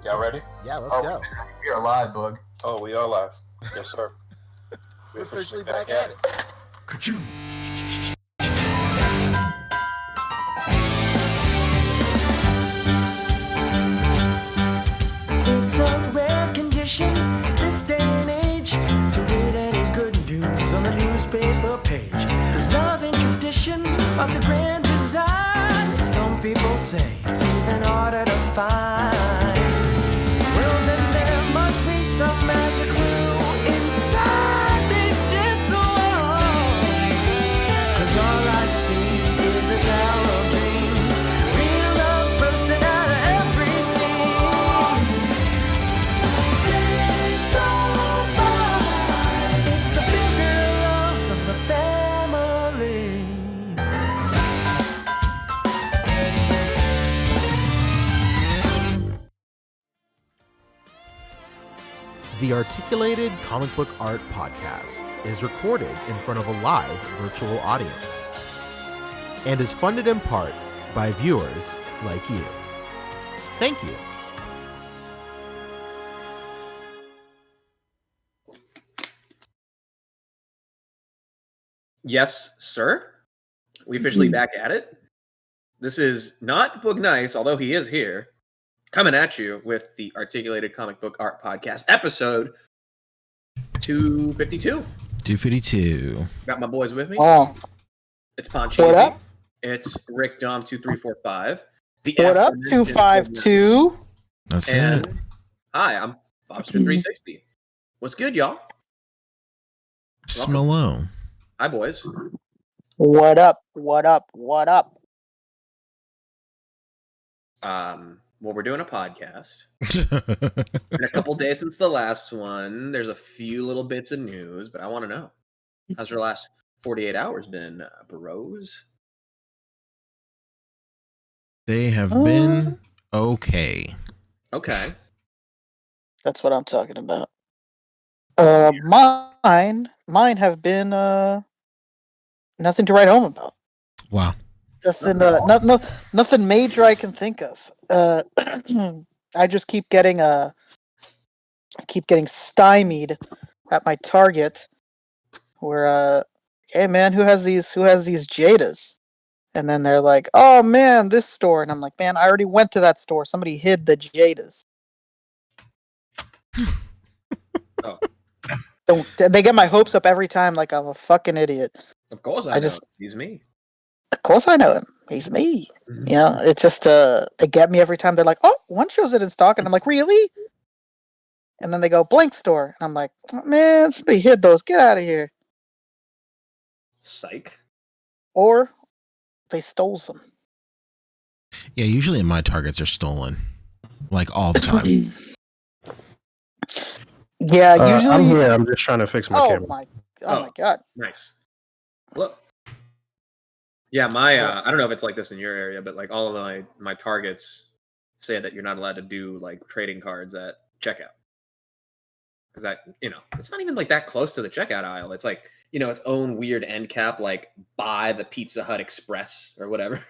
Y'all ready? Yeah, let's go. We are live, bug. Oh, we are live. Yes, sir. We're officially back at it. Ka-choo. It's a rare condition this day and age to read any good news on the newspaper page. Love and tradition of the grand design. Some people say it's even harder to find. Well, then there must be some magic clue inside this gentle world. 'Cause all I see is a tower of dreams, real love bursting out of every scene. Days go by, it's the bigger love of the family. The Articulated Comic Book Art Podcast is recorded in front of a live virtual audience and is funded in part by viewers like you. Thank you. Yes, sir. We officially back at it. This is not Book Nice, although he is here, coming at you with the Articulated Comic Book Art Podcast, episode 252. 252. Got my boys with me. Oh, It's Pancho. what up? It's Rick Dom 2345. The What up, aforementioned 252? That's And it. hi, I'm Bobster 360. What's good, y'all? Smello. Hi, boys. What up? What up? What up? Well, we're doing a podcast. Been a couple days since the last one. There's a few little bits of news, but I want to know, how's your last 48 hours been, bros? They have been okay. Okay. That's what I'm talking about. Mine have been nothing to write home about. Wow. Nothing, nothing major I can think of. I just keep getting stymied at my Target, where hey man, who has these Jadas? And then they're like, oh man, this store, and I'm like, man, I already went to that store. Somebody hid the Jadas. Oh. They get my hopes up every time, like I'm a fucking idiot. Of course I just- he's me. Of course I know him. He's me. Mhm. You know, it's just they get me every time. They're like, oh, one shows it in stock, and I'm like, really? And then they go blank store, and I'm like, oh, man, somebody hid those. Get out of here. Psych. Or they stole some. Yeah, usually my targets are stolen. Like all the time. Yeah, usually. I'm here. I'm just trying to fix my camera. Oh my god. Nice. Look. Yeah, my I don't know if it's like this in your area, but like all of my targets say that you're not allowed to do like trading cards at checkout. Because that, it's not even like that close to the checkout aisle. It's like, its own weird end cap, like buy the Pizza Hut Express or whatever.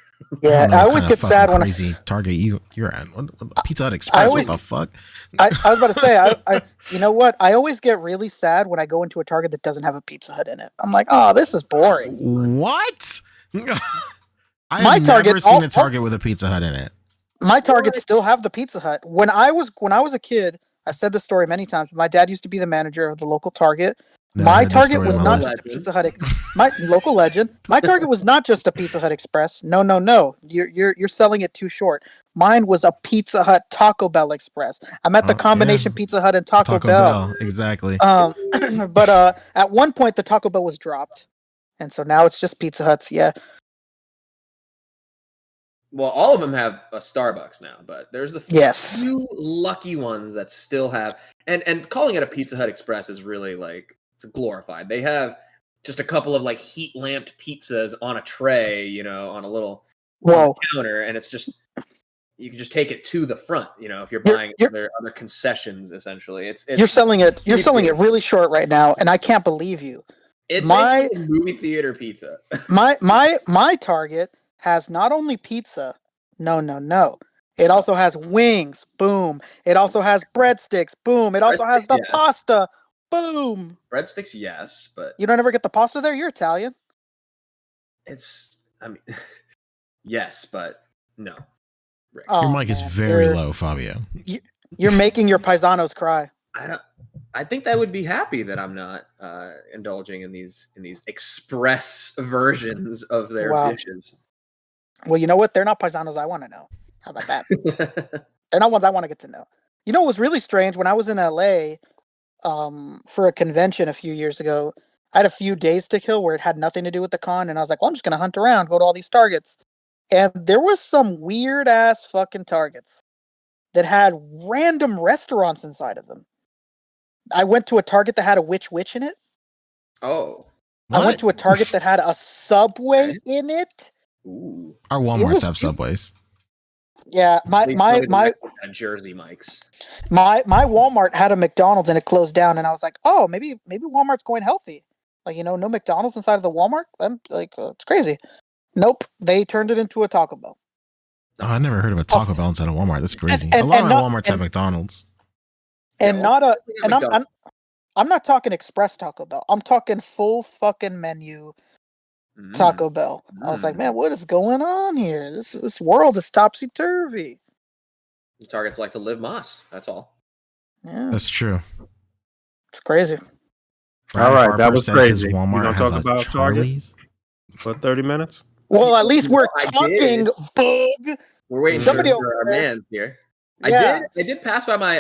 Yeah, I always get sad when crazy Target you're at. What, Pizza Hut Express? What the fuck? I was about to say, I you know what? I always get really sad when I go into a Target that doesn't have a Pizza Hut in it. I'm like, oh, this is boring. What? I My have Target- never seen a Target with a Pizza Hut in it. My Targets still have the Pizza Hut. When I was a kid, I've said this story many times. My dad used to be the manager of the local Target. Never My heard this Target story was in my not life. just a Pizza Hut. My local legend. My Target was not just a Pizza Hut Express. No. You're selling it too short. Mine was a Pizza Hut Taco Bell Express. I'm at the combination yeah. Pizza Hut and Taco Bell. Exactly. But at one point the Taco Bell was dropped, and so now it's just Pizza Huts. Yeah. Well, all of them have a Starbucks now, but there's the Yes. few lucky ones that still have, and calling it a Pizza Hut Express is really like, it's glorified. They have just a couple of like heat lamped pizzas on a tray, on a little counter, and it's just, you can just take it to the front, if you're buying other concessions. Essentially, it's you're selling it really short right now, and I can't believe you. It's basically movie theater pizza. my Target has not only pizza, no. It also has wings. Boom. It also has breadsticks. Boom. It also has the Breadsticks, yeah. pasta. Boom. Breadsticks, yes, but You don't ever get the pasta there? You're Italian. I mean, yes, but no. Rick. Oh, Your mic is man. very low, Fabio. You're making your paisanos cry. I think they would be happy that I'm not indulging in these express versions of their Wow. dishes. Well, you know what? They're not paisanos I want to know. How about that? They're not ones I want to get to know. You know what was really strange? When I was in LA for a convention a few years ago, I had a few days to kill where it had nothing to do with the con, and I was like, well, I'm just going to hunt around, go to all these Targets. And there was some weird-ass fucking Targets that had random restaurants inside of them. I went to a Target that had a witch in it. Oh. I went to a Target that had a Subway in it. Ooh. Our Walmarts have Subways. Yeah, my Jersey Mike's. My Walmart had a McDonald's and it closed down, and I was like, oh, maybe Walmart's going healthy. Like, no McDonald's inside of the Walmart. I'm like, it's crazy. Nope, they turned it into a Taco Bell. Oh, I never heard of a Taco Bell inside a Walmart. That's crazy. And a lot of not, Walmarts have McDonald's. And Yeah, not a and McDonald's. I'm not talking express Taco Bell. I'm talking full fucking menu Taco Bell. I was like, man, what is going on here? This world is topsy turvy. Targets like to live Moss. That's all. Yeah, That's true. it's crazy. Brad All right, Harper that was says his crazy. Walmart You gonna has talk a about Target? Charlie's. For 30 minutes? Well, at least we're I talking, did. bug. We're waiting Somebody for over our there. man here. Yeah. I did pass by my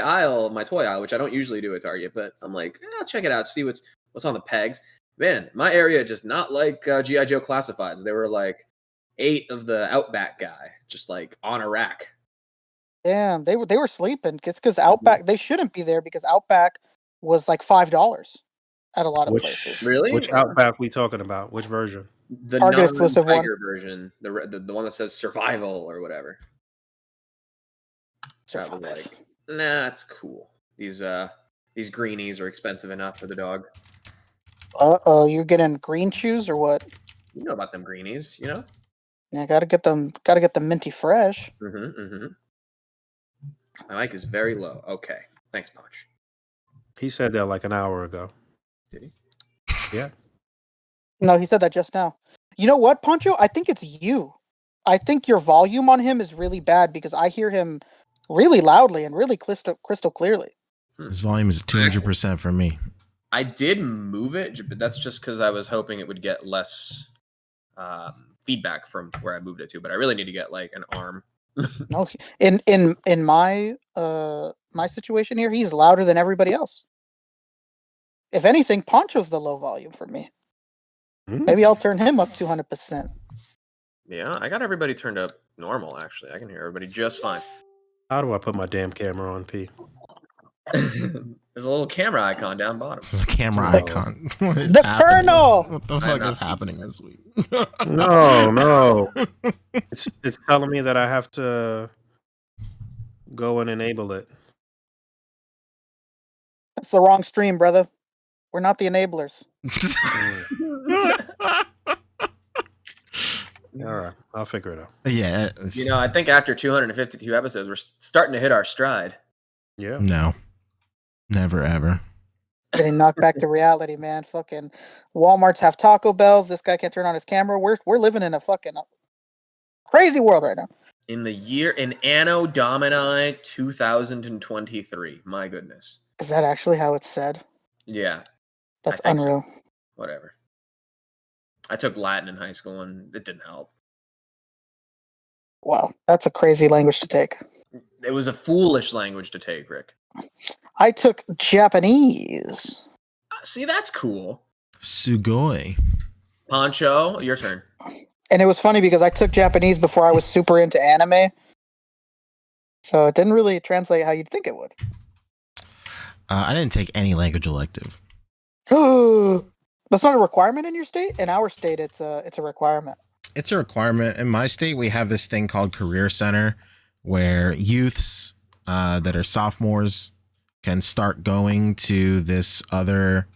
toy aisle, which I don't usually do at Target, but I'm like, I'll check it out, see what's on the pegs. Man, my area just not like G.I. Joe classifieds. There were like 8 of the Outback guy, just like on a rack. Damn, they were sleeping. It's because Outback, they shouldn't be there because Outback was like $5 at a lot of places. Really? Which Outback we talking about? Which version? The Target exclusive one. non-Tiger version, the one that says survival or whatever. So I was like, nah, it's cool. These greenies are expensive enough for the dog. Uh-oh, you're getting green shoes or what? You know about them greenies, you know? Yeah, gotta get them minty fresh. Mm-hmm. My mic is very low. Okay. Thanks, Punch. He said that like an hour ago. Did he? Yeah. No, he said that just now. You know what, Pancho? I think it's you. I think your volume on him is really bad because I hear him really loudly and really crystal clearly. His volume is 200% for me. I did move it, but that's just because I was hoping it would get less feedback from where I moved it to. But I really need to get like an arm. No, in my my situation here, he's louder than everybody else. If anything, Pancho's the low volume for me. Maybe I'll turn him up 200%. Yeah, I got everybody turned up normal. Actually, I can hear everybody just fine. How do I put my damn camera on, P? There's a little camera icon down bottom. This is a camera icon. What is The happening? Colonel! What the fuck is happening this week? No. It's telling me that I have to go and enable it. That's the wrong stream, brother. We're not the enablers. All right, I'll figure it out. Yeah. You know, I think after 252 episodes, we're starting to hit our stride. Yeah. No. Never ever. Getting knocked back to reality, man. Fucking Walmarts have Taco Bells. This guy can't turn on his camera. We're living in a fucking crazy world right now. In Anno Domini 2023. My goodness. Is that actually how it's said? Yeah. That's I think so. unreal. Whatever. I took Latin in high school and it didn't help. Wow, that's a crazy language to take. It was a foolish language to take, Rick. I took Japanese. See, that's cool. Sugoi. Pancho, your turn. And it was funny because I took Japanese before I was super into anime. So it didn't really translate how you'd think it would. I didn't take any language elective. That's not a requirement in your state? In our state, it's a requirement. It's a requirement. In my state, we have this thing called Career Center where youths that are sophomores can start going to this other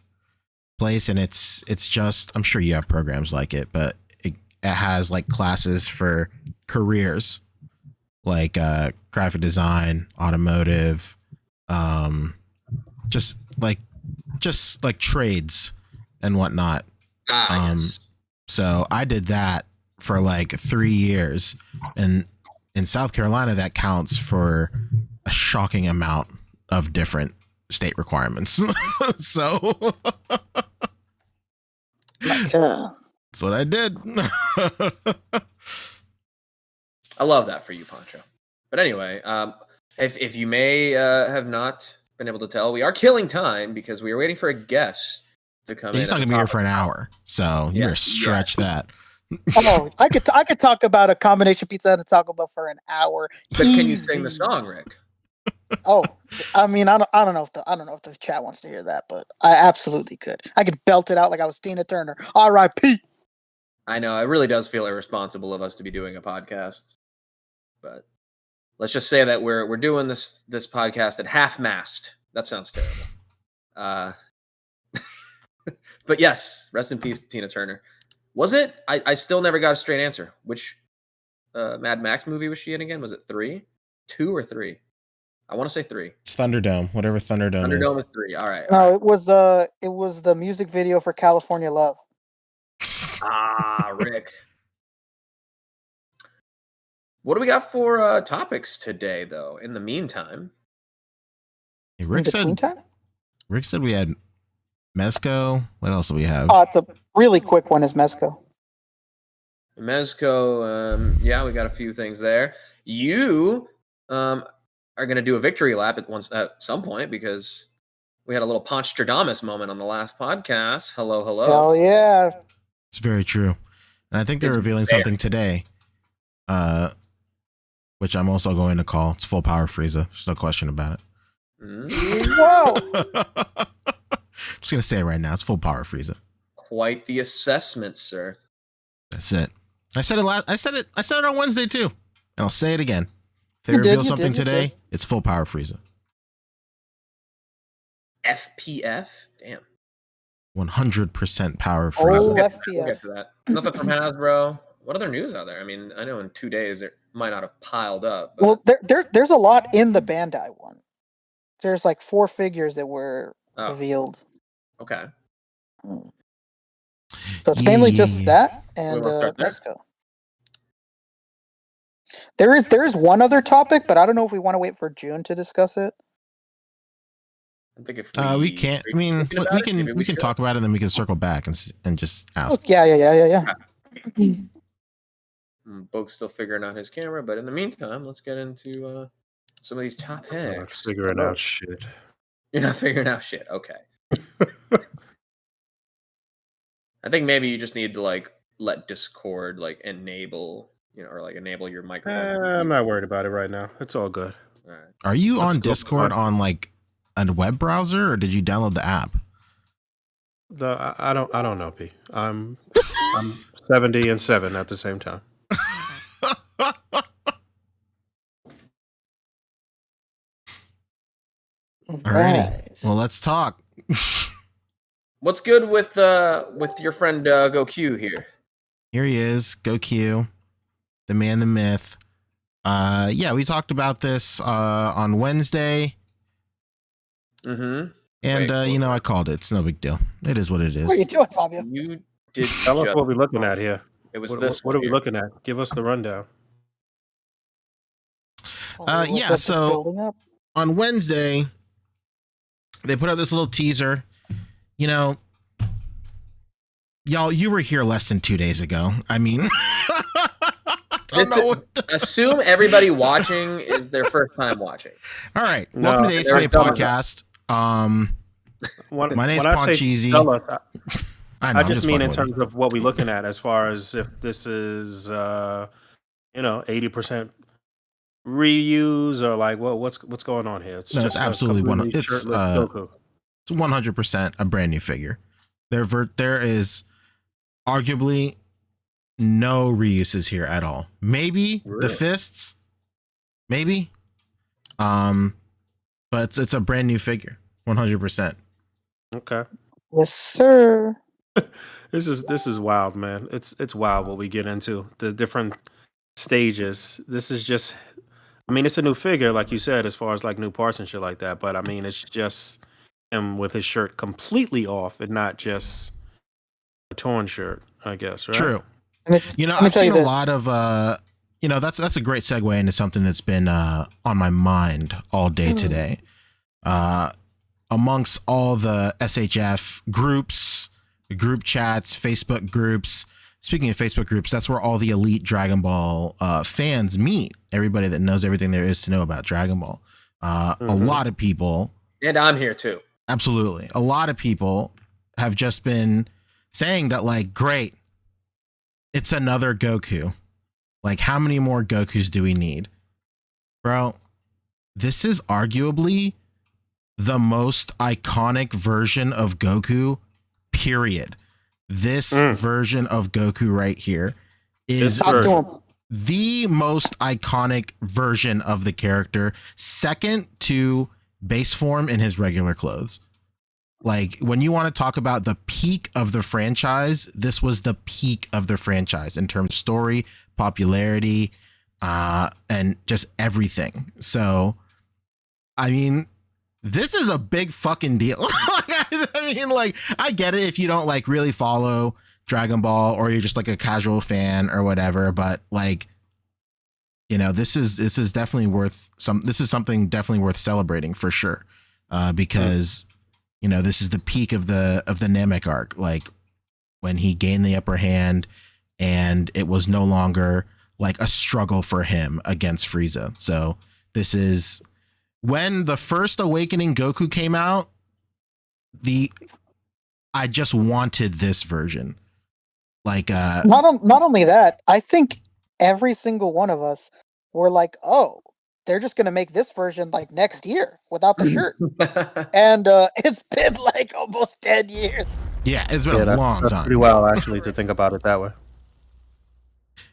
place. And it's just, I'm sure you have programs like it, but it has like classes for careers. like graphic design, automotive, just like trades and whatnot. Yes. So I did that for like 3 years, and in South Carolina that counts for a shocking amount of different state requirements. So that's what I did. I love that for you, Pancho. But anyway, if you may have not been able to tell, we are killing time because we are waiting for a guest to come in. He's not gonna be here for an hour, so you better stretch that. Oh, I could talk about a combination pizza and a Taco Bell for an hour. But can you sing the song, Rick? Oh, I mean, I don't know if the chat wants to hear that, but I absolutely could. I could belt it out like I was Tina Turner. R.I.P. I know it really does feel irresponsible of us to be doing a podcast, but let's just say that we're doing this podcast at half-mast. That sounds terrible. But yes, rest in peace to Tina Turner. Was it? I still never got a straight answer. Which Mad Max movie was she in again? Was it 3, 2, or 3? I want to say 3. It's Thunderdome, whatever Thunderdome is. Thunderdome is 3. All right. No, it was the music video for California Love. Rick. What do we got for topics today, though? In the meantime, Hey, Rick said we had Mezco. What else do we have? Oh, it's a really quick one. Is Mezco? Mezco, yeah, we got a few things there. You are going to do a victory lap at some point because we had a little Ponstradamus moment on the last podcast. Hello. Hell yeah. It's very true. And I think they're revealing something today, which I'm also going to call. It's full power Frieza. There's no question about it. Whoa. Just going to say it right now. It's full power Frieza. Quite the assessment, sir. That's it. I said it on Wednesday too. And I'll say it again. If they reveal something today, it's full power Frieza. FPF? Damn. 100% power Frieza. Oh, We'll get FPF. to that. Nothing from Hasbro. What other news out there? I mean, I know in 2 days it might not have piled up. But... Well, there's a lot in the Bandai one. There's like 4 figures that were revealed. Okay. So it's mainly just that and Mezco. There is one other topic, but I don't know if we want to wait for Juhn to discuss it. I think if we can't. I mean, we can talk about it, and then we can circle back and just ask. Yeah. Boog's still figuring out his camera, but in the meantime, let's get into some of these top picks. Figuring out shit. You're not figuring out shit. Okay. I think maybe you just need to let Discord enable, or enable your microphone. I'm not worried about it right now. It's all good. All right. Are you on Discord on a web browser, or did you download the app? I don't know, P. I'm 70 and 7 at the same time. Alrighty. Well, let's talk. What's good with your friend Goku here? Here he is, Goku, the man, the myth. Yeah, we talked about this on Wednesday. Mm-hmm. And I called it. It's no big deal. It is what it is. What are you doing, Fabio? You did. Tell us what we're looking at here. It was What are we looking at? Give us the rundown. Yeah, so on Wednesday, they put out this little teaser. Y'all, you were here less than 2 days ago. I mean, assume everybody watching is their first time watching. All right. Welcome to the A.C.B.A. podcast. My name's Poncheezy. I just mean in terms of what we're looking at, as far as if this is 80% reuse or what's going on here. It's absolutely it's 100% a brand new figure. There is arguably no reuses here at all. Maybe the fists, maybe, but it's a brand new figure, 100%. Okay. Yes, sir. This is wild, man. It's wild what we get into, the different stages. This is just I mean, it's a new figure, like you said, as far as like new parts and shit like that. But I mean, it's just him with his shirt completely off and not just a torn shirt, I guess, right? True. Let me- You know, let me I've tell you seen a this. lot of that's a great segue into something that's been on my mind all day today. Amongst all the SHF groups, group chats, Facebook groups. Speaking of Facebook groups, that's where all the elite Dragon Ball fans meet. Everybody that knows everything there is to know about Dragon Ball. A lot of people, And I'm here too. absolutely, a lot of people have just been saying that, like, great, it's another Goku. Like, how many more Gokus do we need? Bro, this is arguably the most iconic version of Goku, period. This version of Goku right here is Talk to him. the most iconic version of the character, second to base form in his regular clothes. Like, when you want to talk about the peak of the franchise, this was the peak of the franchise in terms of story, popularity, and just everything. So, I mean, this is a big fucking deal. I mean, like, I get it if you don't like really follow Dragon Ball or you're just like a casual fan or whatever, but like, you know, this is definitely worth this is something definitely worth celebrating for sure. Because you know, this is the peak of the Namek arc, like when he gained the upper hand and it was no longer like a struggle for him against Frieza. So this is when the first Awakening Goku came out, I just wanted this version. Like Not only that, I think every single one of us were like, oh, they're just gonna make this version like next year without the shirt. And it's been like almost 10 years. yeah, it's been a long that's time. pretty wild, actually, to think about it that way.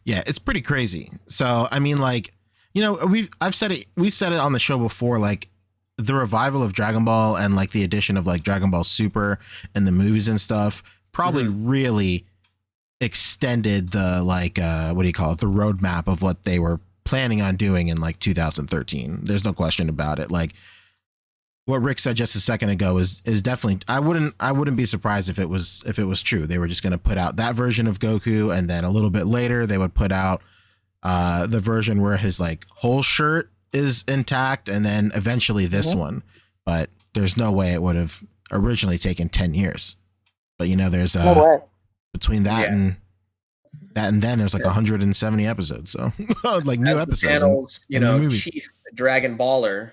Yeah, it's pretty crazy. So I mean, like, you know, we've said it on the show before, like the revival of Dragon Ball and like the addition of like Dragon Ball Super and the movies and stuff probably really extended the like what do you call it, the roadmap of what they were planning on doing in like 2013. There's no question about it. Like what Rick said just a second ago is definitely, I wouldn't be surprised if it was true. They were just going to put out that version of Goku, and then a little bit later they would put out the version where his like whole shirt is intact, and then eventually this one. But there's no way it would have originally taken 10 years. But you know, there's No way. between that and then there's like 170 episodes, so like new As the episodes channel's, and new movies. chief Dragon Baller,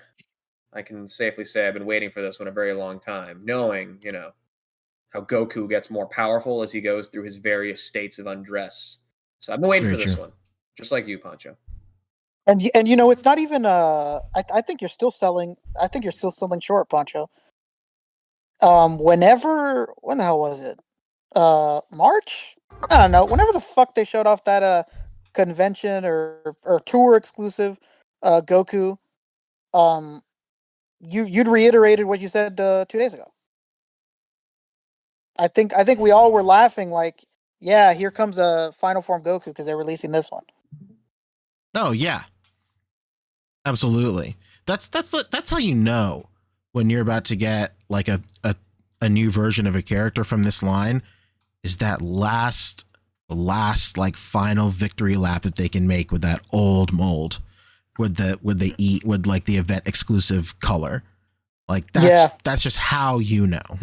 I can safely say I've been waiting for this one a very long time, knowing, how Goku gets more powerful as he goes through his various states of undress. So I've been waiting for very this true. one, just like you, Pancho. And it's not even I think you're still selling short, Pancho. When the hell was it? March? I don't know. Whenever the fuck they showed off that convention or tour exclusive Goku, you'd reiterated what you said 2 days ago. I think we all were laughing like, yeah, here comes a final form Goku because they're releasing this one. Oh yeah, absolutely. That's how you know when you're about to get like a new version of a character from this line, is that last like final victory lap that they can make with that old mold, with like the event exclusive color. Like that's just how you know.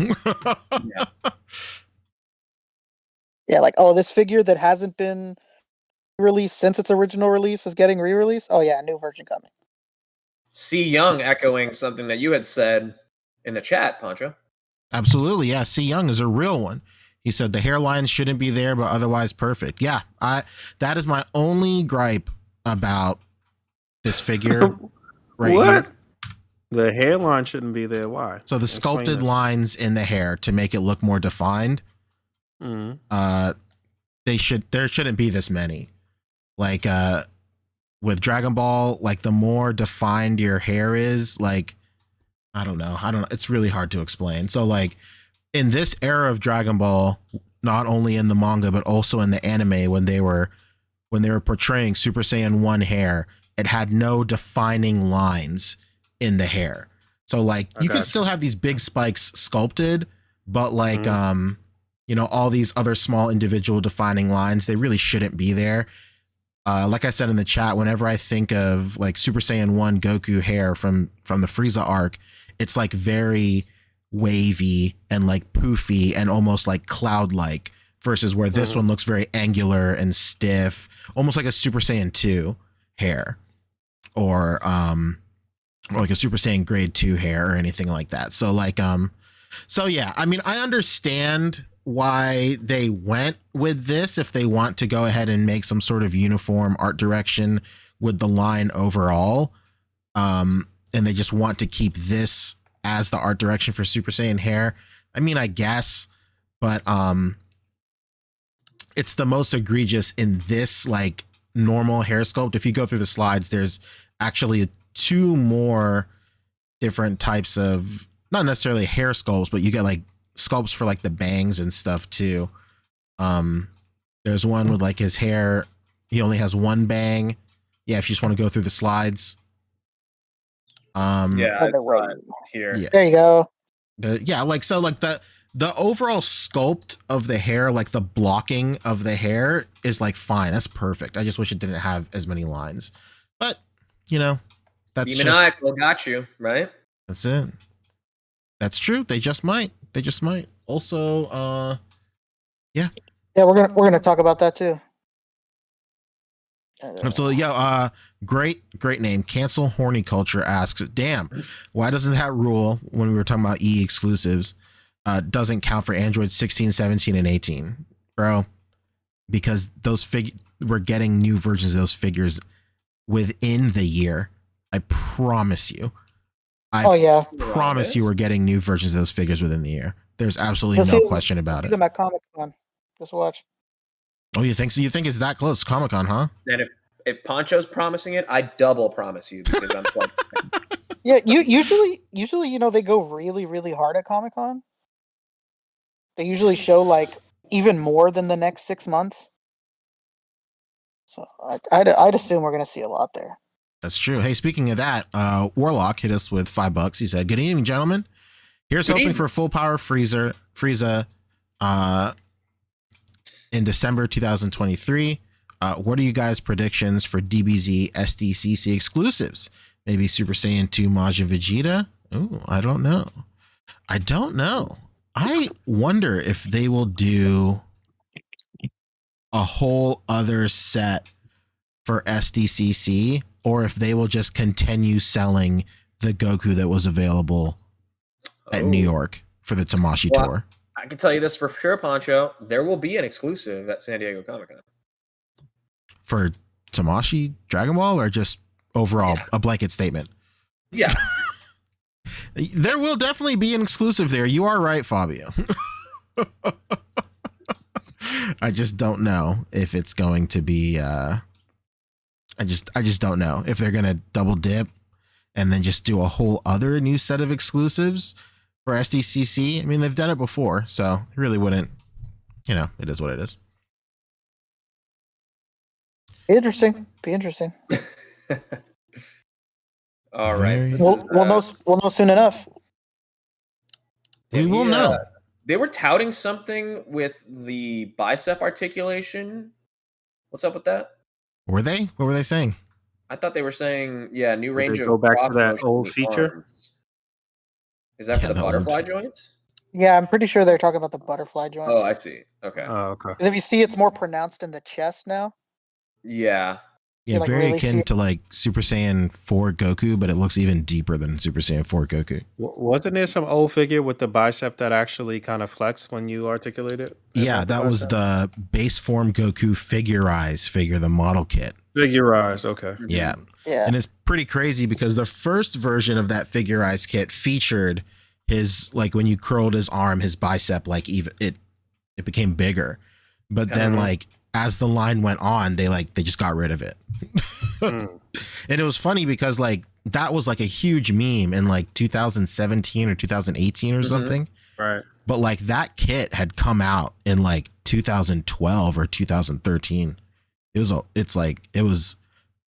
Yeah, like, oh, this figure that hasn't been released since its original release is getting re-released. Oh yeah, new version coming. C. Young echoing something that you had said in the chat, Pancho. Absolutely, yeah. C. Young is a real one. He said the hairline shouldn't be there, but otherwise perfect. Yeah, that is my only gripe about this figure right What? here. The hairline shouldn't be there. Why? So the Explain sculpted that. lines in the hair to make it look more defined. Mhm. There shouldn't be this many. Like with Dragon Ball, like the more defined your hair is, like I don't know. It's really hard to explain. So like in this era of Dragon Ball, not only in the manga but also in the anime, when they were portraying Super Saiyan 1 hair, it had no defining lines in the hair. So like you could still have these big spikes sculpted, but like you know, all these other small individual defining lines, they really shouldn't be there. Like I said in the chat, whenever I think of like Super Saiyan 1 Goku hair from the Frieza arc, it's like very wavy and like poofy and almost like cloud-like, versus where this one looks very angular and stiff, almost like a Super Saiyan 2 hair, or like a Super Saiyan grade 2 hair or anything like that. So like so yeah, I mean, I understand why they went with this if they want to go ahead and make some sort of uniform art direction with the line overall, and they just want to keep this as the art direction for Super Saiyan hair. I mean, I guess, but it's the most egregious in this like normal hair sculpt. If you go through the slides, there's actually 2 more different types of, not necessarily hair sculpts, but you get like sculpts for like the bangs and stuff too. There's one with like his hair, he only has 1 bang. Yeah, if you just want to go through the slides. Yeah, I saw it here. Yeah. There you go. Like so like the overall sculpt of the hair, like the blocking of the hair is like fine. That's perfect. I just wish it didn't have as many lines. But, you know, that's Demoniacal got you, right? That's it. That's true. They just might. Also, yeah, we're gonna talk about that too. Absolutely. Yeah. Great name. Cancel Horny Culture asks, damn, why doesn't that rule when we were talking about E exclusives doesn't count for Android 16, 17, and 18, bro? Because those we're getting new versions of those figures within the year. I promise you. I promise you we're getting new versions of those figures within the year. There's absolutely no question about it. Them at Comic-Con. Just watch. Oh, you think so? You think it's that close? Comic-Con, huh? And if Pancho's promising it, I double promise you because I'm like, yeah, usually, you know, they go really, really hard at Comic-Con. They usually show like even more than the next 6 months. So I'd assume we're gonna see a lot there. That's true. Hey, speaking of that, Warlock hit us with $5. He said, "Good evening, gentlemen. Here's hoping for full power Frieza in December 2023. What are you guys' predictions for DBZ SDCC exclusives? Maybe Super Saiyan 2 Majin Vegeta? Oh, I don't know. I wonder if they will do a whole other set for SDCC, or if they will just continue selling the Goku that was available at New York for the Tamashii tour. I can tell you this for sure, Pancho. There will be an exclusive at San Diego Comic-Con. For Tamashii Dragon Ball, or just overall a blanket statement? Yeah. There will definitely be an exclusive there. You are right, Fabio. I just don't know if it's going to be I just don't know if they're gonna double dip and then just do a whole other new set of exclusives for SDCC. I mean, they've done it before, so it really wouldn't, you know, it is what it is. Be interesting. All right. We'll know soon enough. We will know. They were touting something with the bicep articulation. What's up with that? Were they? What were they saying? I thought they were saying, new range of. Go back to that motion old in the feature. arms. Is that for the butterfly joints? Yeah, I'm pretty sure they're talking about the butterfly joints. Oh, I see. Okay. Oh, okay. Because if you see, it's more pronounced in the chest now. Yeah. Yeah, like very really akin to like Super Saiyan 4 Goku, but it looks even deeper than Super Saiyan 4 Goku. Wasn't there some old figure with the bicep that actually kind of flexed when you articulate it? Yeah, that was the base form Goku Figuarts figure, the model kit. Figuarts, okay. Yeah. Yeah. And it's pretty crazy because the first version of that Figuarts kit featured his, like when you curled his arm, his bicep, like even it became bigger. But then like as the line went on, they just got rid of it. And it was funny because like that was like a huge meme in like 2017 or 2018 or something. Right. But like that kit had come out in like 2012 or 2013. It was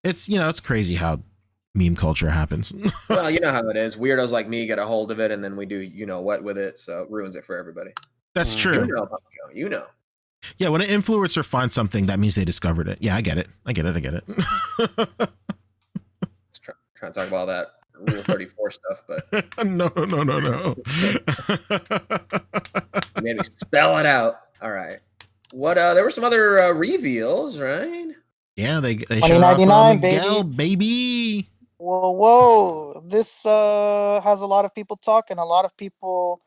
It's it's crazy how meme culture happens. Well, you know how it is. Weirdos like me get a hold of it, and then we do what with it, so it ruins it for everybody. That's Mm. true. You know, Pancho, you know. Yeah, when an influencer finds something, that means they discovered it. Yeah, I get it. Let's try to talk about all that Rule 34 stuff, but No. you made me spell it out. All right. What? There were some other reveals, right? Yeah, they showed off $20.99, Miguel, baby. Whoa. This has a lot of people talking. A lot of people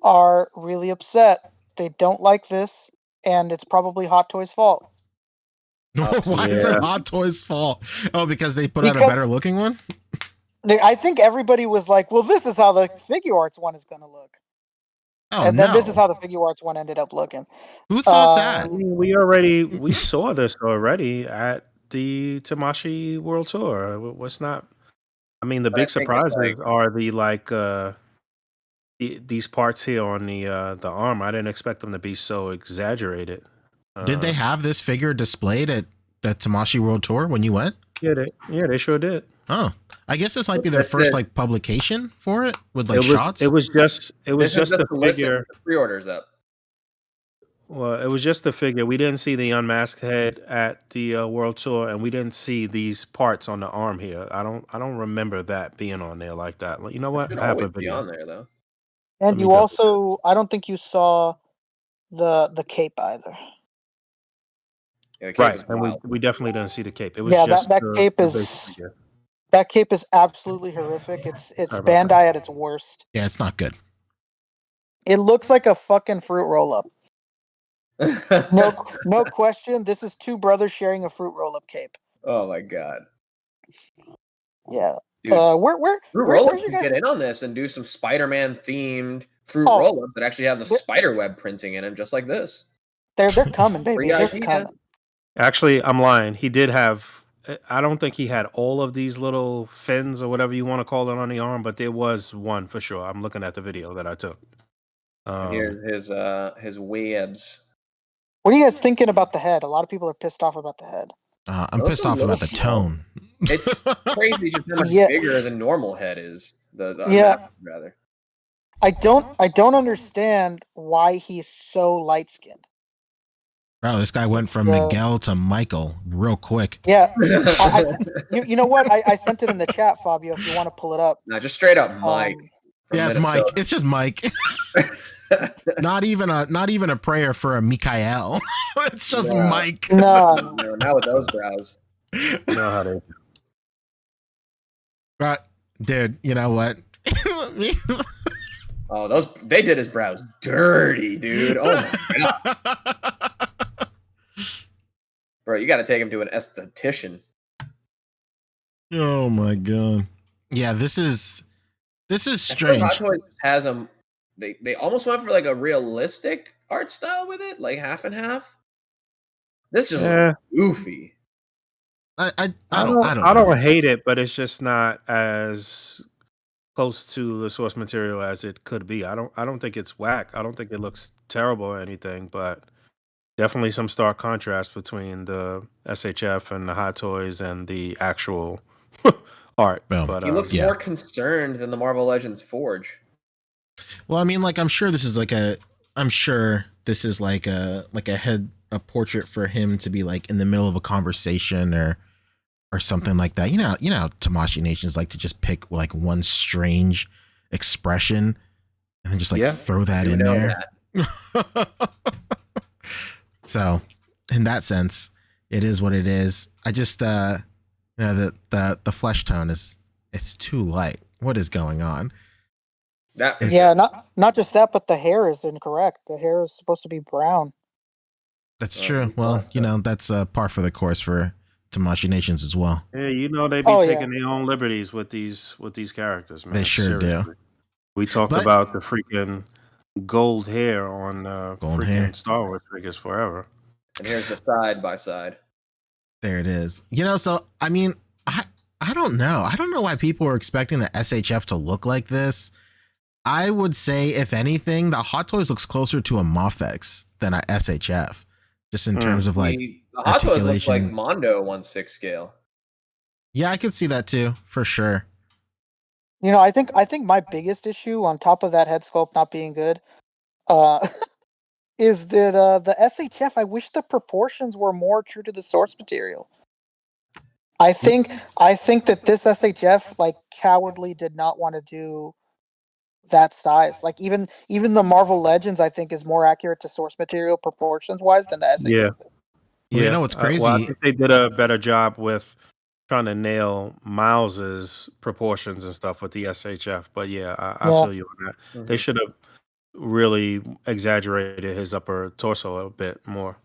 are really upset. They don't like this, and it's probably Hot Toys' fault. Why is it Yeah. Hot Toys' fault? Oh, because they put out a Because- better looking one? I think everybody was like, well, this is how the Figuarts one is going to look. Oh, And then no. this is how the Figuarts one ended up looking. Who thought I that? mean, we saw this already at the Tamashii World Tour. What's not? I mean, the But I big think it's surprises are these parts here on the arm. I didn't expect them to be so exaggerated. Did they have this figure displayed at the Tamashii World Tour when you went? Yeah, they sure did. Oh, I guess this might be their That's first it. publication for it with like it was shots. it was just This is the to listen figure. the pre-orders up. Well, it was just the figure. We didn't see the unmasked head at the World Tour, and we didn't see these parts on the arm here. I don't remember that being on there like that. Like, you know what? Should I have a always be video. on there though. And me you go. also, I don't think you saw the cape either. Yeah, the cape Right, is and wild. we definitely didn't see the cape. It was Yeah, just that the cape basic is figure. that cape is absolutely horrific. It's Sorry about Bandai that. at its worst. Yeah, it's not good. It looks like a fucking fruit roll up. No question. This is two brothers sharing a fruit roll up cape. Oh my god. Yeah. Dude, Where's fruit roll-ups your can guys? get in on this and do some Spider-Man themed fruit Oh. roll-ups that actually have the They're- spider web printing in them, just like this. They're coming, baby. Free They're idea. coming. Actually, I'm lying. He did have. I don't think he had all of these little fins or whatever you want to call it on the arm, but there was one for sure. I'm looking at the video that I took. And here's his webs. What are you guys thinking about the head? A lot of people are pissed off about the head. I'm Those pissed are off about the little small. tone. It's crazy just how much Yeah. bigger the normal head is. The Yeah. unmasked, rather. I don't understand why he's so light skinned. Wow, this guy went from Yeah. Miguel to Michael real quick. Yeah. You know what? I sent it in the chat, Fabio, if you want to pull it up. No, just straight up Mike. from Yeah, it's Mike. Minnesota. It's just Mike. not even a prayer for a Mikael. It's just Yeah. Mike. No. No, not with those brows. You know how they. But dude, you know what? Oh, they did his brows dirty, dude. Oh my god. Bro, you gotta take him to an esthetician. Oh my god. Yeah, this is I feel like strange. Hot Toys has them. They almost went for like a realistic art style with it, like half and half. This just Yeah. looks goofy. I I don't don't hate it, but it's just not as close to the source material as it could be. I don't think it's whack. I don't think it looks terrible or anything, but definitely some stark contrast between the SHF and the Hot Toys and the actual art. Well, But He looks yeah. more concerned than the Marvel Legends Forge. Well, I mean, like I'm sure this is like a a portrait for him to be like in the middle of a conversation or something like that. You know how Tamashii Nations like to just pick like one strange expression and then just like Yeah. throw that You in know there. that. So, in that sense, it is what it is. I just the flesh tone it's too light. What is going on? That It's- Yeah, not just that, but the hair is incorrect. The hair is supposed to be brown. That's Oh, true. you Well, thought you that. know, that's par for the course for Tamashii Nations as well. yeah, they be Oh, yeah. taking their own liberties with these characters, man. They sure do. Seriously. We talked But- about the freaking gold hair on Gold freaking hair. Star Wars figures forever. And here's the side by side. There it is. You know, so I mean, I don't know. I don't know why people were expecting the SHF to look like this. I would say, if anything, the Hot Toys looks closer to a Mofex than a SHF, just in terms of like The Hot Toys look like articulation. Mondo 1/6 scale. Yeah, I could see that too, for sure. You know, I think my biggest issue on top of that head sculpt not being good, uh, is that the SHF. I wish the proportions were more true to the source material. I think that this SHF like cowardly did not want to do that size. Like even the Marvel Legends, I think, is more accurate to source material proportions wise than the SHF. Yeah. Well, Yeah. you know what's Well, I crazy? think they did a better job with trying to nail Miles's proportions and stuff with the SHF. But yeah, I Yeah. feel you on that. They should have really exaggerated his upper torso a bit more.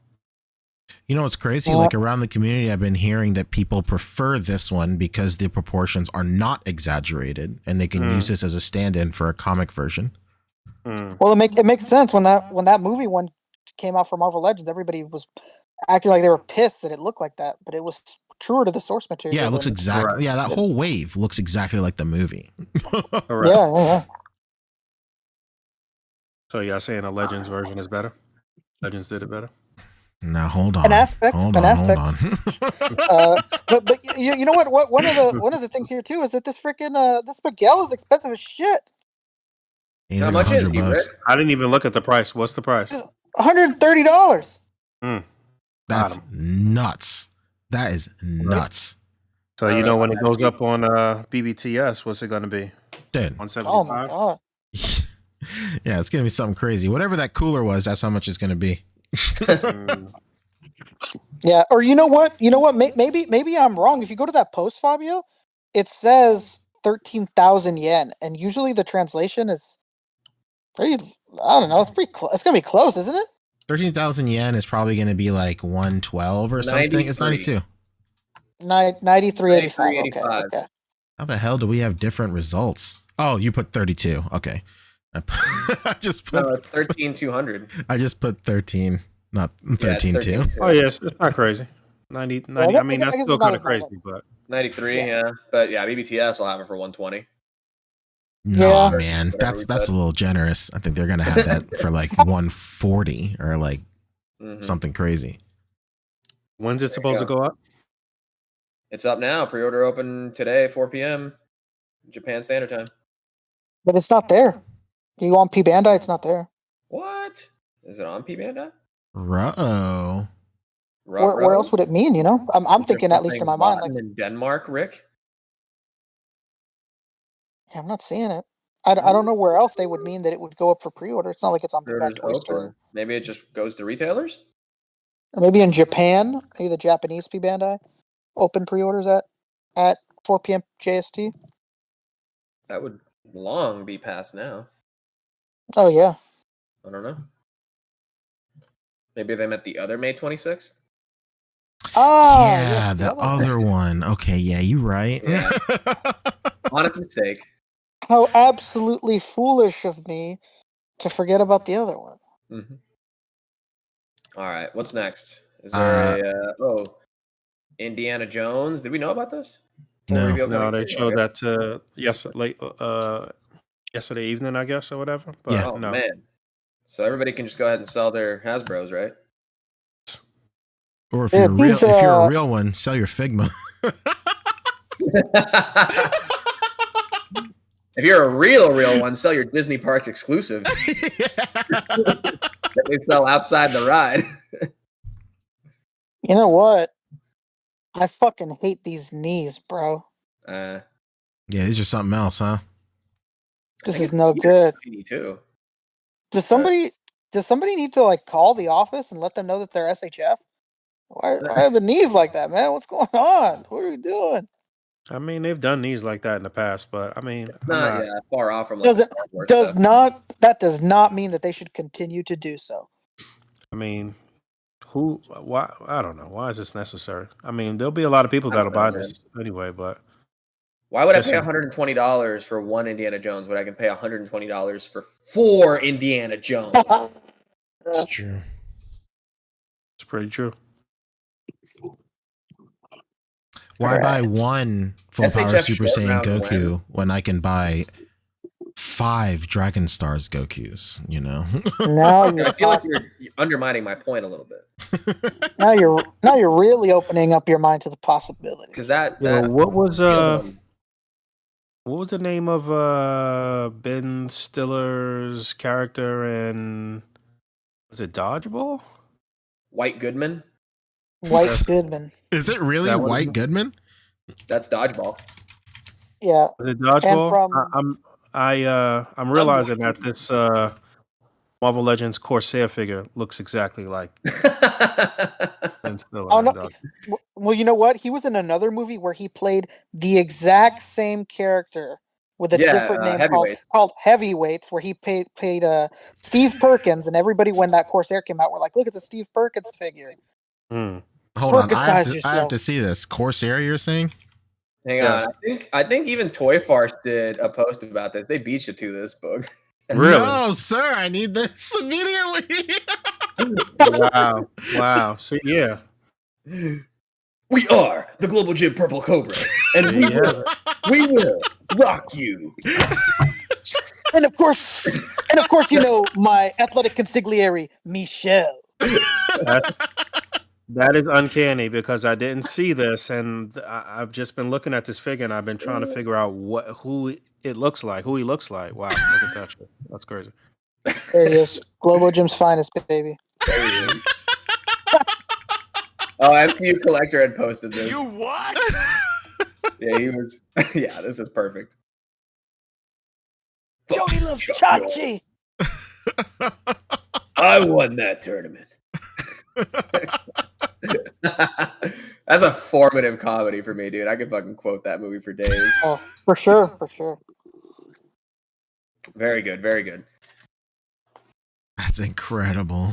You know what's crazy? Yeah. Like around the community, I've been hearing that people prefer this one because the proportions are not exaggerated, and they can use this as a stand-in for a comic version. Well, it makes sense when that movie one came out for Marvel Legends, everybody was acting like they were pissed that it looked like that, but it was truer to the source material. Yeah, it looks than- exactly. Right. Yeah, that whole wave looks exactly like the movie. Correct. Yeah. So y'all saying a Legends version is better? Legends did it better. Now hold on. An aspect. Hold An on. aspect. Hold on. But you know what? One of the things here too is that this freaking this Miguel is expensive as shit. He's How like much is $100 he, bucks. Rick? I didn't even look at the price. What's the price? $130. That's Got nuts. That is nuts, So you know when it goes up on BBTS, what's it going to be? dude. 175. Oh my god. Yeah, it's gonna be something crazy. Whatever that cooler was, that's how much it's gonna be. Yeah, or you know what? Maybe I'm wrong. If you go to that post, Fabio, it says 13,000 yen, and usually the translation is pretty. I don't know. It's pretty. It's gonna be close, isn't it? 13,000 yen is probably gonna be like 112 or something. It's 92. 93.85. Okay. 93.85. Okay. How the hell do we have different results? Oh, you put 32. Okay. I just put No, it's 13,200. I just put 13, not Yeah, it's 13 too. 13,200. Oh yes, it's not crazy. 90. I I mean, guess that's it's still not kind as of bad. crazy, but 93, yeah. But yeah, BBTS will have it for 120. No, Yeah. man, Whatever we that's a said. little generous. I think they're gonna have that for like 140 or like Mhm. something crazy. when's it supposed to go. go up? It's up now. Pre-order open today, 4 p.m. Japan Standard Time. But it's not there. You go on P Bandai, it's not there. What? Is it on P Bandai? Ruh-oh. Where else would it mean? You know, I'm thinking at least in my mind, like in Denmark, Rick. I'm not seeing it. I don't know where else they would mean that it would go up for pre-order. It's not like it's on Big Bad Pre-orders Toy Store. open. Maybe it just goes to retailers. Or maybe in Japan, maybe the Japanese P Bandai open pre-orders at 4 p.m. JST. That would long be past now. Oh yeah. I don't know. Maybe they meant the other May 26th. Oh Yeah, yes, the other one. Okay, yeah, you right. Yeah. Honest mistake. How absolutely foolish of me to forget about the other one. Mm-hmm. All right. What's next? Is there Indiana Jones? Did we know about this? Full No. reveal No, coming they soon? showed Okay. that yesterday evening, I guess, or whatever. But Yeah. Oh no. man. So everybody can just go ahead and sell their Hasbros, right? Or if Yeah, you're real, he's, if you're a real one, sell your Figma. If you're a real one, sell your Disney Parks exclusive that they sell outside the ride. You know what? I fucking hate these knees, bro. I Yeah, these are something else, huh? This think is it's no Peter good. Sweeney, too. Does somebody need to like call the office and let them know that they're SHF? Why are the knees like that, man? What's going on? What are we doing? I mean, they've done these like that in the past, but I mean, I'm Not not. yeah, far off from like the Does Star Wars stuff. that does not mean that they should continue to do so. I mean, why? I don't know. Why is this necessary? I mean, there'll be a lot of people I that'll don't know, buy this anyway, but Why would I Just pay saying. $120 for one Indiana Jones when I can pay $120 for 4 Indiana Jones? It's true. it's pretty true. Why buy Right. one full power SHF Super short Saiyan round Goku when? when I can buy 5 Dragon Stars Gokus, you know. Now I you're feel like you're undermining my point a little bit now you're really opening up your mind to the possibilities. because that Yo, what was the other one- what was the name of Ben Stiller's character in, was it Dodgeball? White Goodman. White That's- Goodman. Is it really That one- White Goodman? That's dodgeball. Yeah. Was it Dodgeball? from- I'm realizing that this Marvel Legends Corsair figure looks exactly like Ben Stiller. Oh in no. Dodgeball. Well, you know what? He was in another movie where he played the exact same character with a different name Heavyweights. called Heavyweights, where he played Steve Perkins, and everybody when that Corsair came out were like, "Look, it's a Steve Perkins figure." Hmm. Hold on, I Percocise have to yourself. see this. Corsair, you're saying? Hang Yes. on. I think even Toy Farce did a post about this. They beat you to this book. Really? No, sir, I need this immediately. Wow. So yeah. We are the Global Gym Purple Cobras, and Yeah. we will rock you. And of course, you know my athletic consigliere, Michelle. That is uncanny because I didn't see this, and I've just been looking at this figure, and I've been trying to figure out who he looks like. Wow, look at that shit. That's crazy. There he is, Globo Gym's finest, baby. Oh, MCU Collector had posted this. You what? Yeah, he was. Yeah, this is perfect. Jody loves Fuck Chachi. I won that tournament. That's a formative comedy for me, dude. I could fucking quote that movie for days. Oh, for sure. Very good, very good. That's incredible.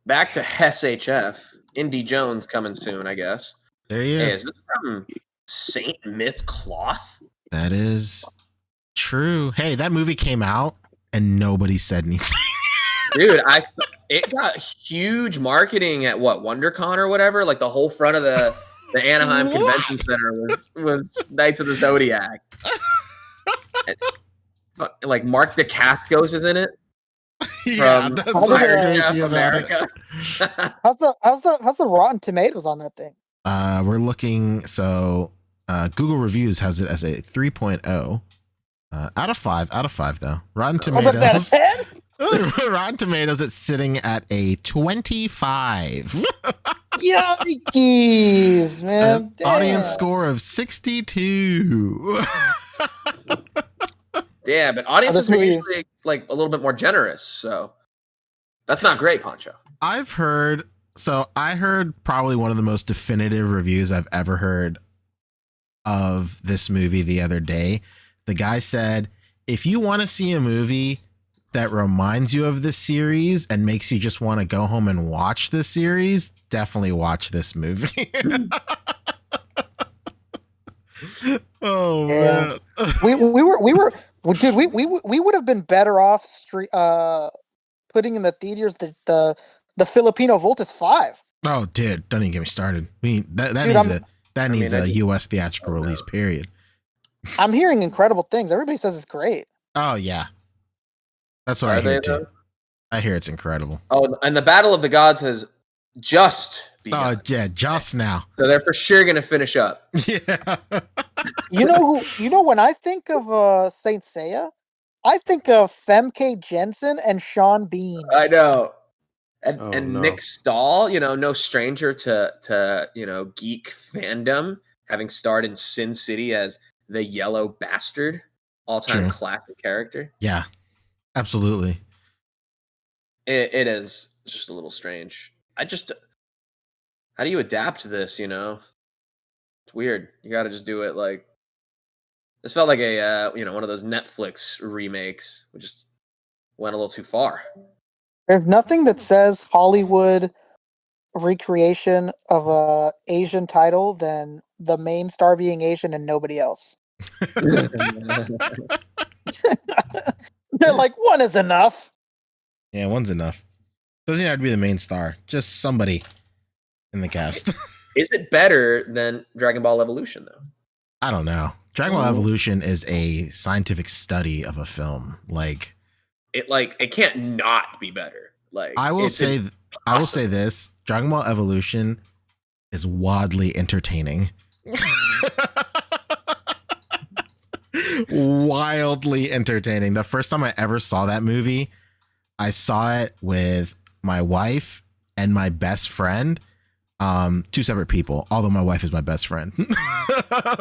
Back to SHF. Indy Jones coming soon, I guess. There he Hey, is. is this from Saint Myth Cloth? That is true. Hey, that movie came out and nobody said anything. Dude, it got huge marketing at what, WonderCon or whatever. Like the whole front of the Anaheim What? Convention Center was Knights of the Zodiac. Like Mark DeCascos is in it. Yeah, From that's what's what's SHF crazy about it. America. How's the Rotten Tomatoes on that thing? We're looking. So Google Reviews has it as a 3.0 out of 5. Out of 5 though. Rotten Oh, but is that a Tomatoes. 10? Rotten Tomatoes, it's sitting at a 25. Yikes, man. Audience Damn. score of 62. Yeah, but audiences this are movie- usually like a little bit more generous, so that's not great, Pancho. I heard probably one of the most definitive reviews I've ever heard of this movie the other day. The guy said, if you want to see a movie that reminds you of this series and makes you just want to go home and watch this series, definitely watch this movie. Oh Yeah. man. Dude, we would have been better off putting in the theaters the Filipino Voltus 5. Oh, dude, don't even get me started. That Dude, needs I a just- US theatrical release, period. I'm hearing incredible things. Everybody says it's great. Oh yeah. That's what Are I hear they, too. though? I hear it's incredible. Oh, and the Battle of the Gods has just begun. Oh yeah, just now. So they're for sure gonna finish up. Yeah. You know when I think of Saint Seiya, I think of Femke Jensen and Sean Bean. I know. And Oh, and no. Nick Stahl, no stranger to geek fandom, having starred in Sin City as the Yellow Bastard, all-time True. classic character. Yeah. Absolutely. It is just a little strange. How do you adapt this, It's weird. You got to just do it like this felt like a one of those Netflix remakes. We just went a little too far. There's nothing that says Hollywood recreation of a Asian title than the main star being Asian and nobody else. They're like, one is enough. Yeah, one's enough. Doesn't even have to be the main star. Just somebody in the cast. Is it better than Dragon Ball Evolution though? I don't know. Dragon Ball Evolution is a scientific study of a film. Like it can't not be better. Like I will say this: Dragon Ball Evolution is wildly entertaining. Wildly entertaining. The first time I ever saw that movie, I saw it with my wife and my best friend. Two separate people, although my wife is my best friend.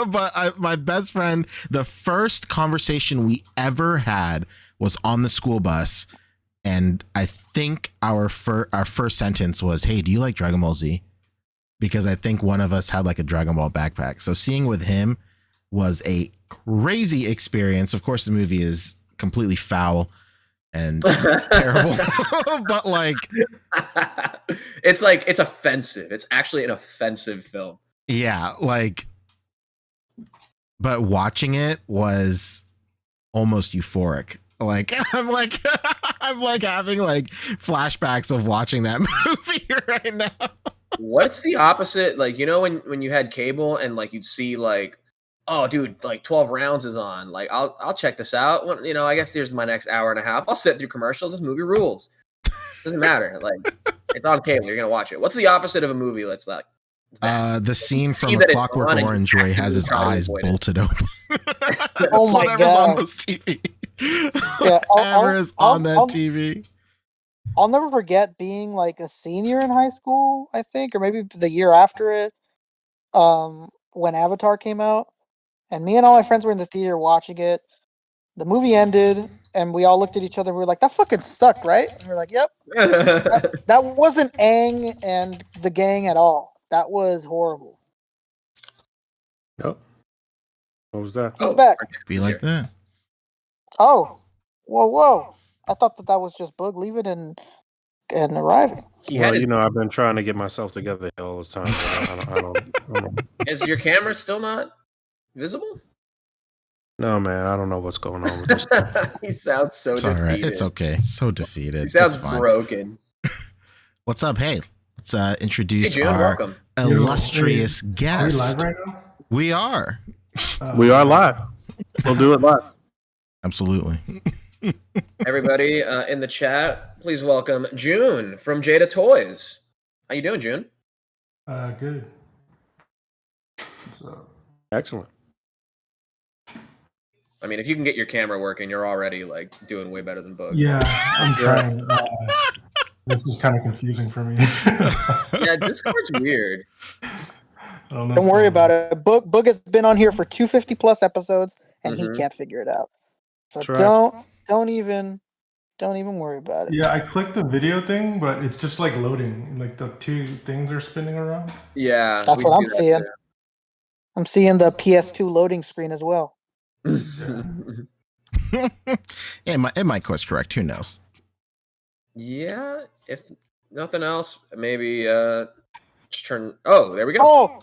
But my best friend, the first conversation we ever had was on the school bus, and I think our first sentence was, "Hey, do you like Dragon Ball Z?" Because I think one of us had like a Dragon Ball backpack. So seeing with him was a crazy experience. Of course, the movie is completely foul and terrible, but like it's offensive. It's actually an offensive film. Yeah, like, but watching it was almost euphoric. Like I'm like having like flashbacks of watching that movie right now. What's the opposite? Like, you know, when you had cable and like you'd see like, oh dude, like 12 rounds is on. Like I'll check this out. Well, you know, I guess here's my next hour and a half. I'll sit through commercials. This movie rules. Doesn't matter. Like it's on cable. You're gonna watch it. What's the opposite of a movie that's like the scene from see A that it's Clockwork on and Orange you where he has his actively try to eyes avoid it. bolted open. Oh my Whatever's God. on those TV. Yeah, Whatever is on that TV. I'll never forget being like a senior in high school, I think, or maybe the year after it, when Avatar came out, and me and all my friends were in the theater watching it. The movie ended, and we all looked at each other. We were like, "That fucking sucked, right?" And we're like, "Yep." That wasn't Aang and the gang at all. That was horrible. Oh, what was that? He's back. Be like that. Oh, whoa! I thought that was just Boog leaving and arriving. He Well, had his, you know, I've been trying to get myself together all the time. But I don't. is your camera still not visible? No, man, I don't know what's going on with this. He sounds so It's all defeated. right. It's okay. So defeated. He sounds It's fine. broken. What's up? Hey, let's Hey introduce Juhn, our welcome. illustrious Are we guest. live right now? We are. We are live. We'll do it live. Absolutely. Everybody in the chat, please welcome Juhn from Jada Toys. How you doing, Juhn? Good. So, Excellent. I mean, if you can get your camera working, you're already like doing way better than Boog. yeah, I'm trying. This is kind of confusing for me. Yeah, Discord's weird. Don't worry about it. Boog has been on here for 250 plus episodes, and he Mhm. can't figure it out. So That's right. don't even worry about it. Yeah, I clicked the video thing, but it's just like loading. Like the two things are spinning around. Yeah, That's we what do I'm that seeing. I'm seeing the PS2 loading screen as well. too. Yeah, it might course correct. Who knows? Yeah, if nothing else, maybe just turn. Oh, there we go. Oh,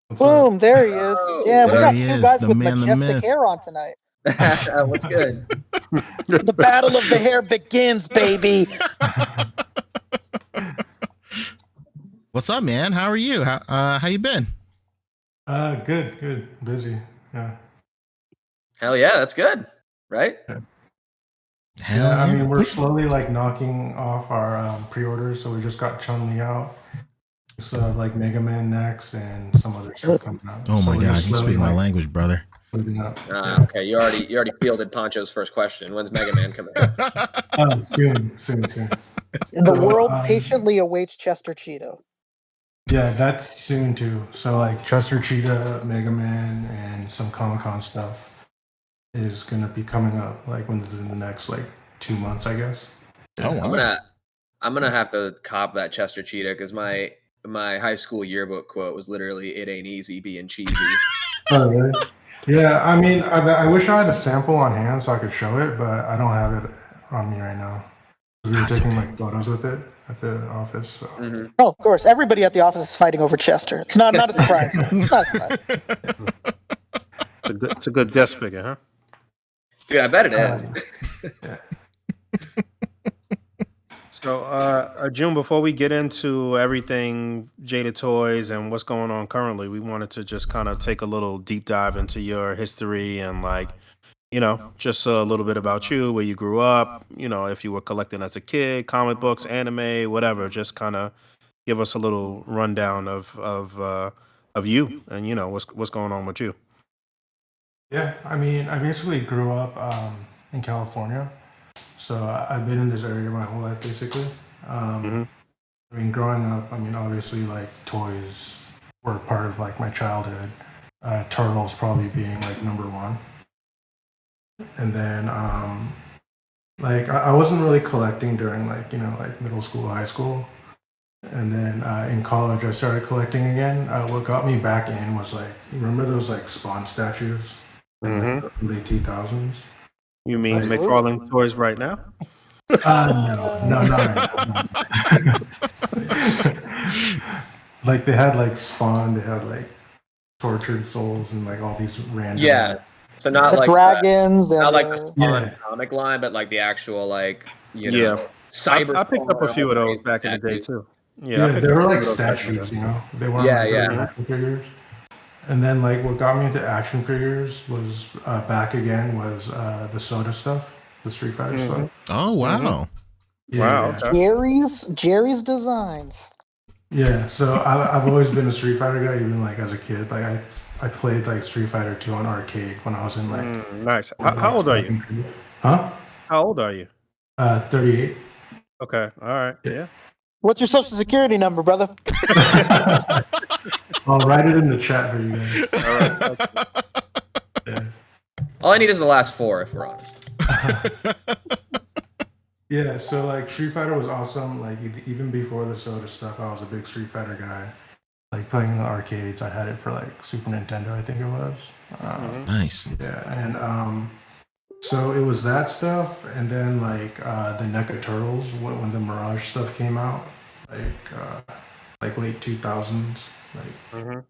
What's up? boom! There he is. Oh, Damn, we there got he two is, guys the with man, the majestic myth. hair on tonight. What's good? The battle of the hair begins, baby. What's up, man? How are you? How you been? Good. Busy. Yeah. Hell yeah, that's good, right? Hell Yeah, I yeah. mean, we're slowly like knocking off our pre-orders. So we just got Chun-Li out. So like Mega Man next and some other stuff coming out. Oh So my we're god, just you slowly, speak my like, language, brother. moving up. Yeah. Okay, you already fielded Pancho's first question. When's Mega Man coming out? Soon. And the So, world patiently awaits Chester Cheeto. Yeah, that's soon too. So like Chester Cheetah, Mega Man, and some Comic-Con stuff is gonna be coming up like within the next like 2 months, I guess. Oh, wow. I'm gonna have to cop that Chester Cheetah because my high school yearbook quote was literally "It ain't easy being cheesy." Oh, really? Yeah, I mean, I wish I had a sample on hand so I could show it, but I don't have it on me right now. We were That's taking okay. like photos with it at the office. So. Mhm. Oh, of course, everybody at the office is fighting over Chester. It's not a surprise. It's not a surprise. It's a good desk figure, huh? Dude, I bet it is. Yeah. So, June, before we get into everything Jada Toys and what's going on currently, we wanted to just kind of take a little deep dive into your history and, like, just a little bit about you, where you grew up, if you were collecting as a kid, comic books, anime, whatever. Just kind of give us a little rundown of you and what's going on with you. Yeah, I mean, I basically grew up in California, so I've been in this area my whole life, basically. Mhm. I mean, growing up, I mean, obviously, like toys were part of like my childhood. Turtles probably being like number one, and then like I wasn't really collecting during like like middle school, high school, and then in college I started collecting again. What got me back in was like, you remember those like Spawn statues in like the early 2000s? You mean Like- McFarlane Toys right now? No, not right now. Like they had like Spawn, they had like Tortured Souls, and like all these random. Yeah. So not The like dragons not and like the Spawn Yeah. comic line, but like the actual like Yeah. cyber. I picked up a few of those Spawn back in the day statues. too. Yeah, I picked they up were a few like of those back in the statues, day. They weren't Yeah, like yeah. really action figures. And then like what got me into action figures was back again was the SOTA stuff, the Street Fighter stuff. Oh wow. Yeah, Wow, yeah. okay. Jerry's designs. Yeah, so I've always been a Street Fighter guy, even like as a kid. Like I played like Street Fighter 2 on arcade when I was in like. Nice. How old are you? Huh? How old are you? 38. Okay. All right. Yeah. What's your social security number, brother? I'll write it in the chat for you guys. All right. Yeah. All I need is the last four, if we're honest. Yeah, so like Street Fighter was awesome. Like even before the SOTA stuff, I was a big Street Fighter guy. Like playing in the arcades, I had it for like Super Nintendo, I think it was. Nice. Yeah, and so it was that stuff, and then like the NECA Turtles when the Mirage stuff came out, like late 2000s. Like,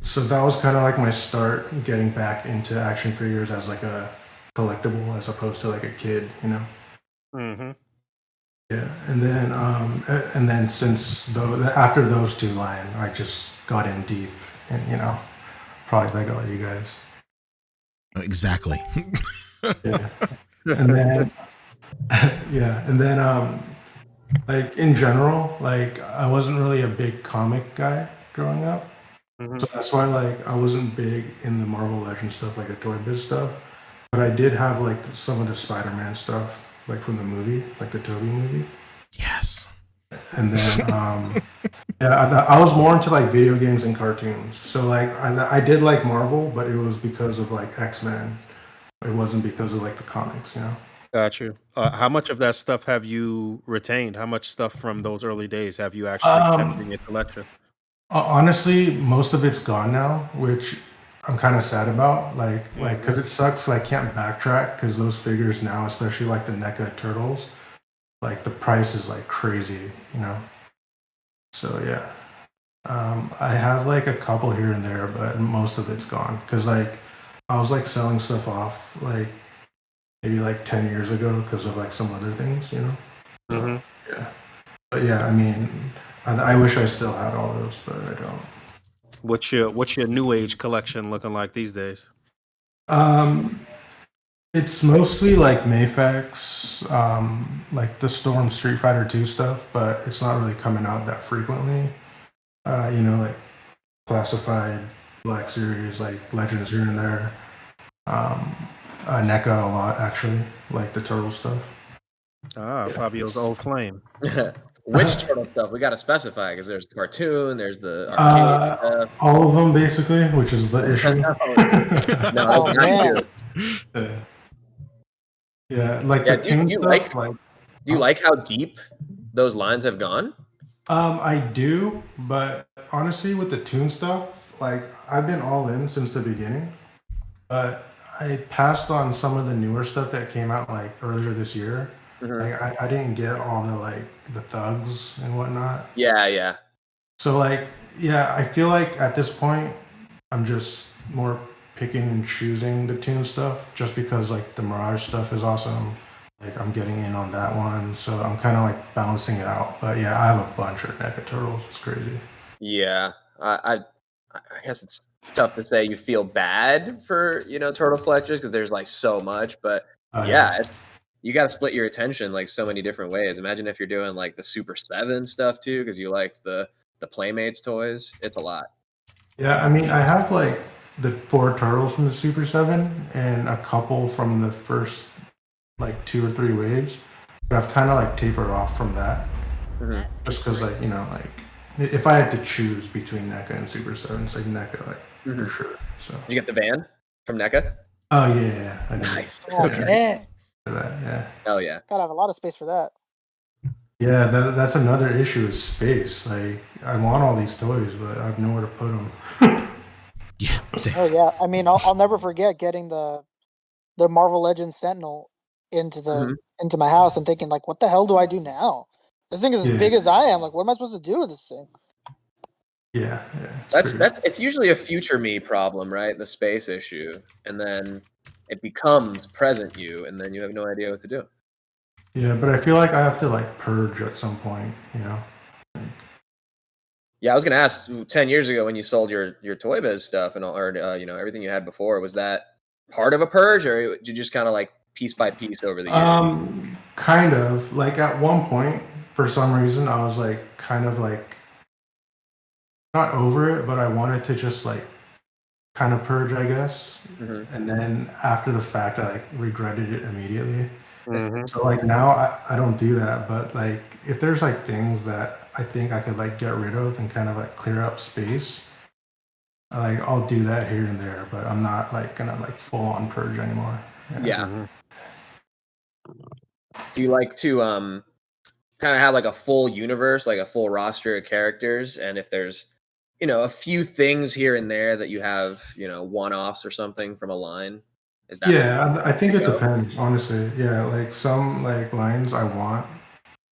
so that was kind of like my start getting back into action figures as like a collectible as opposed to like a kid, Mm-hmm. Yeah, and then since after those two line, I just got in deep, and probably like all you guys. Exactly. Yeah, and then yeah, and then like in general, like I wasn't really a big comic guy growing up, so that's why like I wasn't big in the Marvel Legends stuff, like the Toy Biz stuff, but I did have like some of the Spider-Man stuff. Like from the movie, like the Toby movie. Yes. And then, yeah, I was more into like video games and cartoons. So like, I did like Marvel, but it was because of like X-Men. It wasn't because of like the comics, Got you. How much of that stuff have you retained? How much stuff from those early days have you actually kept in your collection? Honestly, most of it's gone now, which I'm kind of sad about. Like, because it sucks. Like, I can't backtrack because those figures now, especially like the NECA Turtles, like the price is like crazy, So yeah, I have like a couple here and there, but most of it's gone because like I was like selling stuff off like maybe like 10 years ago because of like some other things, So, yeah, but yeah, I mean, I wish I still had all those, but I don't. What's your new age collection looking like these days? It's mostly like Mayfax, like the Storm Street Fighter 2 stuff, but it's not really coming out that frequently. Like classified Black Series, like Legends here and there. NECA a lot actually, like the Turtle stuff. Ah, Fabio's old flame. Which turtle stuff? We got to specify because there's cartoon, there's the arcade stuff. All of them basically, which is the issue. No, Oh, man. Yeah, like Yeah, the do Toon you stuff. Do you like how deep those lines have gone? I do, but honestly, with the Toon stuff, like I've been all in since the beginning. But I passed on some of the newer stuff that came out like earlier this year. Like I didn't get all the like the thugs and whatnot. Yeah. So like yeah, I feel like at this point I'm just more picking and choosing the Toon stuff just because like the Mirage stuff is awesome. like I'm getting in on that one, so I'm kind of like balancing it out. But yeah, I have a bunch of NECA turtles. It's crazy. Yeah, I guess it's tough to say you feel bad for turtle collectors because there's like so much, but yeah, you got to split your attention like so many different ways. Imagine if you're doing like the Super 7 stuff too because you liked the Playmates toys. It's a lot. Yeah, I mean, I have like the 4 turtles from the Super 7 and a couple from the first like 2 or 3 waves, but I've kind of like tapered off from that just because like like if I had to choose between NECA and Super 7, it's like NECA like for sure. So Did you get the van from NECA? oh yeah, I did. Nice. Oh, Okay. man. For that, yeah. Oh yeah. Gotta have a lot of space for that. Yeah, that's another issue is space. Like I want all these toys, but I have nowhere to put them. Yeah. Same. Oh yeah, I mean, I'll never forget getting the Marvel Legends Sentinel into into my house and thinking like, what the hell do I do now? This thing is as big as I am. Like, what am I supposed to do with this thing? Yeah. It's usually a future me problem, right? The space issue, and then it becomes present you, and then you have no idea what to do. Yeah, but I feel like I have to like purge at some point, Like, Yeah, I was gonna ask 10 years ago when you sold your Toy Biz stuff and or everything you had before, was that part of a purge, or did you just kind of like piece by piece over the years? Kind of like at one point for some reason I was like kind of like not over it, but I wanted to just like kind of purge, I guess. And then after the fact, I like regretted it immediately. So like now I don't do that, but like if there's like things that I think I could like get rid of and kind of like clear up space, like I'll do that here and there, but I'm not like gonna like full on purge anymore. Yeah. Do you like to kind of have like a full universe, like a full roster of characters, and if there's a few things here and there that you have one-offs or something from a line, is that Yeah, I think it depends, honestly. Yeah, like some like lines I want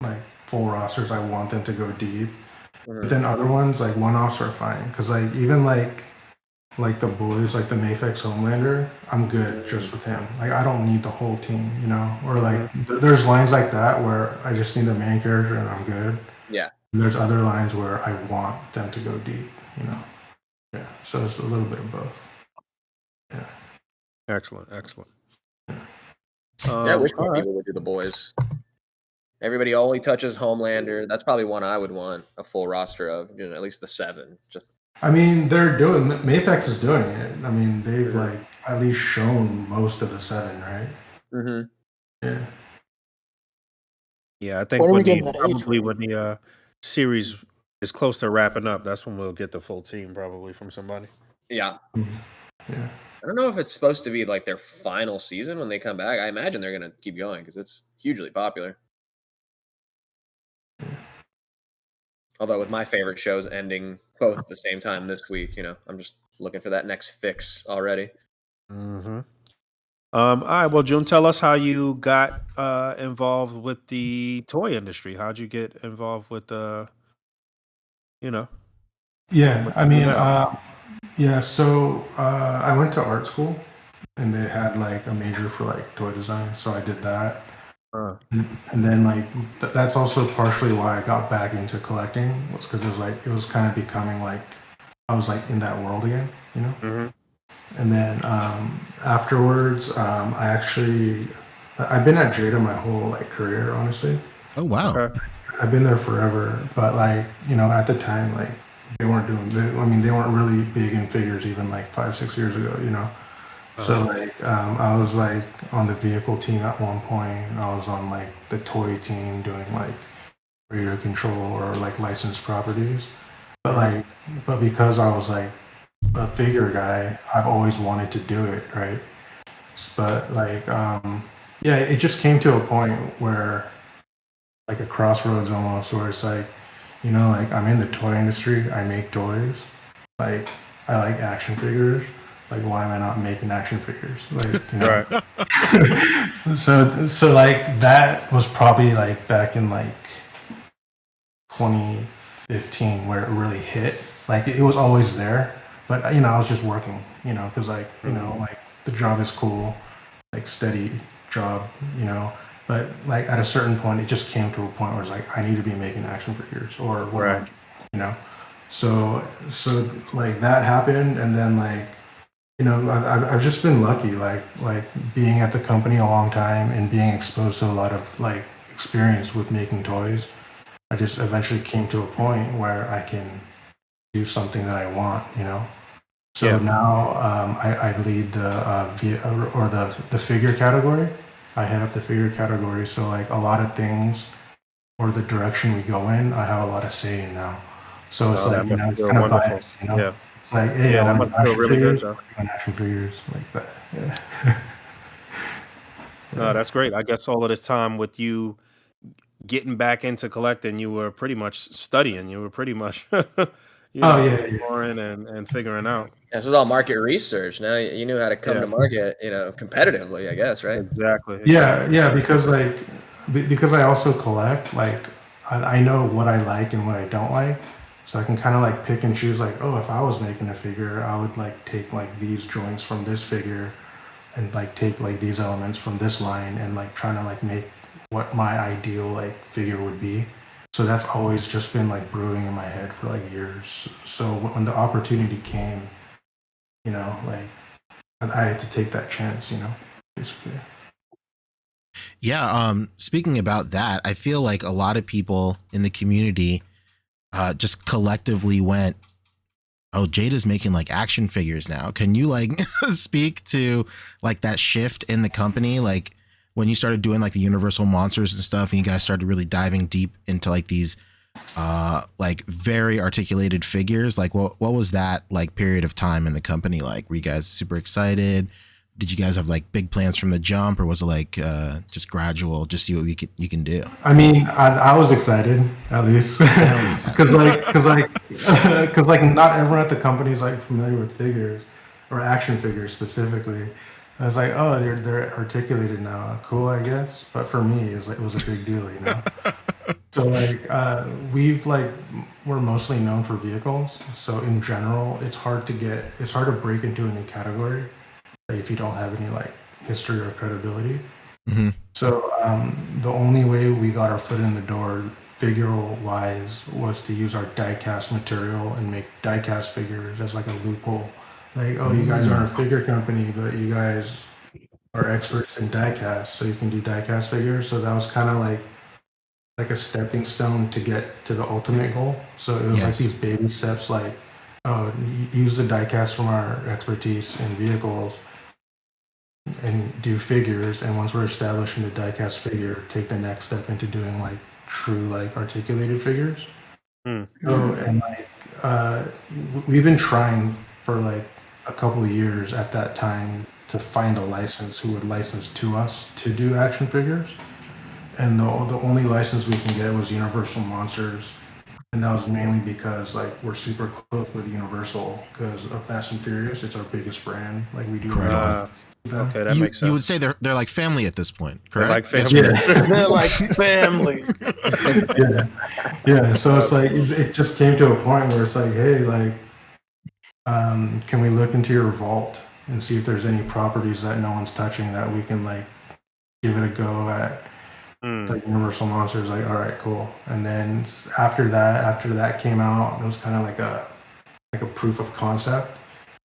like full rosters, I want them to go deep. But then other ones like one-offs are fine because like even like the boys, like the Mafex Homelander, I'm good just with him. Like I don't need the whole team, Or like there's lines like that where I just need the main character and I'm good. Yeah. And there's other lines where I want them to go deep, Yeah. So it's a little bit of both. Yeah. Excellent. Yeah, I wish more all right. people would do the boys. Everybody only touches Homelander. That's probably one I would want a full roster of, at least the 7. Just I mean, they're doing Mafex is doing it. I mean, they've like at least shown most of the 7, right? Yeah. Yeah, I think When are we when getting that age probably range? when the series is close to wrapping up, that's when we'll get the full team probably from somebody. yeah. Yeah. I don't know if it's supposed to be like their final season when they come back. I imagine they're going to keep going because it's hugely popular. Although with my favorite shows ending both at the same time this week, I'm just looking for that next fix already. All right, well, Juhn, tell us how you got involved with the toy industry. How'd you get involved with Yeah, I mean, yeah. So I went to art school, and they had like a major for like toy design, so I did that. And then like that's also partially why I got back into collecting, was because it was kind of becoming like I was like in that world again, And then afterwards, I've been at Jada my whole like career, honestly. Oh wow. Okay. I've been there forever, but like at the time, like they weren't they weren't really big in figures even like 5-6 years ago, So like I was like on the vehicle team at one point. I was on like the toy team doing like radio control or like licensed properties. But because I was like a figure guy, I've always wanted to do it, right? But like yeah, it just came to a point where like a crossroads almost, where it's like, like I'm in the toy industry, I make toys, like I like action figures. Like, why am I not making action figures? Like, Right. So like that was probably like back in like 2015 where it really hit. Like it was always there, but I was just working, because like like the job is cool, like steady job, But like at a certain point, it just came to a point where it's like I need to be making action figures, or what am I Right. you know. So like that happened, and then like I've just been lucky, like being at the company a long time and being exposed to a lot of like experience with making toys. I just eventually came to a point where I can do something that I want, So Yeah. now I lead the figure category. I head up the figure category. So like a lot of things or the direction we go in, I have a lot of say in now. So it's Oh, like that must it's feel kind of wonderful. biased, Yeah. It's like, hey, Yeah, I that want must feel action really good, figures. though. I want action figures like that. Yeah. No, that's great. I guess all of this time with you getting back into collecting, you were pretty much studying. You were pretty much, Oh yeah, yeah. exploring and figuring out. This is all market research. Now you knew how to come Yeah. to market, competitively, I guess, right? Exactly. Yeah, because because I also collect, like I know what I like and what I don't like, so I can kind of like pick and choose. Like, oh, if I was making a figure, I would like take like these joints from this figure, and like take like these elements from this line, and like trying to like make what my ideal like figure would be. So that's always just been like brewing in my head for like years. So when the opportunity came, like I had to take that chance, basically. Yeah. Speaking about that, I feel like a lot of people in the community just collectively went, "Oh, Jada's making like action figures now." Can you like speak to like that shift in the company, like when you started doing like the Universal monsters and stuff, and you guys started really diving deep into like these like very articulated figures? Like what was that like period of time in the company like? Were you guys super excited? Did you guys have like big plans from the jump, or was it like just gradual, just see what you can do? I mean, I was excited at least because like not everyone at the company is like familiar with figures or action figures specifically. I was like, oh, they're articulated now, cool, I guess. But for me, it was a big deal, So like we're mostly known for vehicles. So in general, it's hard to break into a new category if you don't have any like history or credibility. Mm-hmm. So the only way we got our foot in the door, figural wise, was to use our die-cast material and make die-cast figures as like a loophole. Like, oh, you guys aren't a figure company, but you guys are experts in die-cast, so you can do die-cast figures. So that was kind of like a stepping stone to get to the ultimate goal. So it was like Yes. these baby steps, like, oh, use the die-cast from our expertise in vehicles and do figures, and once we're established in the diecast figure, take the next step into doing like true like articulated figures. Hmm. So and like we've been trying for like a couple of years at that time to find a license who would license to us to do action figures, and the only license we can get was Universal Monsters, and that was mainly because like we're super close with Universal because of Fast and Furious. It's our biggest brand. Like we do a lot with them. Okay, that makes sense. You would say they're like family at this point, They're correct? like family. They're like family. Yeah. So it's like it just came to a point where it's like, hey, like, can we look into your vault and see if there's any properties that no one's touching that we can like give it a go at? Like Universal Monsters, like, all right, cool. And then after that came out, it was kind of like a proof of concept.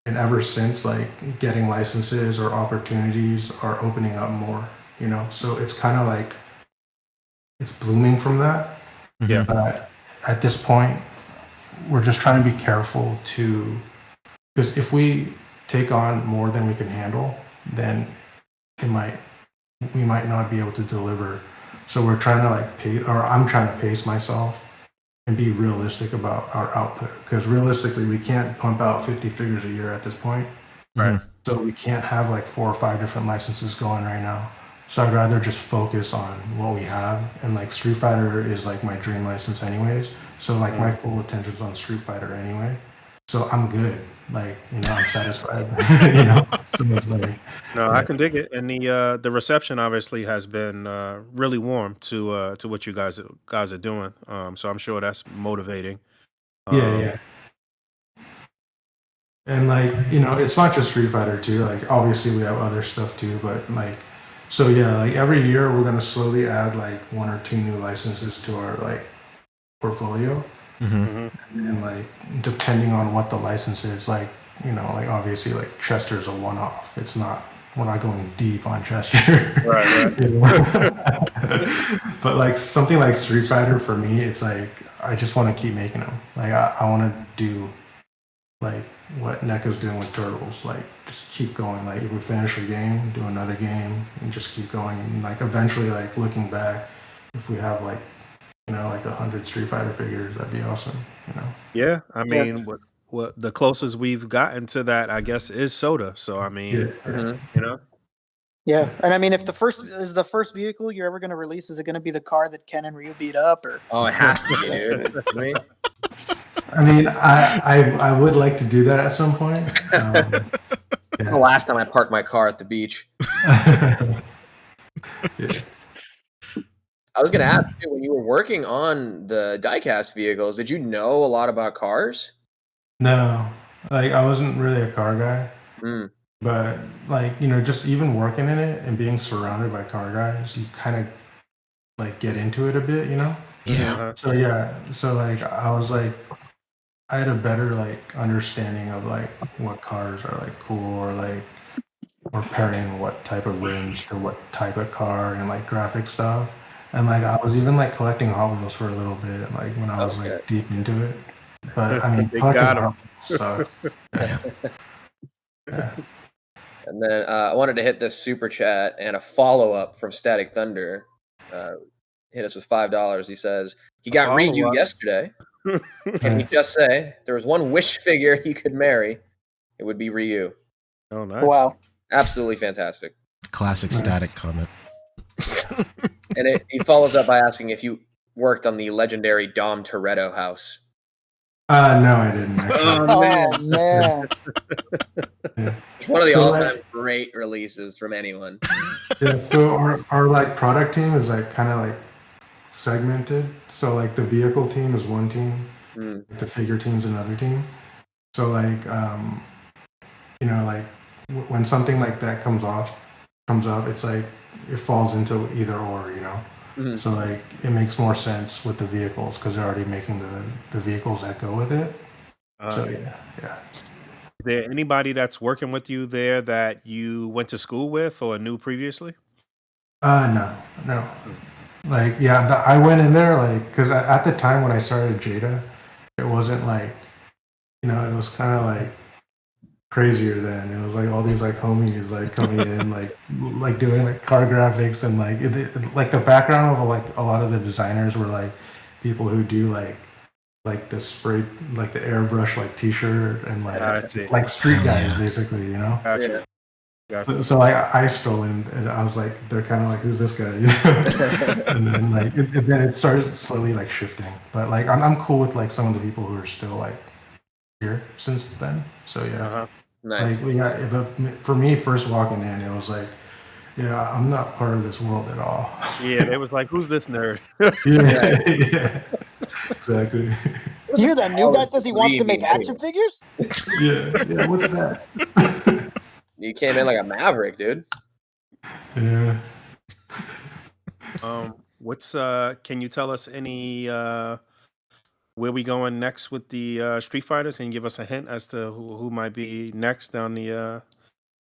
And ever since, like, getting licenses or opportunities are opening up more, So it's kind of like it's blooming from that. Yeah. But at this point, we're just trying to be careful because if we take on more than we can handle, then we might not be able to deliver. So we're trying to I'm trying to pace myself and be realistic about our output, because realistically we can't pump out 50 figures a year at this point. Right. So we can't have like 4 or 5 different licenses going right now. So I'd rather just focus on what we have, and like Street Fighter is like my dream license anyways. So like my full attention's on Street Fighter anyway. So I'm good. Like, I'm satisfied. So it's like, No, I can dig it, and the reception obviously has been really warm to what you guys are doing. So I'm sure that's motivating. yeah. And like, it's not just Street Fighter too. Like obviously we have other stuff too, but like So yeah, like every year we're gonna slowly add like 1 or 2 new licenses to our like portfolio, Mhm. and like depending on what the license is, like like obviously like Chester's a one-off. It's not. We're not going deep on Chester. Right. But like something like Street Fighter for me, it's like I just want to keep making them. Like I want to do like what NECA's doing with Turtles. Like just keep going. Like if we finish a game, do another game, and just keep going. And like eventually, like looking back, if we have like like 100 Street Fighter figures, that'd be awesome. Yeah, I mean, what the closest we've gotten to that, I guess, is SOTA. So I mean, Yeah, and I mean, if the first vehicle you're ever going to release, is it going to be the car that Ken and Ryu beat up, or? Oh, it has to be, dude. I mean, I would like to do that at some point. The last time I parked my car at the beach. I was going to ask you, when you were working on the diecast vehicles, did you know a lot about cars? No, like I wasn't really a car guy, but like just even working in it and being surrounded by car guys, you kind of like get into it a bit, Yeah. So yeah, so like I was like, I had a better like understanding of like what cars are like cool, or like or pairing what type of rims to what type of car, and like graphic stuff. And like I was even like collecting Hot Wheels for a little bit, like when I was like deep into it. But I mean, collecting Hot Wheels sucks. Yeah. And then I wanted to hit this super chat and a follow up from Static Thunder. Hit us with $5. He says he got Ryu yesterday. Can he just say there was one wish figure he could marry? It would be Ryu. Oh, nice! Wow, absolutely fantastic. Classic Static comment. And he follows up by asking if you worked on the legendary Dom Toretto house. No, I didn't. Oh man. It's one of the all-time great releases from anyone. Yeah, so our like product team is like kind of like segmented. So like the vehicle team is one team, the figure team's another team. So like like when something like that comes up, it's like it falls into either or, So like it makes more sense with the vehicles because they're already making the vehicles that go with it. So yeah. Is there anybody that's working with you there that you went to school with or knew previously? No. Like I went in there like because at the time when I started Jada, it wasn't like it was kind of like crazier then. It was like all these like homies like coming in like doing like car graphics, and like like the background of like a lot of the designers were like people who do like the spray, like the airbrush like t-shirt, and like street guys basically, Gotcha. So like I stole in and I was like, they're kind of like, who's this guy? And then like then it started slowly like shifting, but like I'm cool with like some of the people who are still like here since then. So yeah. Nice. Like but for me, first walking in, it was like, yeah, I'm not part of this world at all. Yeah, it was like, who's this nerd? Yeah, exactly. You that new guy says he wants to make action figures? Yeah, what's that? You came in like a maverick, dude. Yeah. What's can you tell us any where we going next with the Street Fighters? Can you give us a hint as to who might be next down the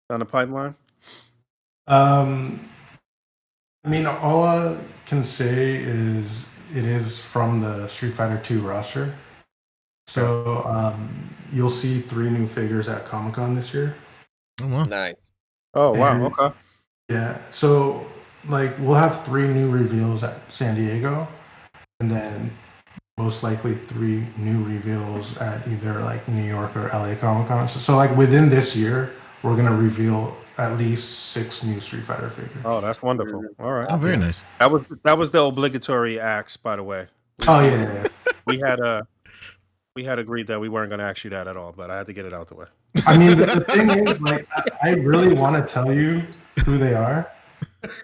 pipeline? I mean, all I can say is it is from the Street Fighter 2 roster. So you'll see 3 new figures at Comic-Con this year. Oh, wow. Nice. Oh, wow. Okay. Yeah. So like we'll have 3 new reveals at San Diego, and then most likely 3 new reveals at either like New York or LA Comic-Con. So like within this year, we're gonna reveal at least 6 new Street Fighter figures. Oh, that's wonderful. All right. Oh, very nice. That was the obligatory axe, by the way. Oh yeah. We had agreed that we weren't going to ask you that at all, but I had to get it out the way. I mean, the thing is, like, I really want to tell you who they are.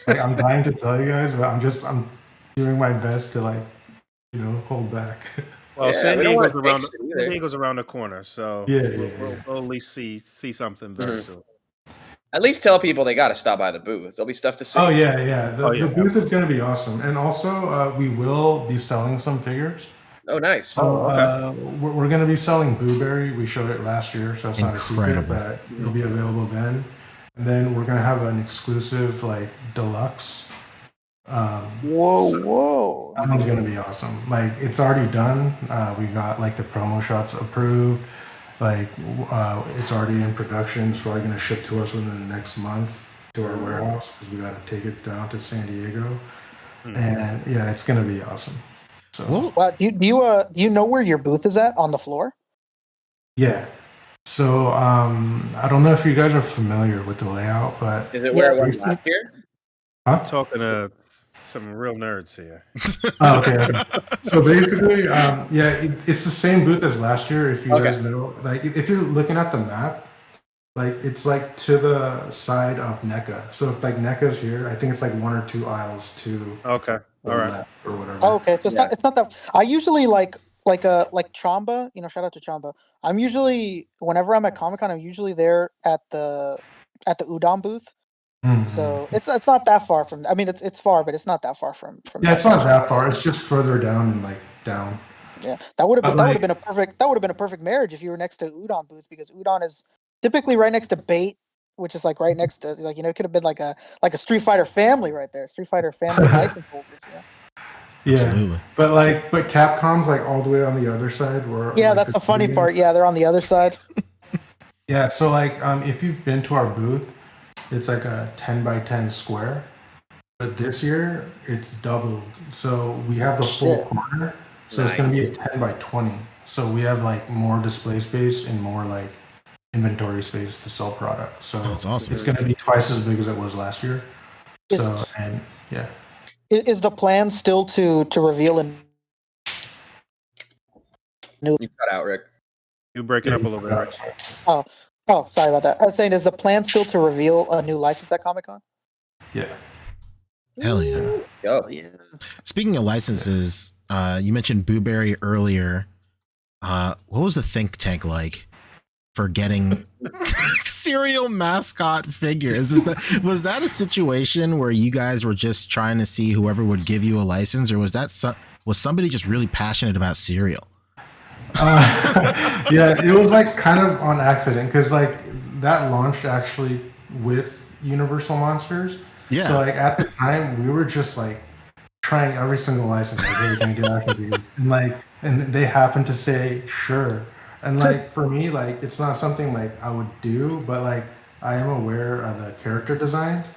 Like, I'm dying to tell you guys, but I'm doing my best to like, hold back. Well, San Diego's around the corner, so Yeah. we'll at least see something very soon. At least tell people they got to stop by the booth. There'll be stuff to see. Oh yeah. The yeah. booth is going to be awesome, and also we will be selling some figures. Oh, nice. So we're going to be selling Blueberry. We showed it last year, so it's not a secret, Incredible. but it'll be available then. And then we're going to have an exclusive like deluxe. Whoa. That one's going to be awesome. Like it's already done. We got like the promo shots approved. Like it's already in production. It's probably going to ship to us within the next month to our warehouse because we got to take it down to San Diego. And yeah, it's going to be awesome. So Wow, do you know where your booth is at on the floor? yeah. So I don't know if you guys are familiar with the layout, but Is it where it was last year? Talking to some real nerds here. Oh, okay. So basically, it's the same booth as last year. If you guys know, like, if you're looking at the map, like it's like to the side of NECA. So if like NECA's here, I think it's like 1 or 2 aisles to Okay. the All right. left or whatever. Oh, okay. So it's not that. I usually like Chamba. You know, shout out to Chamba. I'm usually whenever I'm at Comic Con, I'm usually there at the udon booth. Mhm. So it's not that far from. I mean, it's far, but it's not that far from. Yeah, it's not that far. It's just further down and like down. Yeah, that would have But, been a perfect marriage if you were next to udon booth, because udon is typically right next to bait, which is like right next to, like, you know, it could have been like a Street Fighter family right there. Street Fighter family license holders. Yeah. Yeah, Absolutely. but Capcom's like all the way on the other side. Where Yeah, like, that's the funny part. Yeah, they're on the other side. Yeah, so like if you've been to our booth, it's like a 10 by 10 square. But this year it's doubled. So we have the full Shit. corner. So it's gonna be a 10 by 20. So we have like more display space and more like inventory space to sell products. So That's awesome. it's gonna be twice as big as it was last year. Is- So and yeah. Is the plan still to reveal a new? You cut out, Rick. You're breaking up a little bit. Rick. Oh, sorry about that. I was saying, is the plan still to reveal a new license at Comic Con? Yeah. Hell yeah. Go. Yeah. Speaking of licenses, you mentioned Blueberry earlier. What was the think tank like for getting cereal mascot figures? Was that a situation where you guys were just trying to see whoever would give you a license, or was somebody just really passionate about cereal? Yeah, it was like kind of on accident because like that launched actually with Universal Monsters. Yeah. So like at the time we were just like trying every single license. Like, hey, can you do action figures? And they happened to say sure. And like for me, like it's not something like I would do, but like I am aware of the character designs.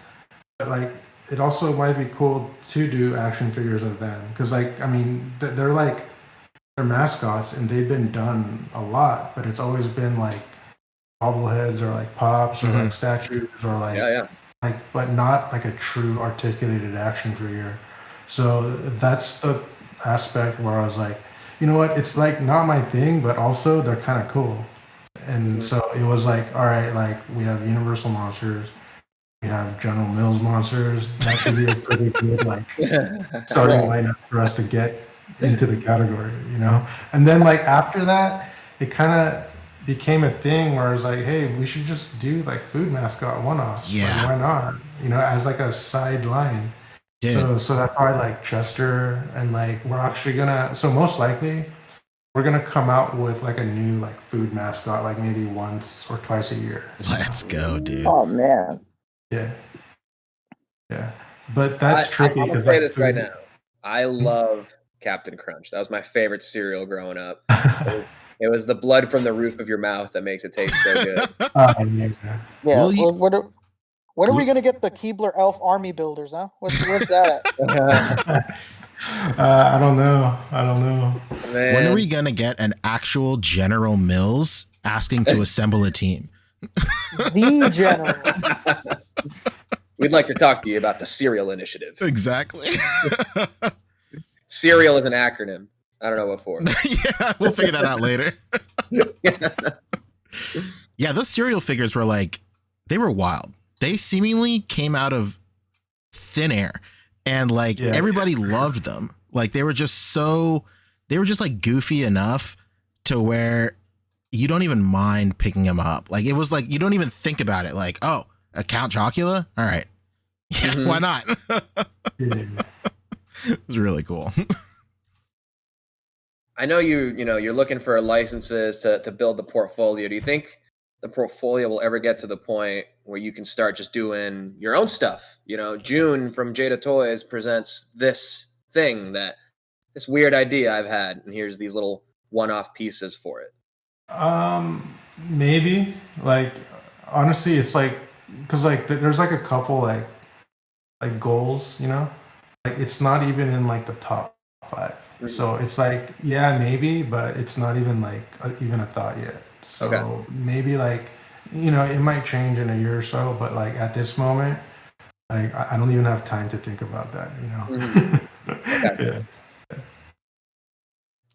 But like it also might be cool to do action figures of them because like I mean they're mascots and they've been done a lot, but it's always been like bobbleheads or like pops or like statues or like but not like a true articulated action figure. So that's the aspect where I was like, you know what, it's like not my thing, but also they're kind of cool. And so it was like, all right, like we have Universal Monsters, we have General Mills Monsters. That should be a pretty good like starting lineup for us to get into the category, you know? And then like after that, it kind of became a thing where I was like, hey, we should just do like food mascot one-offs. Yeah. Like, why not? You know, as like a side line. Dude. So that's why like Chester and like we're actually gonna, so most likely we're gonna come out with like a new like food mascot like maybe once or twice a year. Let's go, dude. Oh man. Yeah. But that's tricky I'm gonna because say like this right now. I love Captain Crunch. That was my favorite cereal growing up. It was the blood from the roof of your mouth that makes it taste so good. Yeah. Will you- When are we gonna get the Keebler Elf Army Builders? Huh? Where's that at? I don't know. Man. When are we gonna get an actual General Mills asking to assemble a team? The General. We'd like to talk to you about the Cereal Initiative. Exactly. Cereal is an acronym. I don't know what for. Yeah, we'll figure that out later. Yeah, those cereal figures were like, they were wild. They seemingly came out of thin air, and like everybody loved them. Like they were just like goofy enough to where you don't even mind picking them up. Like it was like you don't even think about it. Like, oh, A Count Chocula? All right. Yeah, Mhm. why not? Yeah. It's really cool. I know you're looking for licenses to build the portfolio. Do you think the portfolio will ever get to the point where you can start just doing your own stuff? Juhn from Jada Toys presents this weird idea I've had, and here's these little one-off pieces for it. Maybe, like, honestly, it's like, because like there's like a couple like goals, like it's not even in like the top 5. So it's like, yeah, maybe, but it's not even like even a thought yet. So Okay. maybe like, it might change in a year or so, but like at this moment, like I don't even have time to think about that, Okay. Yeah.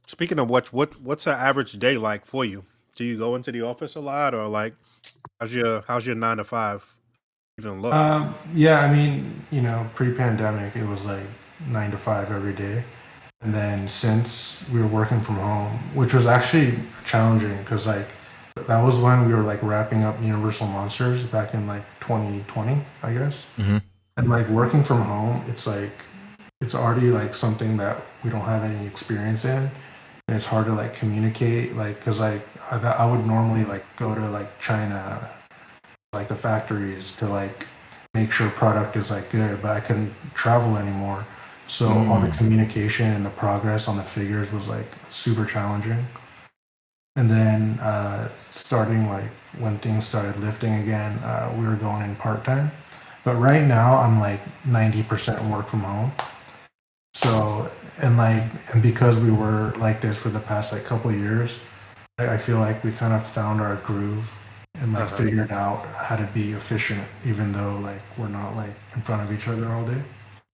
Speaking of what's an average day like for you? Do you go into the office a lot, or like how's your 9 to 5 even look? Yeah, I mean, pre-pandemic, it was like 9 to 5 every day. And then since we were working from home, which was actually challenging because like that was when we were like wrapping up Universal Monsters back in like 2020, I guess. Mhm. And like working from home, it's like it's already like something that we don't have any experience in, and it's hard to like communicate, like because like I would normally like go to like China, like the factories to like make sure product is like good, but I couldn't travel anymore. So all the communication and the progress on the figures was like super challenging. And then starting like when things started lifting again, we were going in part-time. But right now I'm like 90% work from home. So and because we were like this for the past like couple of years, I feel like we kind of found our groove and like figured out how to be efficient, even though like we're not like in front of each other all day.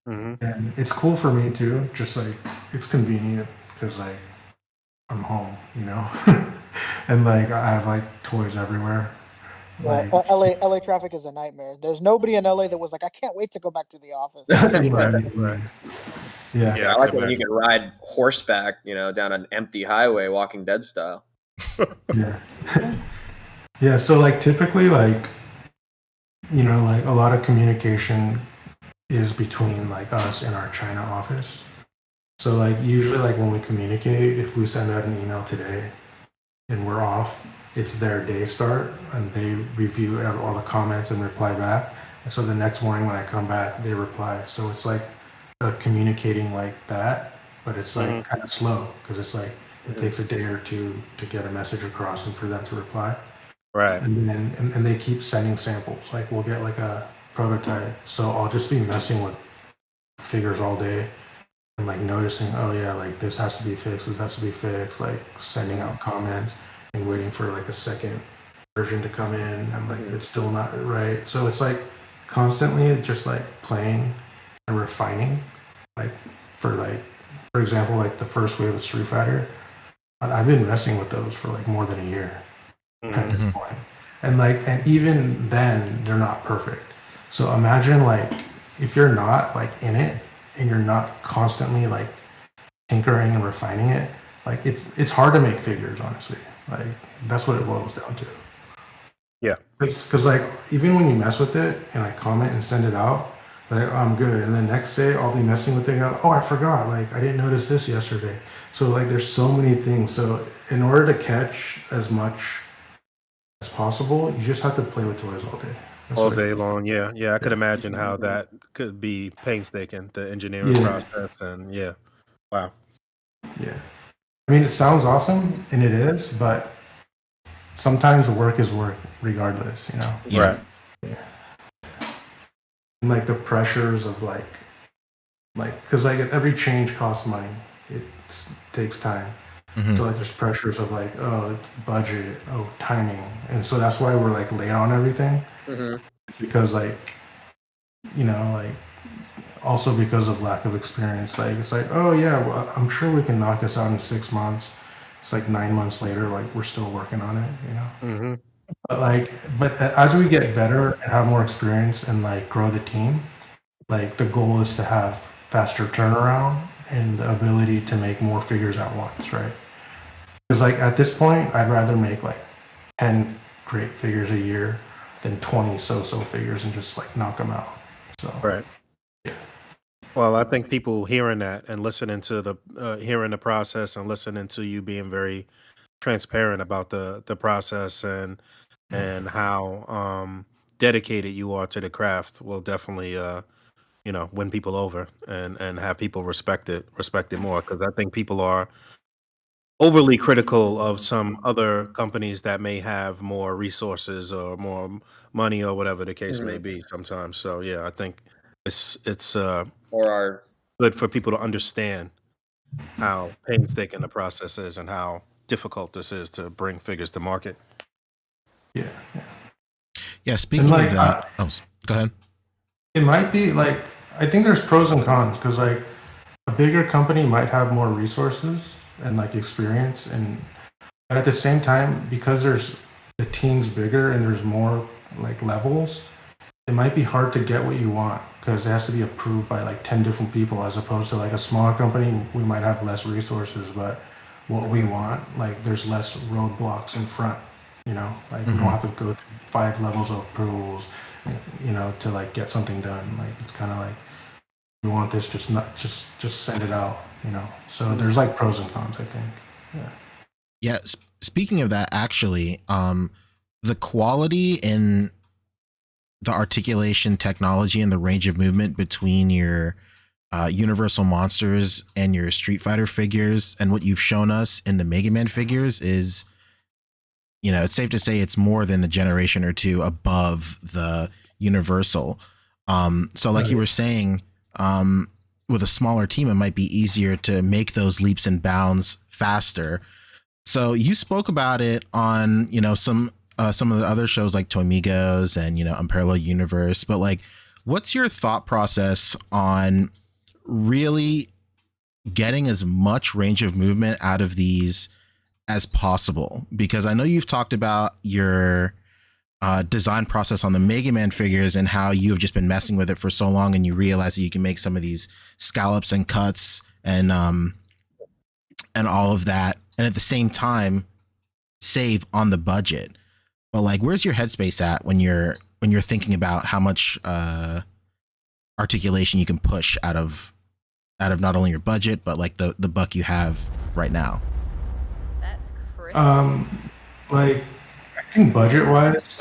And it's cool for me too, just like it's convenient because like I'm home, and like I have like toys everywhere. Well, Like, LA traffic is a nightmare. There's nobody in LA that was like, I can't wait to go back to the office. Yeah. I like it when you can ride horseback, down an empty highway, Walking Dead style. Yeah. Yeah. So like typically like, like a lot of communication is between like us and our China office. So like usually like when we communicate, if we send out an email today and we're off, it's their day start and they review all the comments and reply back. And so the next morning when I come back, they reply. So it's like communicating like that, but it's like kind of slow because it's like it takes a day or two to get a message across and for them to reply. Right. And then and they keep sending samples. Like we'll get like a prototype. So I'll just be messing with figures all day and like noticing, oh yeah, like this has to be fixed, this has to be fixed, like sending out comments and waiting for like a second version to come in and like it's still not right. So it's like constantly just like playing and refining. Like for example, like the first wave of Street Fighter, I've been messing with those for like more than a year at this point. And even then they're not perfect. So imagine like if you're not like in it and you're not constantly like tinkering and refining it, like it's hard to make figures, honestly. Like that's what it boils down to. Yeah. Because like even when you mess with it and I comment and send it out, like oh, I'm good, and the next day I'll be messing with it and oh I forgot, like I didn't notice this yesterday. So like there's so many things. So in order to catch as much as possible, you just have to play with toys all day. That's All what day long. Yeah. I could imagine how that could be painstaking, the engineering process, and wow. Yeah. I mean, it sounds awesome, and it is, but sometimes work is work regardless, Yeah. Right. Yeah. And like the pressures of like, because like every change costs money. It takes time. So like there's pressures of like, oh, budget, oh, timing. And so that's why we're like late on everything. It's because like, like also because of lack of experience. Like it's like, oh yeah, well, I'm sure we can knock this out in 6 months. It's like 9 months later, like we're still working on it, But as we get better and have more experience and like grow the team, like the goal is to have faster turnaround and the ability to make more figures at once, right? Because like at this point, I'd rather make like 10 great figures a year than 20 so-so figures and just like knock them out. So Right. yeah. Well, I think people hearing that and listening to the hearing the process and listening to you being very transparent about the process and how dedicated you are to the craft will definitely win people over and have people respect it more, because I think people are overly critical of some other companies that may have more resources or more money or whatever the case may be sometimes. So yeah, I think it's Or are good for people to understand how painstaking the process is and how difficult this is to bring figures to market. Yeah. Yeah, speaking like, of that, go ahead. It might be like, I think there's pros and cons, because like a bigger company might have more resources and like experience, but at the same time, because there's the team's bigger and there's more like levels, it might be hard to get what you want because it has to be approved by like 10 different people, as opposed to like a smaller company. We might have less resources, but what we want, like there's less roadblocks in front, like we don't have to go through 5 levels of approvals, to like get something done. Like it's kind of like, we want this, just send it out, so there's like pros and cons, I think. Yeah, speaking of that, actually, the quality in the articulation technology and the range of movement between your Universal Monsters and your Street Fighter figures and what you've shown us in the Mega Man figures is, it's safe to say it's more than a generation or two above the Universal. So like you were saying, with a smaller team, it might be easier to make those leaps and bounds faster. So you spoke about it on, some of the other shows like Toy Migos and, Unparalleled Universe, but like, what's your thought process on really getting as much range of movement out of these as possible? Because I know you've talked about your design process on the Mega Man figures and how you have just been messing with it for so long, and you realize that you can make some of these scallops and cuts and all of that, and at the same time save on the budget. But like, where's your headspace at when you're thinking about how much articulation you can push out of not only your budget but like the buck you have right now? That's crazy. Like, I think budget wise,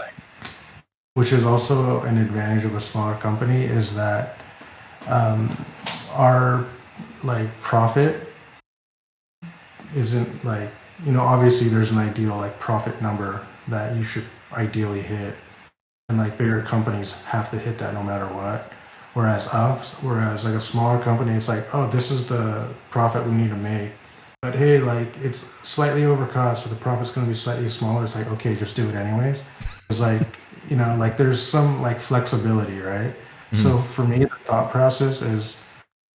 which is also an advantage of a smaller company, is that our like profit isn't like, obviously there's an ideal like profit number that you should ideally hit, and like bigger companies have to hit that no matter what. Whereas like a smaller company, it's like, oh, this is the profit we need to make. But hey, like it's slightly overcost, so the profit's going to be slightly smaller. It's like, okay, just do it anyways. It's like, like there's some like flexibility, right? So for me, the thought process is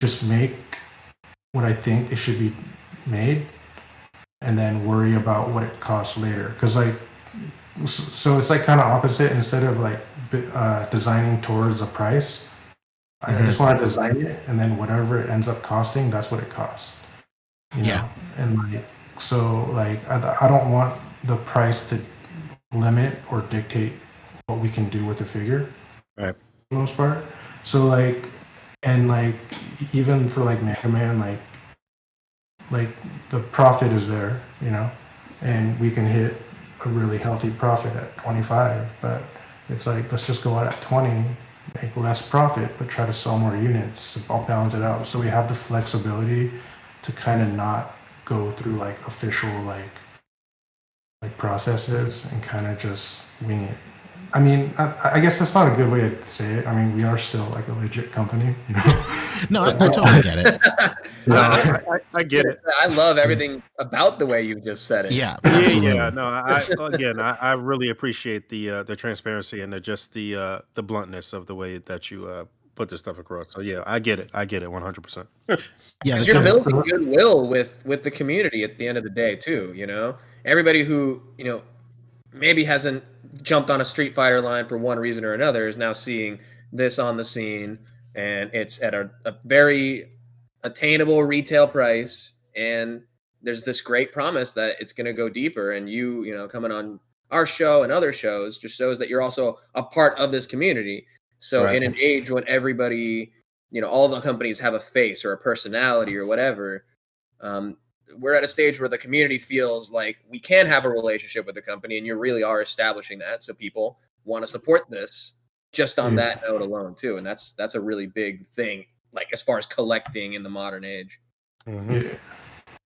just make what I think it should be made, and then worry about what it costs later. Because like, so it's like kind of opposite. Instead of like designing towards a price, I just want to design it, and then whatever it ends up costing, that's what it costs. Yeah. And like, so like, I don't want the price to limit or dictate what we can do with the figure, right, for the most part. So like, and like, even for like Mega Man, like the profit is there, and we can hit a really healthy profit at 25, but it's like, let's just go out at 20, make less profit, but try to sell more units to balance it out. So we have the flexibility to kind of not go through like official like processes and kind of just wing it. I mean, I guess that's not a good way to say it. I mean, we are still like a legit company, No, I totally get it. I get it. I love everything about the way you just said it. Yeah, absolutely. Yeah. No, I really appreciate the transparency and the bluntness of the way that you put this stuff across. So yeah, I get it 100%. Yeah, because you're building goodwill with the community at the end of the day too. Everybody who maybe hasn't jumped on a Street Fighter line for one reason or another is now seeing this on the scene, and it's at a very attainable retail price, and there's this great promise that it's going to go deeper, and you coming on our show and other shows just shows that you're also a part of this community. So Right. in an age when everybody, all the companies have a face or a personality or whatever, we're at a stage where the community feels like we can have a relationship with the company, and you really are establishing that. So people want to support this just on that note alone too. And that's a really big thing, like as far as collecting in the modern age. Yeah.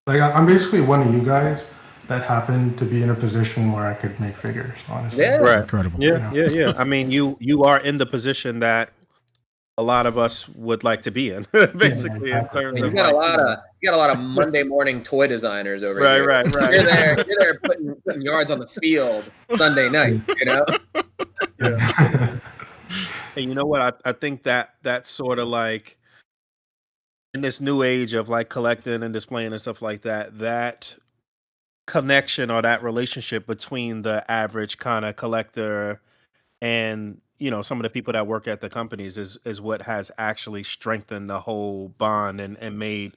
Like I'm basically one of you guys that happened to be in a position where I could make figures, honestly. Yeah. Right. Incredible. Yeah. I mean, you are in the position that a lot of us would like to be in, basically, in terms You of got like, a lot of Monday morning toy designers over Right, here. right. You're there putting yards on the field Sunday night, And you know what? I think that's sort of like in this new age of like collecting and displaying and stuff like that, that connection or that relationship between the average kind of collector and some of the people that work at the companies is what has actually strengthened the whole bond and made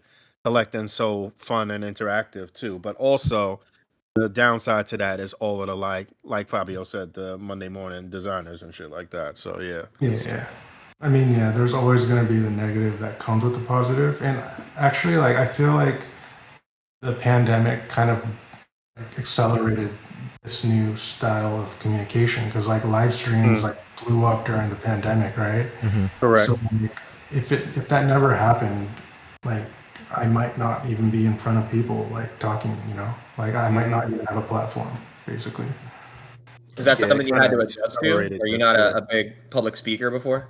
collecting so fun and interactive too. But also the downside to that is all of the like Fabio said, the Monday morning designers and shit like that. So Yeah. I mean, there's always going to be the negative that comes with the positive. And actually, like, I feel like the pandemic kind of accelerated this new style of communication because like live streams like blew up during the pandemic, right? correct. So like, if that never happened, like I might not even be in front of people like talking, like I might not even have a platform, basically. Is that Yeah, something it you kind had to of adjust to? accelerated Are you the not shit. a big public speaker before?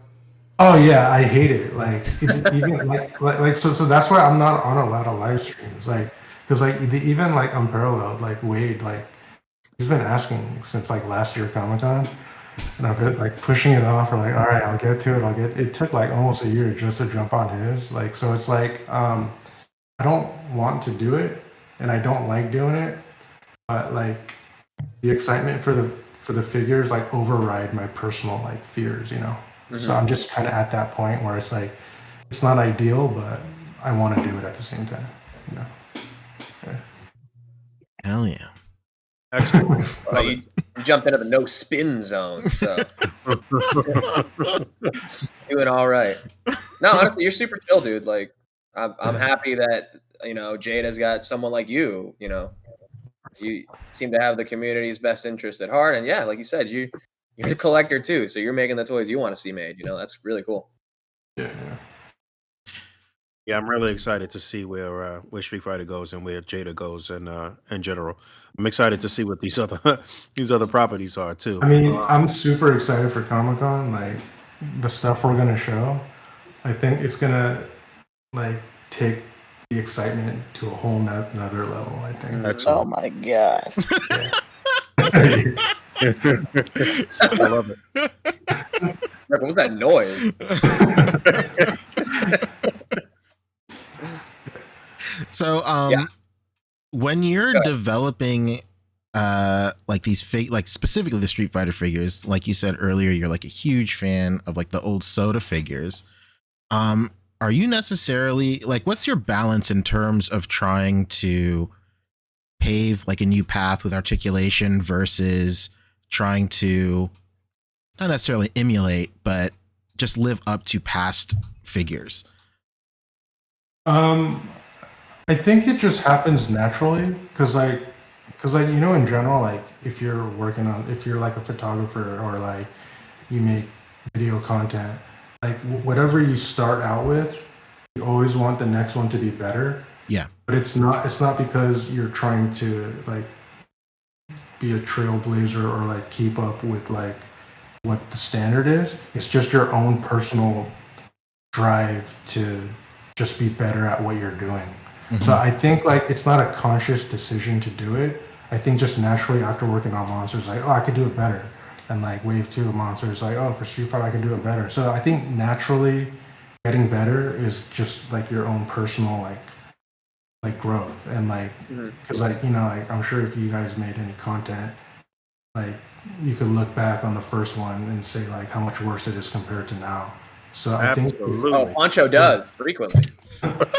Oh yeah, I hate it. Like even like so that's why I'm not on a lot of live streams. Like because like even like Unparalleled, like Wade, like he's been asking since like last year Comic-Con, and I've been like pushing it off. Or like, all right, I'll get to it. It took like almost a year just to jump on his. Like so, it's like I don't want to do it, and I don't like doing it, but like the excitement for the figures like override my personal like fears, So I'm just kind of at that point where it's like it's not ideal, but I want to do it at the same time, Yeah. Hell yeah. Excellent. But you jumped into the no spin zone, so doing all right. No, honestly, you're super chill, dude. Like I'm happy that Jada's got someone like you. You seem to have the community's best interest at heart, and yeah, like you said, you're a collector too, so you're making the toys you want to see made. That's really cool. Yeah, I'm really excited to see where Street Fighter goes and where Jada goes in general. I'm excited to see what these other properties are too. I mean, I'm super excited for Comic-Con. Like the stuff we're gonna show, I think it's gonna like take the excitement to a whole another level. I think. Oh Excellent. my god. I love it. What was that noise? So Yeah. when you're Go ahead. developing like these like specifically the Street Fighter figures, like you said earlier, you're like a huge fan of like the old SOTA figures. Are you necessarily like what's your balance in terms of trying to pave like a new path with articulation versus trying to not necessarily emulate but just live up to past figures? I think it just happens naturally because in general, like if you're like a photographer or like you make video content, like whatever you start out with, you always want the next one to be better. Yeah. But it's not because you're trying to like be a trailblazer or like keep up with like what the standard is. It's just your own personal drive to just be better at what you're doing. So I think like it's not a conscious decision to do it. I think just naturally after working on monsters, like, oh, I could do it better. And like wave 2 of monsters, like, oh, for Street Fighter, I can do it better. So I think naturally getting better is just like your own personal like growth. And like, because like, like I'm sure if you guys made any content, like you could look back on the first one and say like how much worse it is compared to now. So I think Oh, Pancho does frequently.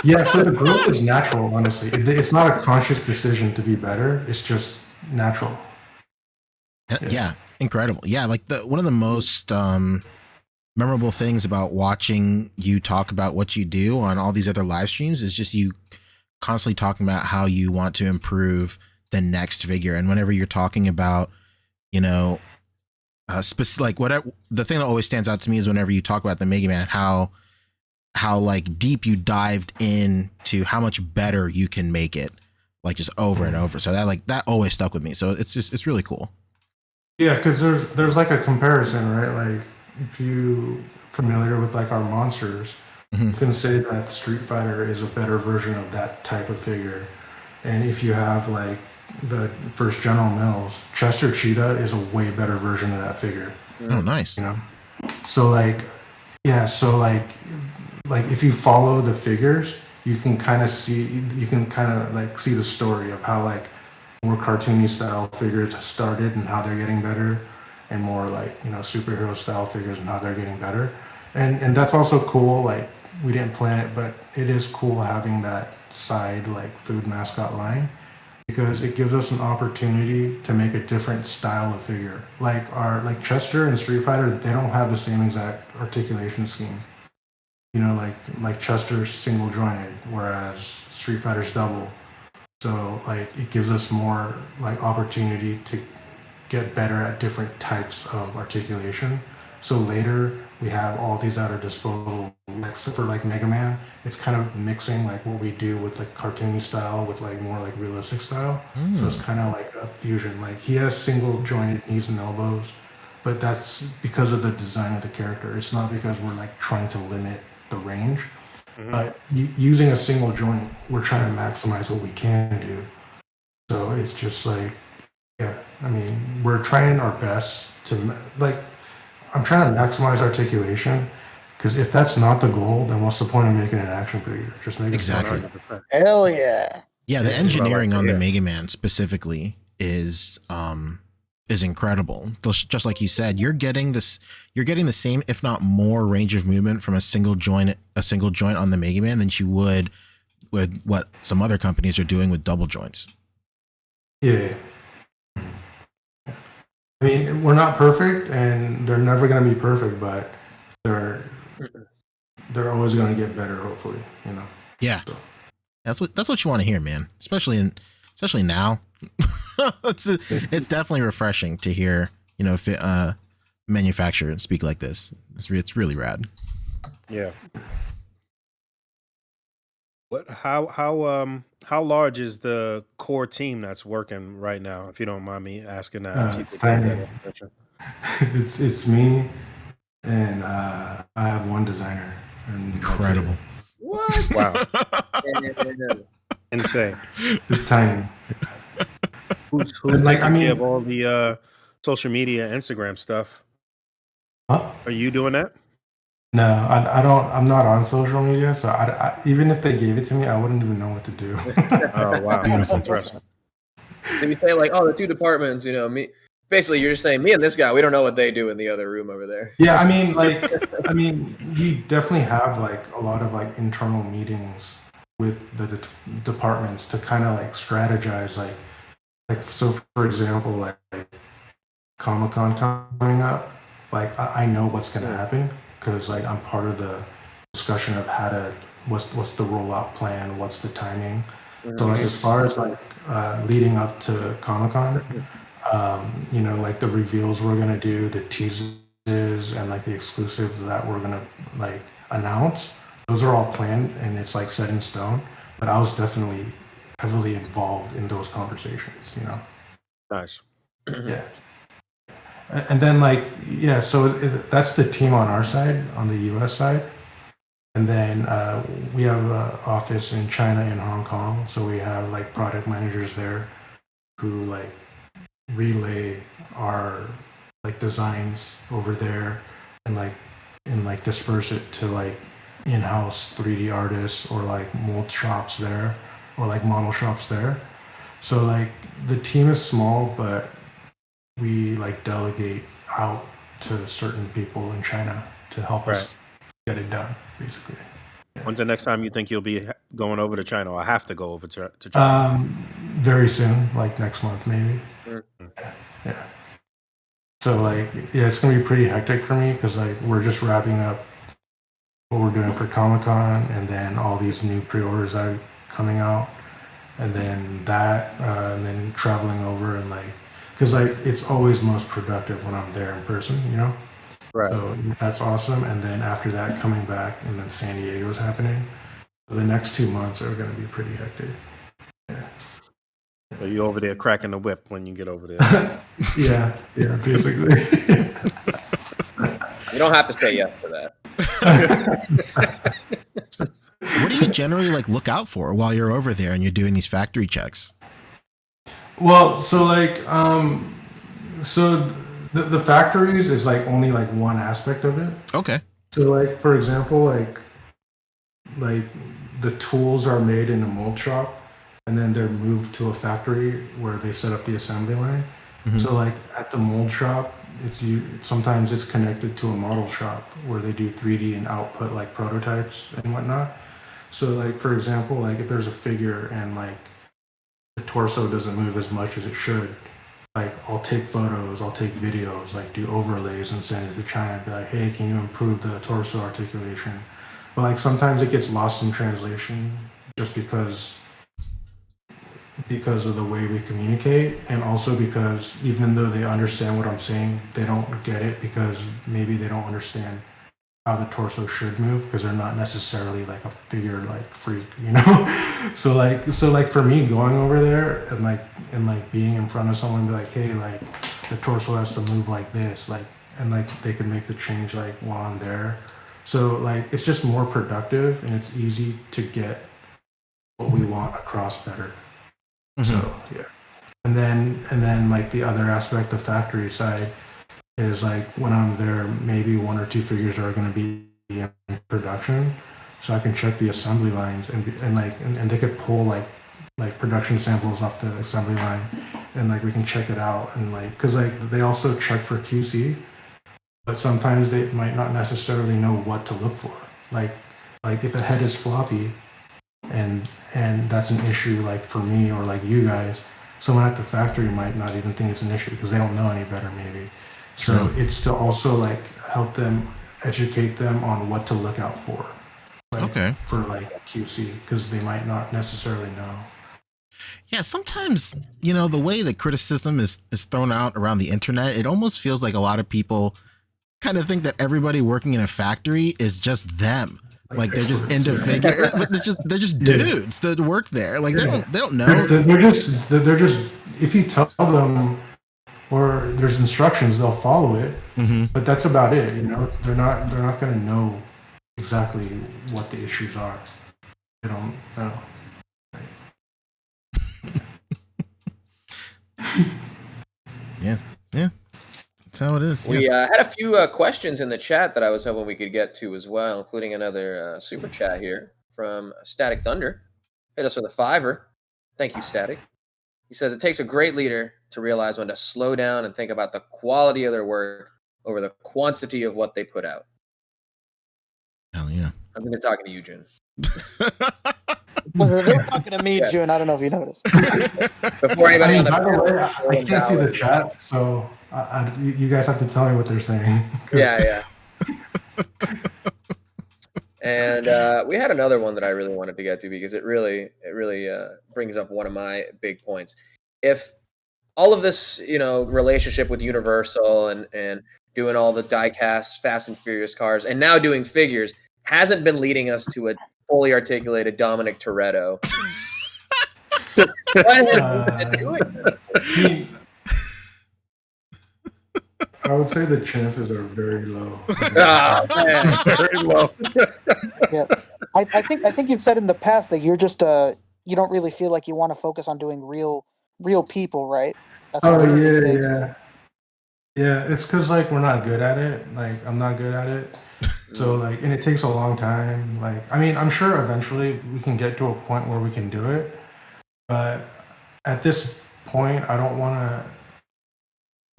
yeah, so the growth is natural, honestly. It's not a conscious decision to be better. It's just natural. Yeah, incredible. Yeah, like one of the most memorable things about watching you talk about what you do on all these other live streams is just you constantly talking about how you want to improve the next figure. And whenever you're talking about, you know, like whatever, the thing that always stands out to me is whenever you talk about the Mega Man, how like deep you dived into how much better you can make it, like just over and over. So that always stuck with me. So it's really cool. Yeah, because there's like a comparison, right? Like if you familiar with like our monsters, you can say that Street Fighter is a better version of that type of figure. And if you have like the first General Mills, Chester Cheetah is a way better version of that figure. Oh, nice. You know, so like, yeah, so like if you follow the figures, you can kind of see the story of how like more cartoony style figures started and how they're getting better, and more like, you know, superhero style figures and how they're getting better. And that's also cool. Like we didn't plan it, but it is cool having that side like food mascot line, because it gives us an opportunity to make a different style of figure. Like Chester and Street Fighter, they don't have the same exact articulation scheme. You know, like Chester's single jointed, whereas Street Fighter's double. So like it gives us more like opportunity to get better at different types of articulation. So later we have all these at our disposal. Except for like Mega Man, it's kind of mixing like what we do with like cartoony style with like more like realistic style. So it's kind of like a fusion. Like he has single jointed knees and elbows, but that's because of the design of the character. It's not because we're like trying to limit the range. But using a single joint, we're trying to maximize what we can do. So it's just like, yeah, I mean, we're trying our best to like, I'm trying to maximize articulation, because if that's not the goal, then what's the point of making an action figure? Just make it Exactly. Hell yeah. Yeah, the engineering on the Mega Man specifically is incredible. Just like you said, you're getting the same, if not more, range of movement from a single joint on the Mega Man than you would with what some other companies are doing with double joints. Yeah. I mean, we're not perfect, and they're never going to be perfect, but they're always going to get better, hopefully. You know. Yeah. So. That's what you want to hear, man. Especially now. It's definitely refreshing to hear, you know, manufacturer speak like this. It's really rad. Yeah. How large is the core team that's working right now? If you don't mind me asking that. It's tiny. It's me, and I have one designer. And incredible. What? Wow. Insane. It's tiny. Who's taking care of all the social media, Instagram stuff? Huh? Are you doing that? No, I don't. I'm not on social media, so I even if they gave it to me, I wouldn't even know what to do. Oh wow, beautiful. Interesting. So you say like, oh, the two departments, you know, me. Basically, you're just saying me and this guy, we don't know what they do in the other room over there. Yeah, I mean, we definitely have like a lot of like internal meetings with the departments to kind of like strategize, like so. For example, like Comic-Con coming up, like I know what's gonna happen, because like I'm part of the discussion of what's the rollout plan, what's the timing. So like as far as like leading up to Comic-Con, you know, like the reveals we're gonna do, the teases, and like the exclusives that we're gonna like announce, those are all planned and it's like set in stone. But I was definitely heavily involved in those conversations, you know. Nice. Yeah. And then like, yeah, so that's the team on our side, on the US side. And then we have an office in China and Hong Kong. So we have like product managers there who like relay our like designs over there and like disperse it to like in-house 3D artists or like mold shops there or like model shops there. So like the team is small, but we like delegate out to certain people in China to help us get it done, basically. Yeah. When's the next time you think you'll be going over to China? I have to go over to China. Very soon, like next month, maybe. Yeah. So like, yeah, it's gonna be pretty hectic for me because like we're just wrapping up what we're doing for Comic-Con, and then all these new pre-orders that are coming out, and then that, and then traveling over and like, because like it's always most productive when I'm there in person, you know. Right. So that's awesome. And then after that, coming back, and then San Diego is happening. So the next 2 months are going to be pretty hectic. Yeah. So you over there cracking the whip when you get over there. yeah, basically. You don't have to say yes to that. What do you generally like look out for while you're over there and you're doing these factory checks? Well, so like, so the factories is like only like one aspect of it. Okay. So like, for example, like the tools are made in a mold shop, and then they're moved to a factory where they set up the assembly line. Mhm. So like at the mold shop, sometimes it's connected to a model shop where they do 3D and output like prototypes and whatnot. So like, for example, like if there's a figure and like the torso doesn't move as much as it should, like I'll take photos, I'll take videos, like do overlays and send it to China and be like, hey, can you improve the torso articulation? But like sometimes it gets lost in translation just because of the way we communicate, and also because even though they understand what I'm saying, they don't get it because maybe they don't understand how the torso should move because they're not necessarily like a figure like freak, you know. so like for me going over there and like being in front of someone and be like, hey, like the torso has to move like this, like, and like they can make the change like while I'm there. So like it's just more productive and it's easy to get what we want across better. So yeah, and then like the other aspect, the factory side, is like when I'm there, maybe one or two figures are going to be in production, so I can check the assembly lines and they could pull like production samples off the assembly line, and like we can check it out, and like because like they also check for QC, but sometimes they might not necessarily know what to look for. Like if a head is floppy, and that's an issue like for me or like you guys, someone at the factory might not even think it's an issue because they don't know any better maybe. So it's to also like help them, educate them on what to look out for, like, for like QC, because they might not necessarily know. Yeah, sometimes, you know, the way that criticism is thrown out around the internet, it almost feels like a lot of people kind of think that everybody working in a factory is just them. Like they're just into figure, but they're just dudes that work there. Like they don't know. They're just if you tell them or there's instructions, they'll follow it. Mm-hmm. But that's about it. You know, they're not going to know exactly what the issues are. They don't know. Yeah. That's how it is. We had a few questions in the chat that I was hoping we could get to as well, including another super chat here from Static Thunder. Hit us with a $5. Thank you, Static. He says, it takes a great leader to realize when to slow down and think about the quality of their work over the quantity of what they put out. Hell yeah. I'm going to be talking to you, Juhn. Well, they're talking to me, Juhn. I don't know if you noticed. Before anybody on the by the way, I can't see the chat, so you guys have to tell me what they're saying. Yeah. And we had another one that I really wanted to get to because it really brings up one of my big points. If all of this, you know, relationship with Universal and doing all the die-cast Fast and Furious cars and now doing figures hasn't been leading us to a fully articulated Dominic Toretto. What has been doing? I would say the chances are very low. Oh, man. Very low. Yeah, I think you've said in the past that you're just you don't really feel like you want to focus on doing real people, right? That's yeah. It's because like we're not good at it. Like I'm not good at it. So like, and it takes a long time. Like, I mean, I'm sure eventually we can get to a point where we can do it, but at this point, I don't want to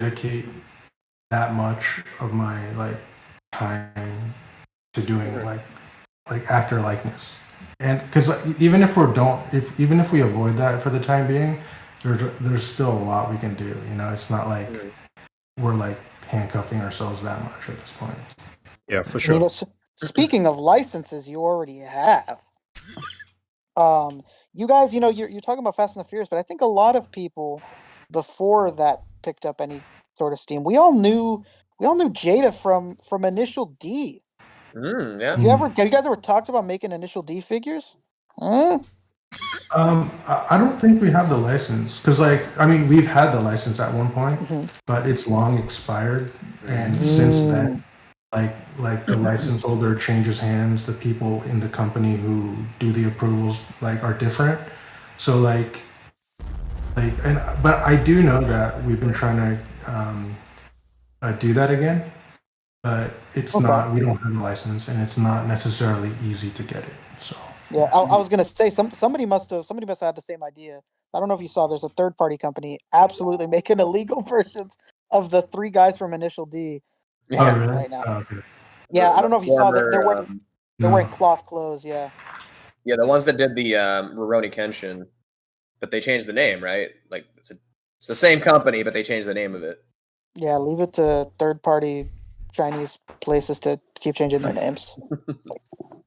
dedicate that much of my like time to doing like actor likeness. And because even if we avoid that for the time being, there's still a lot we can do. You know, it's not like we're like handcuffing ourselves that much at this point. Yeah, for I mean, sure. speaking of licenses, you already have. You guys, you're talking about Fast and the Furious, but I think a lot of people before that picked up any sort of steam. We all knew Jada from Initial D. Yeah. Have you guys ever talked about making Initial D figures? Huh? I don't think we have the license because, we've had the license at one point, but it's long expired, and since then, like the license holder changes hands, the people in the company who do the approvals are different. So but I do know that we've been trying to do that again, but it's not. We don't have the license, and it's not necessarily easy to get it. So. Yeah, I was gonna say somebody must have had the same idea. I don't know if you saw. There's a third party company absolutely making illegal versions of the 3 guys from Initial D right now. Oh, okay. Yeah, I don't know if you saw that. They're wearing cloth clothes. Yeah. Yeah, the ones that did the Rurouni Kenshin, but they changed the name, right? Like it's the same company, but they changed the name of it. Yeah, leave it to third party Chinese places to keep changing their names.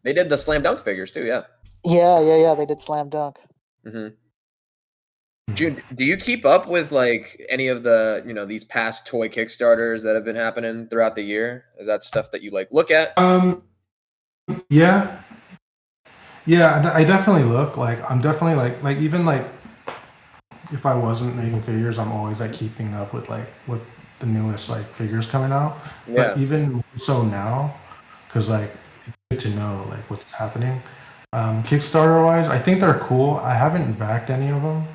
They did the Slam Dunk figures too, yeah. Yeah. They did Slam Dunk. Juhn, do you keep up with any of the these past toy Kickstarters that have been happening throughout the year? Is that stuff that you look at? Yeah, I definitely look. I'm definitely even if I wasn't making figures, I'm always keeping up with what the newest figures coming out. Yeah. But even so now, because it's good to know what's happening. Kickstarter wise, I think they're cool. I haven't backed any of them,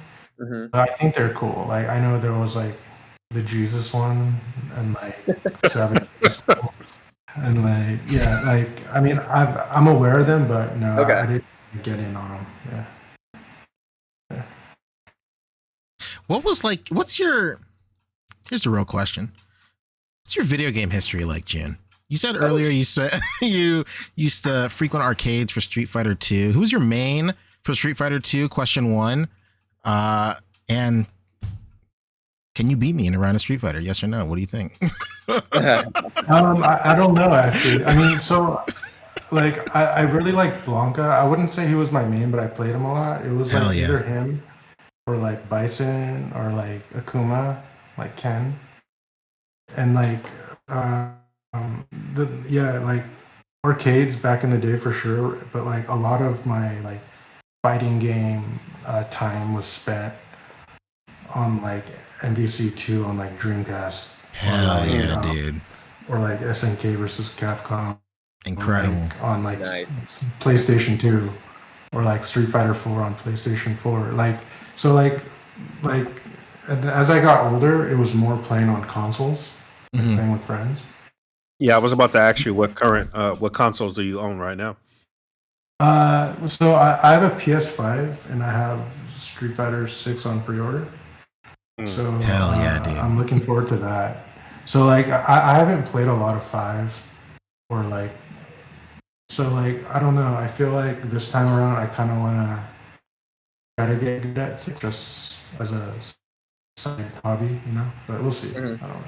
but I think they're cool. I know there was the Jesus one and 7 and I'm aware of them, but no, Okay. I didn't get in on them. Yeah. What was here's the real question. What's your video game history like, Juhn? You said earlier you used to frequent arcades for Street Fighter 2. Who was your main for Street Fighter 2? Question 1. And can you beat me in a round of Street Fighter? Yes or no? What do you think? I don't know actually. I mean, so I really like Blanca. I wouldn't say he was my main, but I played him a lot. It was either him or Bison or Akuma, Ken, and arcades back in the day for sure. But a lot of my fighting game time was spent on MVC2 on Dreamcast. Hell yeah, dude. Or SNK versus Capcom. Incredible. On PlayStation 2, or Street Fighter 4 on PlayStation 4. As I got older, it was more playing on consoles, playing with friends. Yeah, I was about to ask you what consoles do you own right now? So I have a PS5 and I have Street Fighter 6 on pre-order. So hell yeah, dude. I'm looking forward to that. So I haven't played a lot of 5 or I don't know. I feel this time around I kind of want to try to get good at 6 just as a side hobby, But we'll see. I don't know.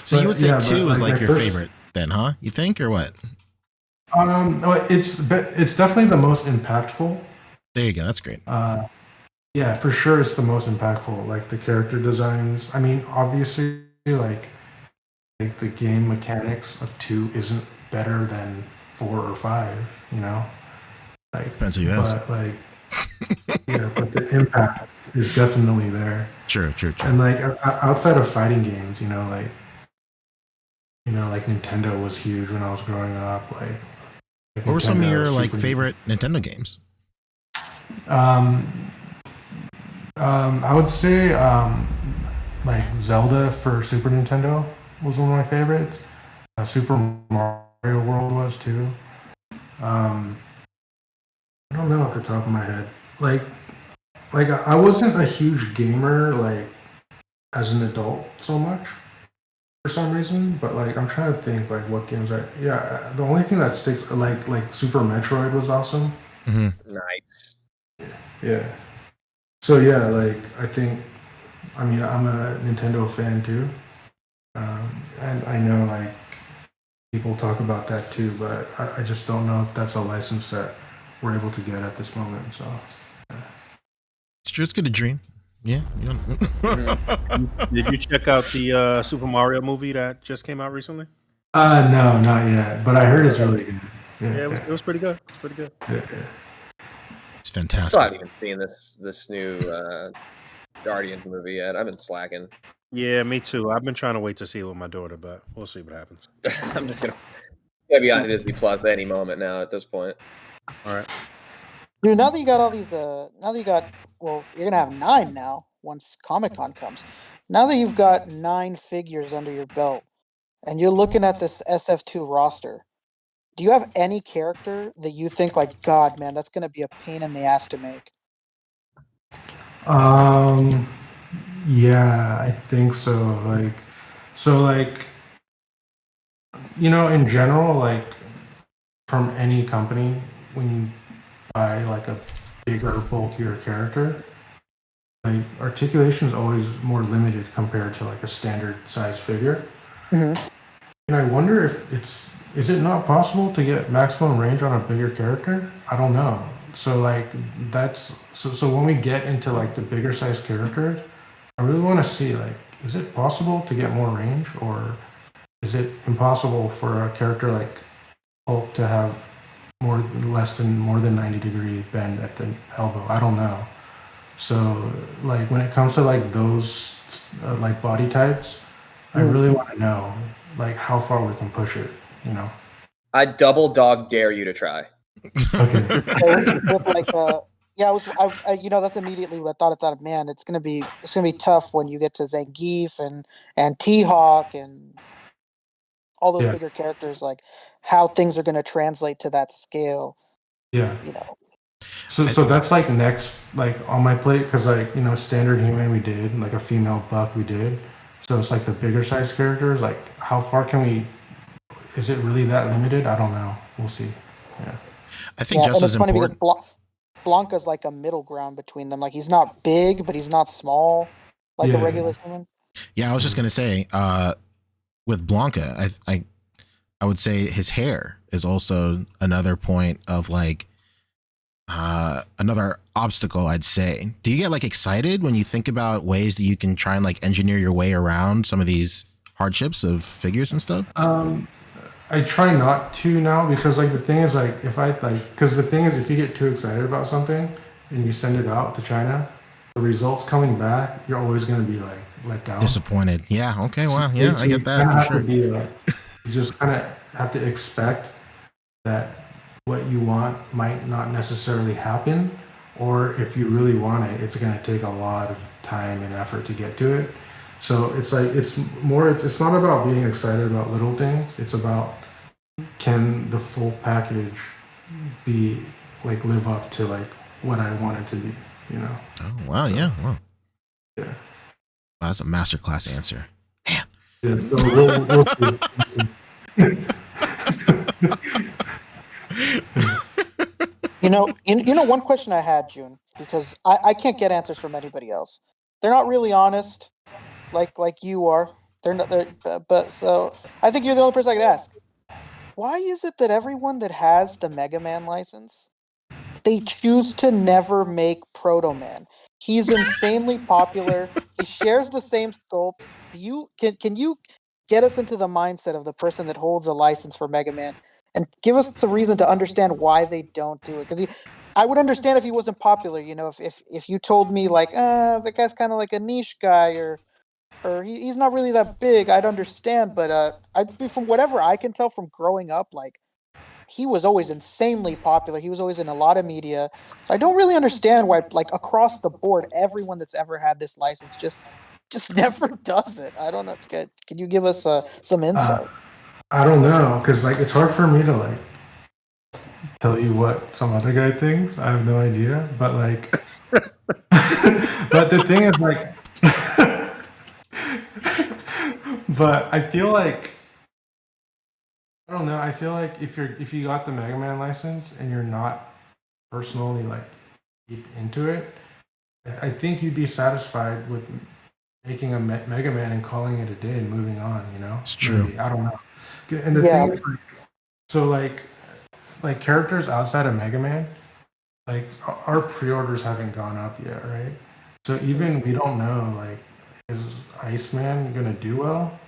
So you would say 2 is your first favorite then, huh? You think, or what? It's definitely the most impactful. There you go. That's great. Yeah, for sure, it's the most impactful. The character designs. I mean, obviously, the game mechanics of 2 isn't better than 4 or 5. Depends who you ask. But but the impact is definitely there. True. And outside of fighting games, Nintendo was huge when I was growing up. What were some of your favorite Nintendo games? I would say Zelda for Super Nintendo was one of my favorites. Super Mario World was too. I don't know off the top of my head. I wasn't a huge gamer as an adult so much for some reason, but I'm trying to think what games the only thing that sticks Super Metroid was awesome. Nice. Yeah. So yeah, I think I'm a Nintendo fan too. And I know like people talk about that too, but I just don't know if that's a license that we're able to get at this moment. So It's true. It's good to dream. Yeah. Did you check out the Super Mario movie that just came out recently? no, not yet. But I heard it's really good. Yeah, it was pretty good. Pretty good. Yeah. It's I fantastic. still haven't even seen this new Guardians movie yet. I've been slacking. Yeah, me too. I've been trying to wait to see it with my daughter, but we'll see what happens. I'm just gonna be on Disney Plus any moment now at this point. All right. Dude, now that you got all these, well, you're gonna have 9 now once Comic-Con comes. Now that you've got 9 figures under your belt, and you're looking at this SF2 roster, do you have any character that you think like, God, man, that's gonna be a pain in the ass to make? Yeah, I think so. Like, in general, like from any company, when you buy like a bigger, bulkier character, like articulation is always more limited compared to like a standard size figure. Mm-hmm. And I wonder if is it not possible to get maximum range on a bigger character? I don't know. So like so when we get into like the bigger size characters, I really want to see like, is it possible to get more range, or is it impossible for a character like Hulk to have more than 90-degree bend at the elbow? I don't know. So like when it comes to like those like body types, I really want to know like how far we can push it. I double dog dare you to try. Okay. With like, that's immediately what I thought. Man, it's gonna be tough when you get to Zangief and T-Hawk and all those bigger characters. Like how things are gonna translate to that scale. Yeah. So that's like next, like on my plate, because like standard human we did, like a female buck we did. So it's like the bigger size characters. Like how far can we? Is it really that limited? I don't know. We'll see. Yeah. I think just as important. Because Blanca's like a middle ground between them. Like he's not big, but he's not small, like a regular human. Yeah, I was just gonna say, with Blanca, I would say his hair is also another point of like another obstacle, I'd say. Do you get like excited when you think about ways that you can try and like engineer your way around some of these hardships of figures and stuff? I try not to now, because like the thing is like if you get too excited about something and you send it out to China, the results coming back, you're always going to be like let down, disappointed. Yeah. Okay. Well, yeah, I get that for sure. You just kind of have to expect that what you want might not necessarily happen, or if you really want it, it's going to take a lot of time and effort to get to it. So it's like it's not about being excited about little things. It's about, can the full package be like live up to like what I want it to be, Oh wow, yeah. Wow. Yeah. Wow, that's a masterclass answer. Man. Yeah, so we'll see. One question I had, Juhn, because I can't get answers from anybody else. They're not really honest, like you are. But so I think you're the only person I could ask. Why is it that everyone that has the Mega Man license, they choose to never make Proto Man? He's insanely popular. He shares the same sculpt. Can you get us into the mindset of the person that holds a license for Mega Man and give us a reason to understand why they don't do it? Because I would understand if he wasn't popular. If you told me like, that guy's kind of like a niche guy, or he's not really that big, I'd understand. But from whatever I can tell from growing up, like he was always insanely popular. He was always in a lot of media. So I don't really understand why, like across the board, everyone that's ever had this license just never does it. I don't know. Can you give us some insight? I don't know, because like it's hard for me to like tell you what some other guy thinks. I have no idea. But like, but the thing is like, but I feel like, I don't know. I feel like if you got the Mega Man license and you're not personally like deep into it, I think you'd be satisfied with making a Mega Man and calling it a day and moving on. You know, It's true. Maybe, I don't know. And the Yeah. thing is, so like characters outside of Mega Man, like our pre-orders haven't gone up yet, right? So even we don't know, like, is Iceman gonna do well?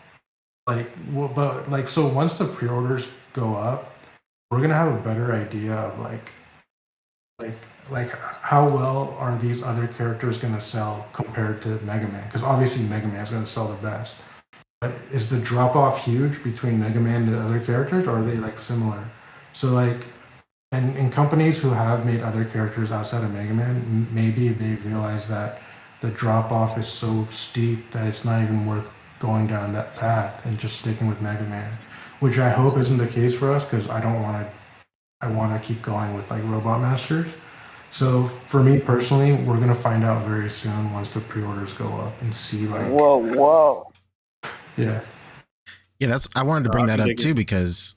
Like, well, but like, so once the pre-orders go up, we're gonna have a better idea of like how well are these other characters gonna sell compared to Mega Man? Because obviously Mega Man is gonna sell the best. But is the drop off huge between Mega Man and the other characters, or are they like similar? So like, and in companies who have made other characters outside of Mega Man, maybe they realize that the drop off is so steep that it's not even worth going down that path and just sticking with Mega Man, which I hope isn't the case for us because I don't want to. I want to keep going with like Robot Masters. So for me personally, we're gonna find out very soon once the pre-orders go up and see like. Whoa. Yeah. Yeah, I wanted to bring that up too because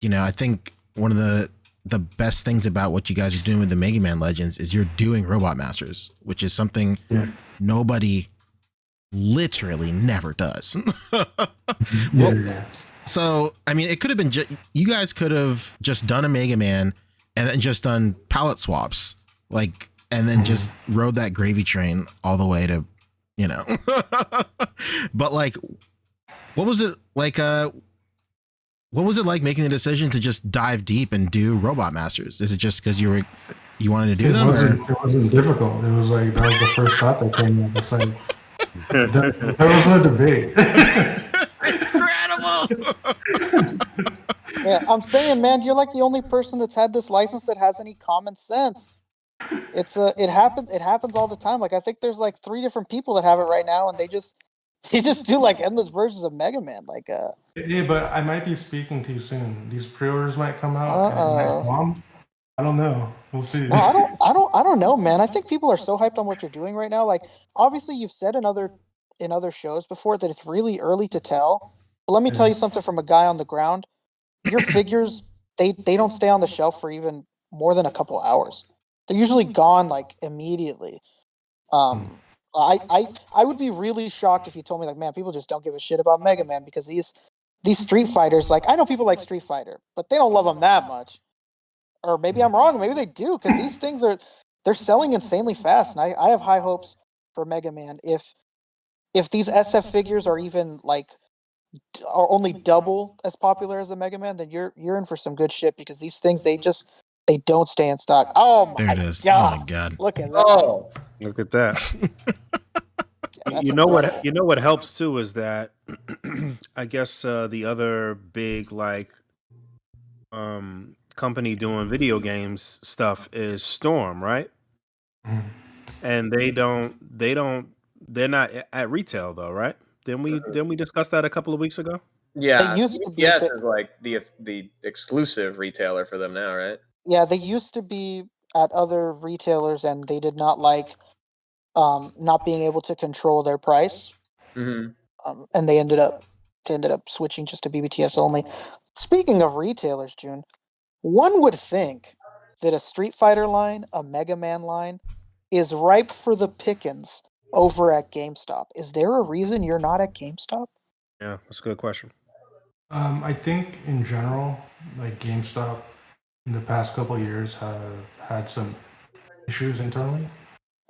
you know, I think one of the best things about what you guys are doing with the Mega Man Legends is you're doing Robot Masters, which is something nobody literally never does. Yeah. So, I mean, it could have been you guys could have just done a Mega Man and then just done palette swaps, like, and then just rode that gravy train all the way to, you know. But like, what was it like? What was it like making the decision to just dive deep and do Robot Masters? Is it just because you wanted to do them? It wasn't difficult. It was like that was the first thought that came up. It's like there was no debate. Incredible. Yeah, I'm saying, man, you're like the only person that's had this license that has any common sense. It happens all the time. Like I think there's like 3 different people that have it right now, and they just do like endless versions of Mega Man. Like Yeah, but I might be speaking too soon. These pre-orders might come out. And I don't know. We'll see. No, I don't know, man. I think people are so hyped on what you're doing right now. Like obviously you've said in other shows before that it's really early to tell. But let me tell you something from a guy on the ground. Your figures, they don't stay on the shelf for even more than a couple hours. They're usually gone like immediately. I would be really shocked if you told me like, man, people just don't give a shit about Mega Man because these Street Fighters, like I know people like Street Fighter, but they don't love them that much. Or maybe I'm wrong. Maybe they do because these things they're selling insanely fast, and I have high hopes for Mega Man. If these SF figures are even like are only double as popular as the Mega Man, then you're in for some good shit because these things they don't stay in stock. Oh my There it is. god! Oh my god! Look at that! Oh, Look at that. Yeah, You know what helps too is that I guess the other big like company doing video games stuff is Storm, right? And they're not at retail though, right? Didn't we discuss that a couple of weeks ago? yeah. They used to be Yes, the- is like the exclusive retailer for them now, right? Yeah, they used to be at other retailers, and they did not like not being able to control their price, Mm-hmm. and they ended up switching just to BBTS only. Speaking of retailers, Juhn, one would think that a Street Fighter line, a Mega Man line, is ripe for the pickings over at GameStop. Is there a reason you're not at GameStop? Yeah, that's a good question. I think in general, like GameStop in the past couple of years have had some issues internally,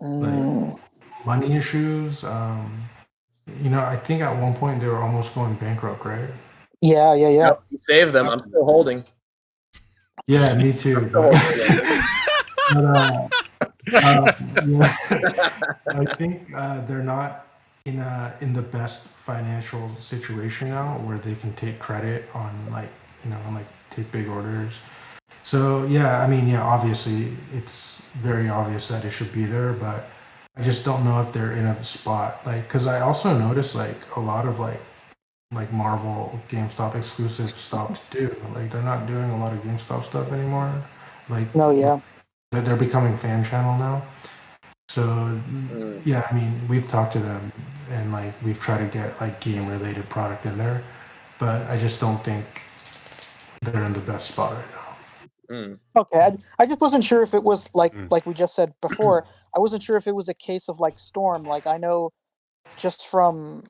like money issues. You know, I think at one point they were almost going bankrupt, right? Yeah. Yep, you saved them. I'm still holding. Yeah, me too. But, yeah, I think they're not in the best financial situation now where they can take credit on take big orders. So yeah, I mean, yeah, obviously it's very obvious that it should be there, but I just don't know if they're in a spot because I also noticed like a lot of like Marvel GameStop exclusive stuff too. Like they're not doing a lot of GameStop stuff anymore. Like No, yeah. they're becoming fan channel now. So yeah, I mean we've talked to them and like we've tried to get like game related product in there, but I just don't think they're in the best spot right now. Okay, I just wasn't sure if it was like we just said before, I wasn't sure if it was a case of like Storm. Like I know just from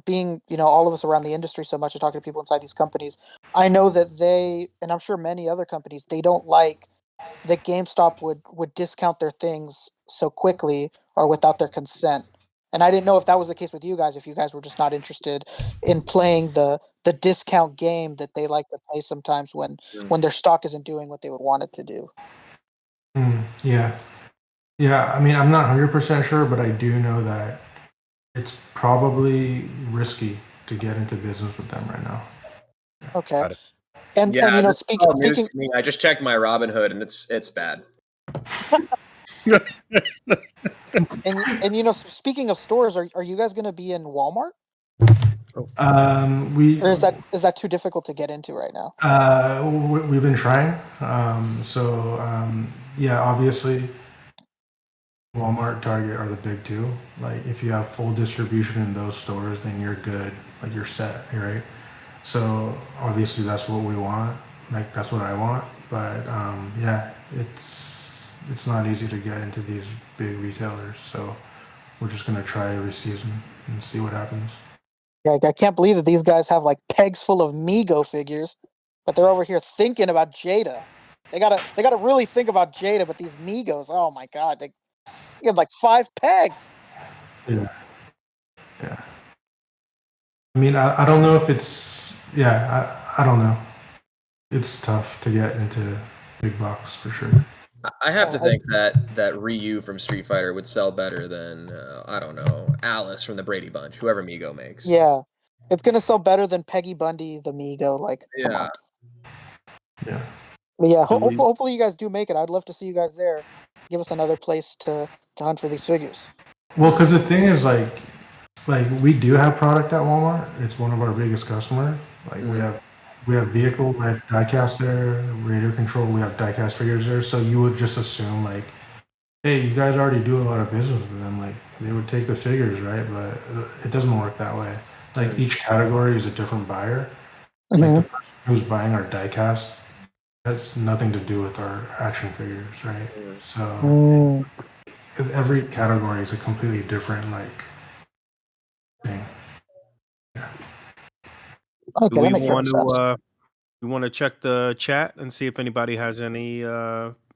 being, all of us around the industry so much and talking to people inside these companies, I know that they, and I'm sure many other companies, they don't like that GameStop would discount their things so quickly or without their consent. And I didn't know if that was the case with you guys, if you guys were just not interested in playing the discount game that they like to play sometimes when their stock isn't doing what they would want it to do. Yeah. Yeah, I mean, I'm not 100% sure, but I do know that it's probably risky to get into business with them right now. Okay. Got it. And Yeah, you know, this is all news speaking to me. I just checked my Robinhood and it's bad. and speaking of stores, are you guys going to be in Walmart? We Or is that too difficult to get into right now? we've been trying. Yeah, obviously Walmart, Target are the big two. Like if you have full distribution in those stores, then you're good. Like you're set, right? So obviously that's what we want. Like that's what I want. But yeah, it's not easy to get into these big retailers. So we're just gonna try every season and see what happens. Yeah, I can't believe that these guys have like pegs full of Migo figures, but they're over here thinking about Jada. They gotta really think about Jada, but these Migos, oh my god, they get like 5 pegs. Yeah. Yeah. I mean, I don't know if it's, I don't know. It's tough to get into big box for sure. I have to think that Ryu from Street Fighter would sell better than I don't know, Alice from the Brady Bunch, whoever Migo makes. Yeah, it's gonna sell better than Peggy Bundy, the Migo. Like, come Yeah. on. Yeah. But yeah, Do we- hopefully you guys do make it. I'd love to see you guys there. Give us another place to hunt for these figures. Well, because the thing is, like we do have product at Walmart. It's one of our biggest customers. Like we have vehicle, we have diecast there, radio control. We have diecast figures there. So you would just assume like, hey, you guys already do a lot of business with them. Like they would take the figures, right? But it doesn't work that way. Like each category is a different buyer. Like the person who's buying our diecast has nothing to do with our action figures, right? So every category is a completely different like thing. Yeah. Okay, Do we that makes want sense. to we want to check the chat and see if anybody has any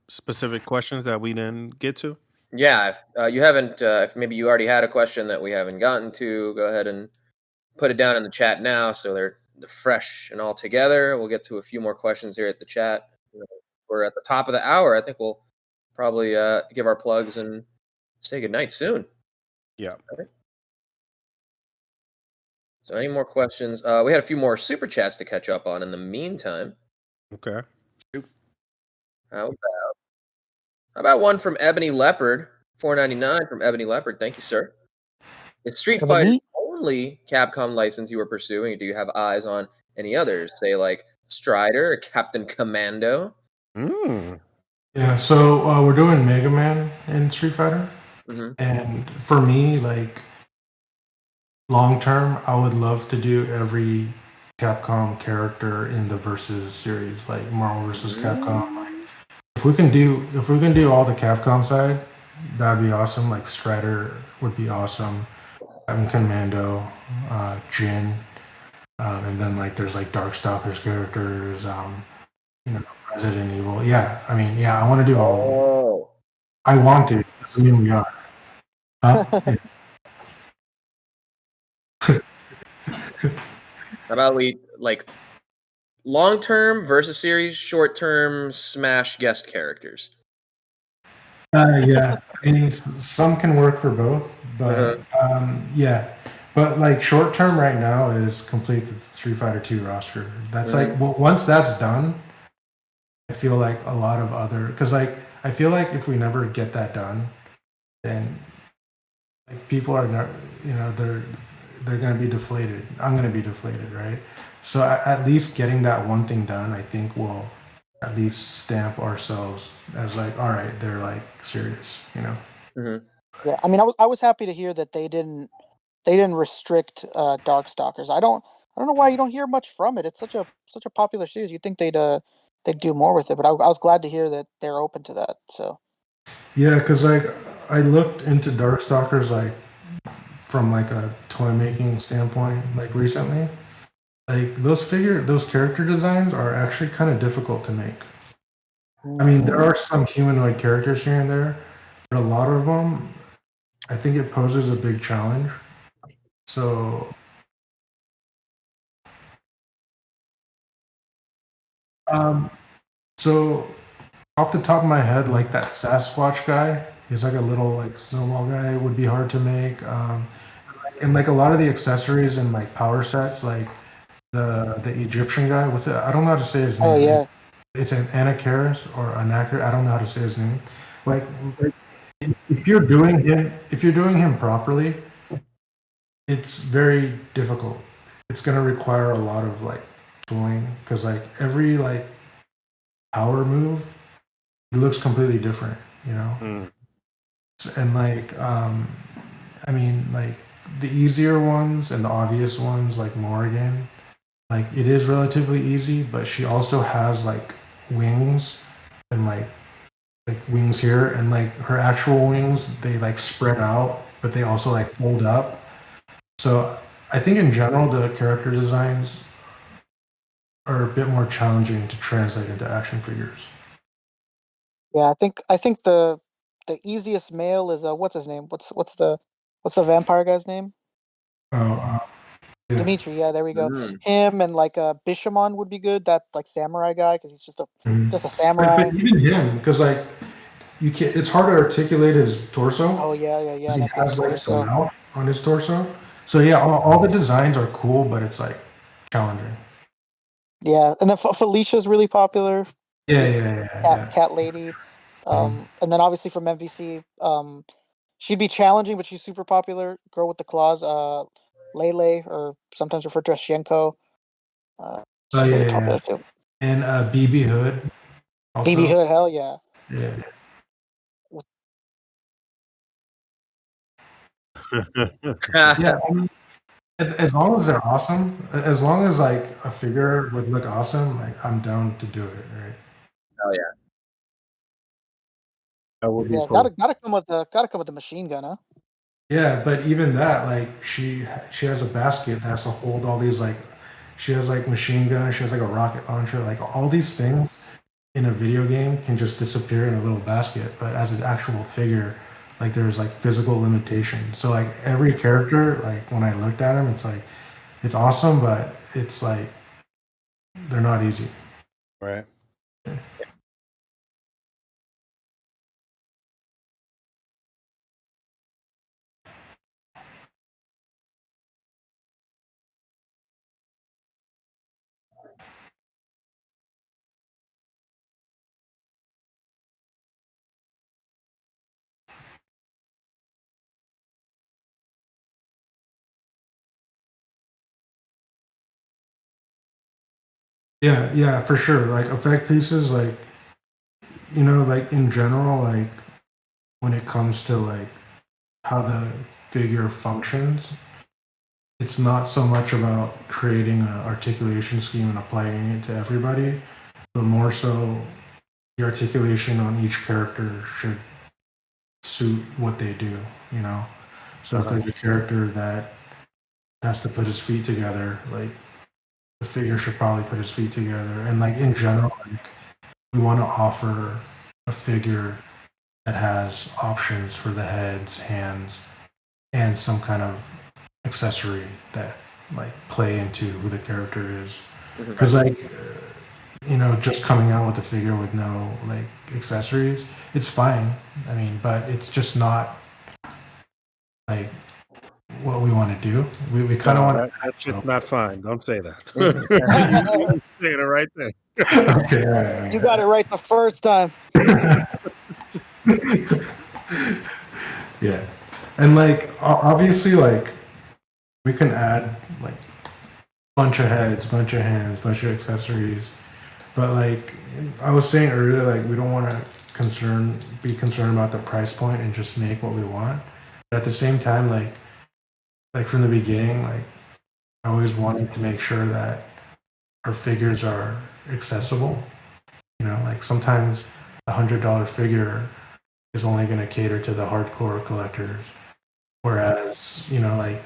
specific questions that we didn't get to? Yeah, if you haven't, if maybe you already had a question that we haven't gotten to, go ahead and put it down in the chat now so they're fresh and all together. We'll get to a few more questions here at the chat. We're at the top of the hour. I think we'll probably give our plugs and say goodnight soon. Yeah. Okay. So any more questions? We had a few more super chats to catch up on in the meantime. Okay. How about one from Ebony Leopard, $4.99 from Ebony Leopard. Thank you, sir. Is Street Fighter the only Capcom license you were pursuing, or do you have eyes on any others? Say like Strider or Captain Commando? Yeah, so we're doing Mega Man in Street Fighter. Mm-hmm. And for me, like long term, I would love to do every Capcom character in the Versus series, like Marvel vs. Capcom. Like if we can do all the Capcom side, that'd be awesome. Like Strider would be awesome. Commando, Jin, and then like there's like Darkstalkers characters, Resident Evil. Yeah, I mean, yeah, I want to do all of them. Oh. I want to. Doesn't mean we are. Huh? How about we like long-term Versus series, short-term Smash guest characters? Yeah, I mean, some can work for both, but yeah. But like short term right now is complete the Street Fighter 2 roster. That's like once that's done, I feel like a lot of other because like I feel like if we never get that done, then like people are not they're gonna be deflated. I'm gonna be deflated, right? So at least getting that one thing done, I think will at least stamp ourselves as like, all right, they're like serious, you know. Yeah, I mean, I was happy to hear that they didn't restrict Darkstalkers. I don't know why you don't hear much from it. It's such a popular series. You'd think they'd do more with it, but I was glad to hear that they're open to that. So Yeah, because like I looked into Darkstalkers like from like a toy making standpoint, like recently. Like those character designs are actually kind of difficult to make. I mean, there are some humanoid characters here and there, but a lot of them, I think it poses a big challenge. So, um, so off the top of my head, like that Sasquatch guy, he's like a little like snowball guy. Would be hard to make. And like a lot of the accessories and like power sets, like the Egyptian guy. What's it? I don't know how to say his name. Oh yeah. It's an Anacharis or Anachar. I don't know how to say his name. Like if you're doing him properly, it's very difficult. It's gonna require a lot of like tooling because like every like power move, it looks completely different, you know. And like I mean like the easier ones and the obvious ones like Morrigan, like it is relatively easy, but she also has like wings and like wings here and like her actual wings they like spread out but they also like fold up. So I think in general the character designs are a bit more challenging to translate into action figures. Yeah, I think the easiest male is what's his name? What's the vampire guy's name? Oh, yeah. Dimitri. Yeah, there we go. Him and like Bishamon would be good. That like samurai guy because he's just a samurai. But even him, because like you can't. It's hard to articulate his torso. Oh yeah. He That big has like torso. a mouth on his torso. So yeah, all the designs are cool, but it's like challenging. Yeah, and then Felicia's really popular. Yeah. Cat lady. And then obviously from MVC, she'd be challenging, but she's super popular. Girl with the claws, Lele, or sometimes referred to as Shenko. She's really popular too. And BB Hood. Also. BB Hood, hell yeah. Yeah. Yeah, I mean, as long as they're awesome, as long as like a figure would look awesome, like I'm down to do it, right? Oh yeah. That would be Yeah, cool. gotta come with the machine gun, huh? Yeah, but even that, like she has a basket that has to hold all these like she has like machine gun, she has like a rocket launcher, like all these things in a video game can just disappear in a little basket, but as an actual figure, like there's like physical limitations. So like every character, like when I looked at them, it's like it's awesome, but it's like they're not easy. Right. Yeah, for sure. Like effect pieces, like you know, like in general, like when it comes to like how the figure functions, it's not so much about creating an articulation scheme and applying it to everybody, but more so the articulation on each character should suit what they do, you know? So if there's a character that has to put his feet together, like the figure should probably put his feet together. And like in general, like we want to offer a figure that has options for the heads, hands, and some kind of accessory that like play into who the character is. Because like you know, just coming out with a figure with no like accessories, it's fine. I mean, but it's just not like what we want to do. We kind of want to. That's just not fine. Don't say that. You're saying the right thing. Okay, right. You got it right the first time. Yeah, and like obviously, like we can add like bunch of heads, bunch of hands, bunch of accessories, but like I was saying earlier, like we don't want to be concerned about the price point and just make what we want. But at the same time, like from the beginning, like I always wanted to make sure that our figures are accessible. You know, like sometimes $100 figure is only going to cater to the hardcore collectors. Whereas, like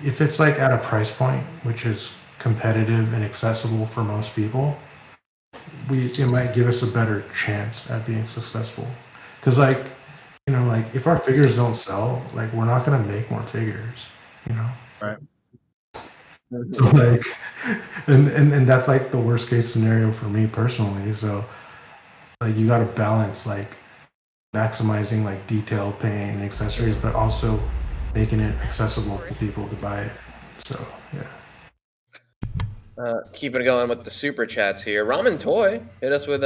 if it's like at a price point which is competitive and accessible for most people, it might give us a better chance at being successful. Because like if our figures don't sell, like we're not going to make more figures, Right. So like and that's like the worst case scenario for me personally. So like you got to balance like maximizing like detail, paint, and accessories, but also making it accessible to people to buy it. So yeah. Keeping it going with the super chats here. Ramen Toy hit us with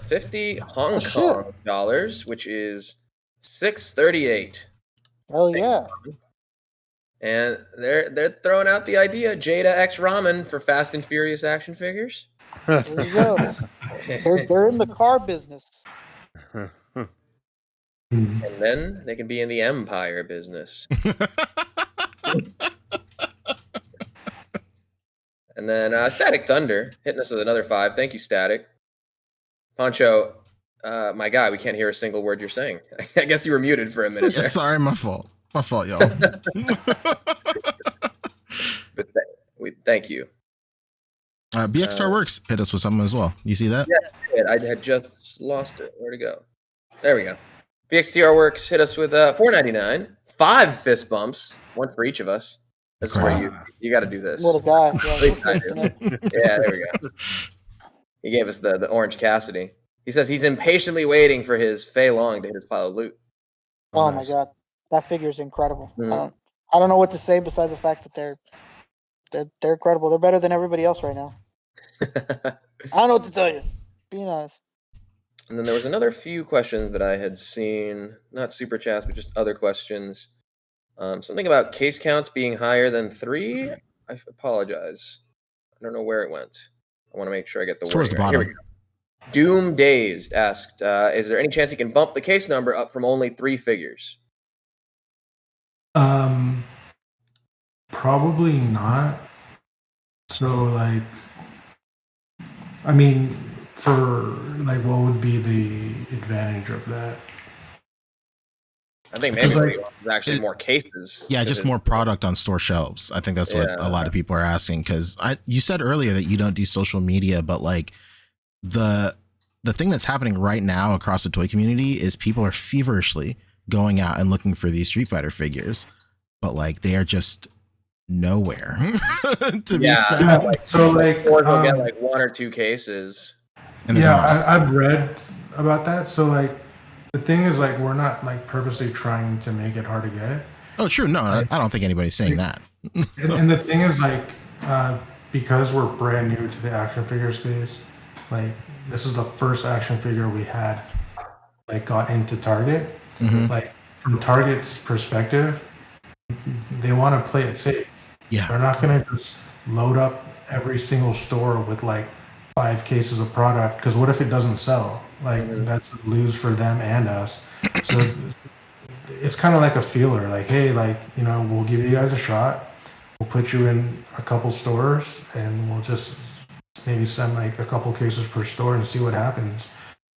50 Hong Kong dollars, which is $6.38. Hell yeah. And they're throwing out the idea Jada X Ramen for Fast and Furious action figures. There you go. They're in the car business. And then they can be in the Empire business. And then Static Thunder hitting us with another 5. Thank you, Static. Pancho, my guy, we can't hear a single word you're saying. I guess you were muted for a minute there. Sorry, my fault. My fault, y'all. But thank you. BX Star Works hit us with something as well. You see that? Yeah, I had just lost it. Where'd it go? There we go. BXTR Works hit us with $4.99, 5 fist bumps, one for each of us. This is where you got to do this. Little guy. At least I do. Yeah, there we go. He gave us the Orange Cassidy. He says he's impatiently waiting for his Fei Long to hit his pile of loot. Oh my god, that figure is incredible. Mhm. I don't know what to say besides the fact that they're incredible. They're better than everybody else right now. I don't know what to tell you. Be nice. And then there was another few questions that I had seen, not super chats, but just other questions. Something about case counts being higher than 3. I apologize. I don't know where it went. I want to make sure I get the word. Towards the bottom. Here we go. Doom Dazed asked, is there any chance you can bump the case number up from only 3 figures? Probably not. So like, I mean, for like, what would be the advantage of that? I think maybe Like, it's actually more cases. Yeah, just more product on store shelves. I think that's what a lot of people are asking. Because you said earlier that you don't do social media, but like the thing that's happening right now across the toy community is people are feverishly going out and looking for these Street Fighter figures, but like they are just nowhere to be found. Like, so like, or they'll get like 1 or 2 cases. And I've read about that. So like, the thing is like, we're not like purposely trying to make it hard to get. Oh, true. No, I don't think anybody's saying that. And the thing is like, because we're brand new to the action figure space, like this is the first action figure we had like got into Target. Mhm. Like from Target's perspective, they want to play it safe. Yeah. They're not going to just load up every single store with like 5 cases of product, because what if it doesn't sell? Like that's a lose for them and us. So it's kind of like a feeler, like, hey, like, we'll give you guys a shot. We'll put you in a couple stores and we'll just maybe send like a couple cases per store and see what happens.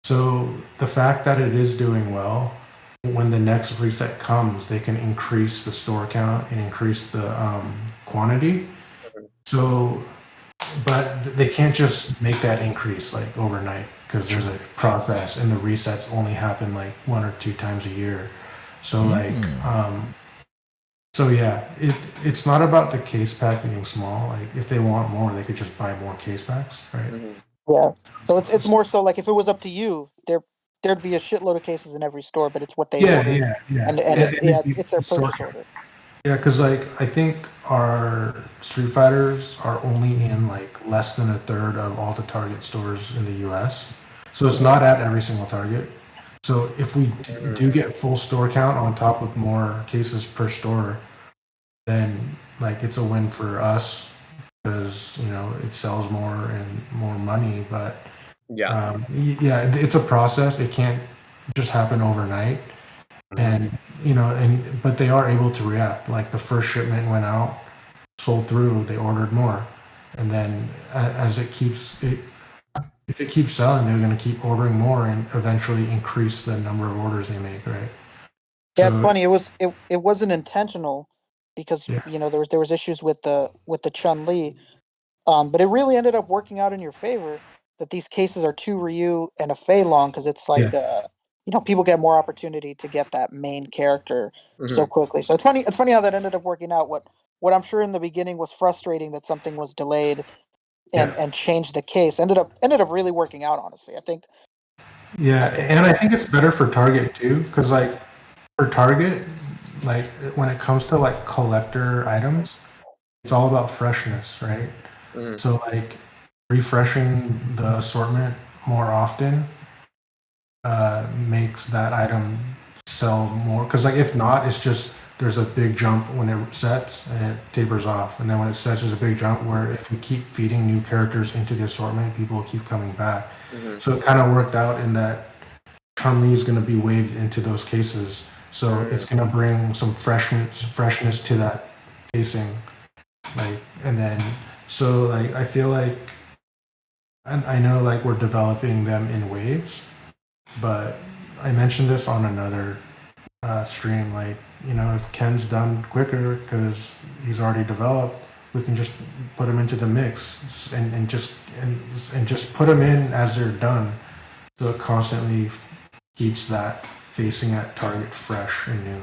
So the fact that it is doing well, when the next reset comes, they can increase the store count and increase the quantity. So, but they can't just make that increase like overnight, because there's a process and the resets only happen like 1 or 2 times a year. So like, so yeah, it's not about the case pack being small. Like if they want more, they could just buy more case packs, right? Yeah. So it's more so like if it was up to you, there'd be a shitload of cases in every store, but it's what they order. And it's their purchase order. Yeah, because like I think our Street Fighters are only in like less than a third of all the Target stores in the U.S. So it's not at every single Target. So if we do get full store count on top of more cases per store, then like it's a win for us, because it sells more and more money. But it's a process. It can't just happen overnight. And but they are able to react. Like the first shipment went out, sold through, they ordered more, and then as it keeps if it keeps selling, they're going to keep ordering more and eventually increase the number of orders they make, right? Yeah, it's So, funny. It wasn't intentional because yeah, there was issues with the Chun-Li. But it really ended up working out in your favor that these cases are 2 Ryu and a Fei Long because it's like yeah, people get more opportunity to get that main character so quickly. So it's funny. It's funny how that ended up working out. What I'm sure in the beginning was frustrating that something was delayed yeah, and changed the case ended up really working out. Honestly, I think. yeah. And I think it's better for Target too, because like for Target, like when it comes to like collector items, it's all about freshness, right? So like refreshing the assortment more often makes that item sell more. Because like if not, it's just there's a big jump when it sets and it tapers off, and then when it sets, there's a big jump where if we keep feeding new characters into the assortment, people will keep coming back. So it kind of worked out in that Chun-Li is going to be waved into those cases, so it's going to bring some freshness to that facing, like, and then so like I feel like, and I know like we're developing them in waves, but I mentioned this on another stream, like, you know, if Ken's done quicker because he's already developed, we can just put them into the mix and just put them in as they're done, so it constantly keeps that facing at Target fresh and new.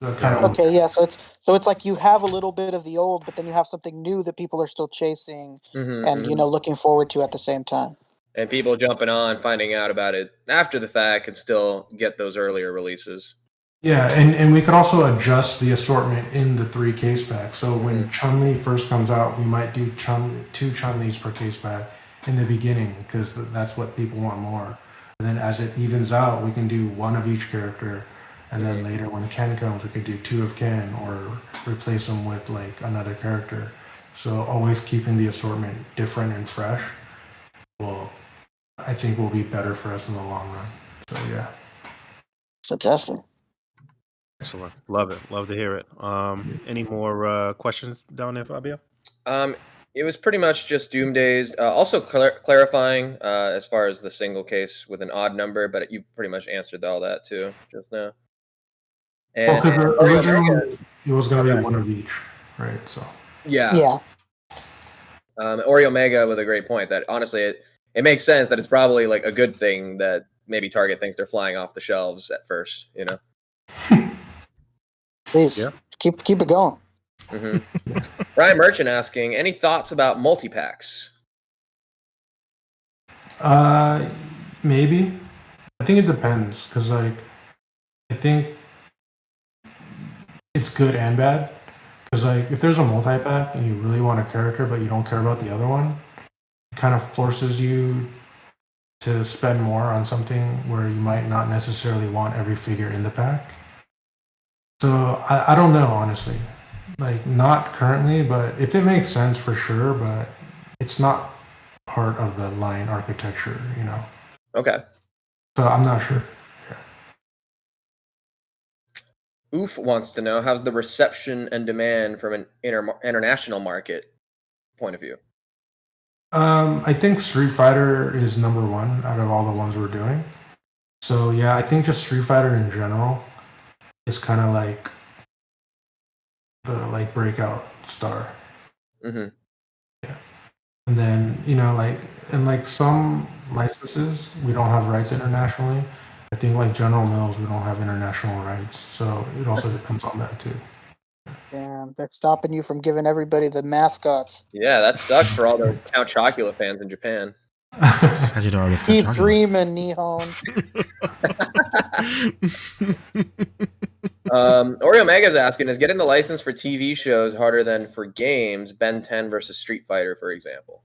So it kind of Okay, yeah. So it's like you have a little bit of the old, but then you have something new that people are still chasing and looking forward to at the same time. And people jumping on, finding out about it after the fact, can still get those earlier releases. Yeah, and we could also adjust the assortment in the 3 case packs. So when Chun-Li first comes out, we might do 2 Chun-Lis per case pack in the beginning because that's what people want more. And then as it evens out, we can do 1 of each character. And then later when Ken comes, we could do 2 of Ken or replace him with like another character. So always keeping the assortment different and fresh will, I think, will be better for us in the long run. So yeah. Fantastic. Excellent. Love it. Love to hear it. Any more questions down there, Fabio? It was pretty much just Doom Days. Also clarifying as far as the single case with an odd number, but you pretty much answered all that too just now. And, Because Oreo originally it was going to be 1 of each, right? So Yeah. Oreo Mega with a great point that honestly it makes sense that it's probably like a good thing that maybe Target thinks they're flying off the shelves at first, you know. Please keep it going. Ryan Merchant asking, any thoughts about multipacks? maybe. I think it depends because like I think it's good and bad because like if there's a multi-pack and you really want a character but you don't care about the other one, it kind of forces you to spend more on something where you might not necessarily want every figure in the pack. So I don't know, honestly. Like, not currently, but if it makes sense for sure, but it's not part of the line architecture, you know? Okay. So I'm not sure. Oof wants to know, how's the reception and demand from an international market point of view? I think Street Fighter is number 1 out of all the ones we're doing. So yeah, I think just Street Fighter in general is kind of like the like breakout star. Yeah. And then, you know, like, and like some licenses, we don't have rights internationally. I think like General Mills, we don't have international rights. So it also depends on that too. Damn, they're stopping you from giving everybody the mascots. Yeah, that sucks for all the Count Chocula fans in Japan. How'd you know I love Keep Chocula? dreaming, Nihon. Oreo Mega's asking, is getting the license for TV shows harder than for games, Ben 10 versus Street Fighter, for example?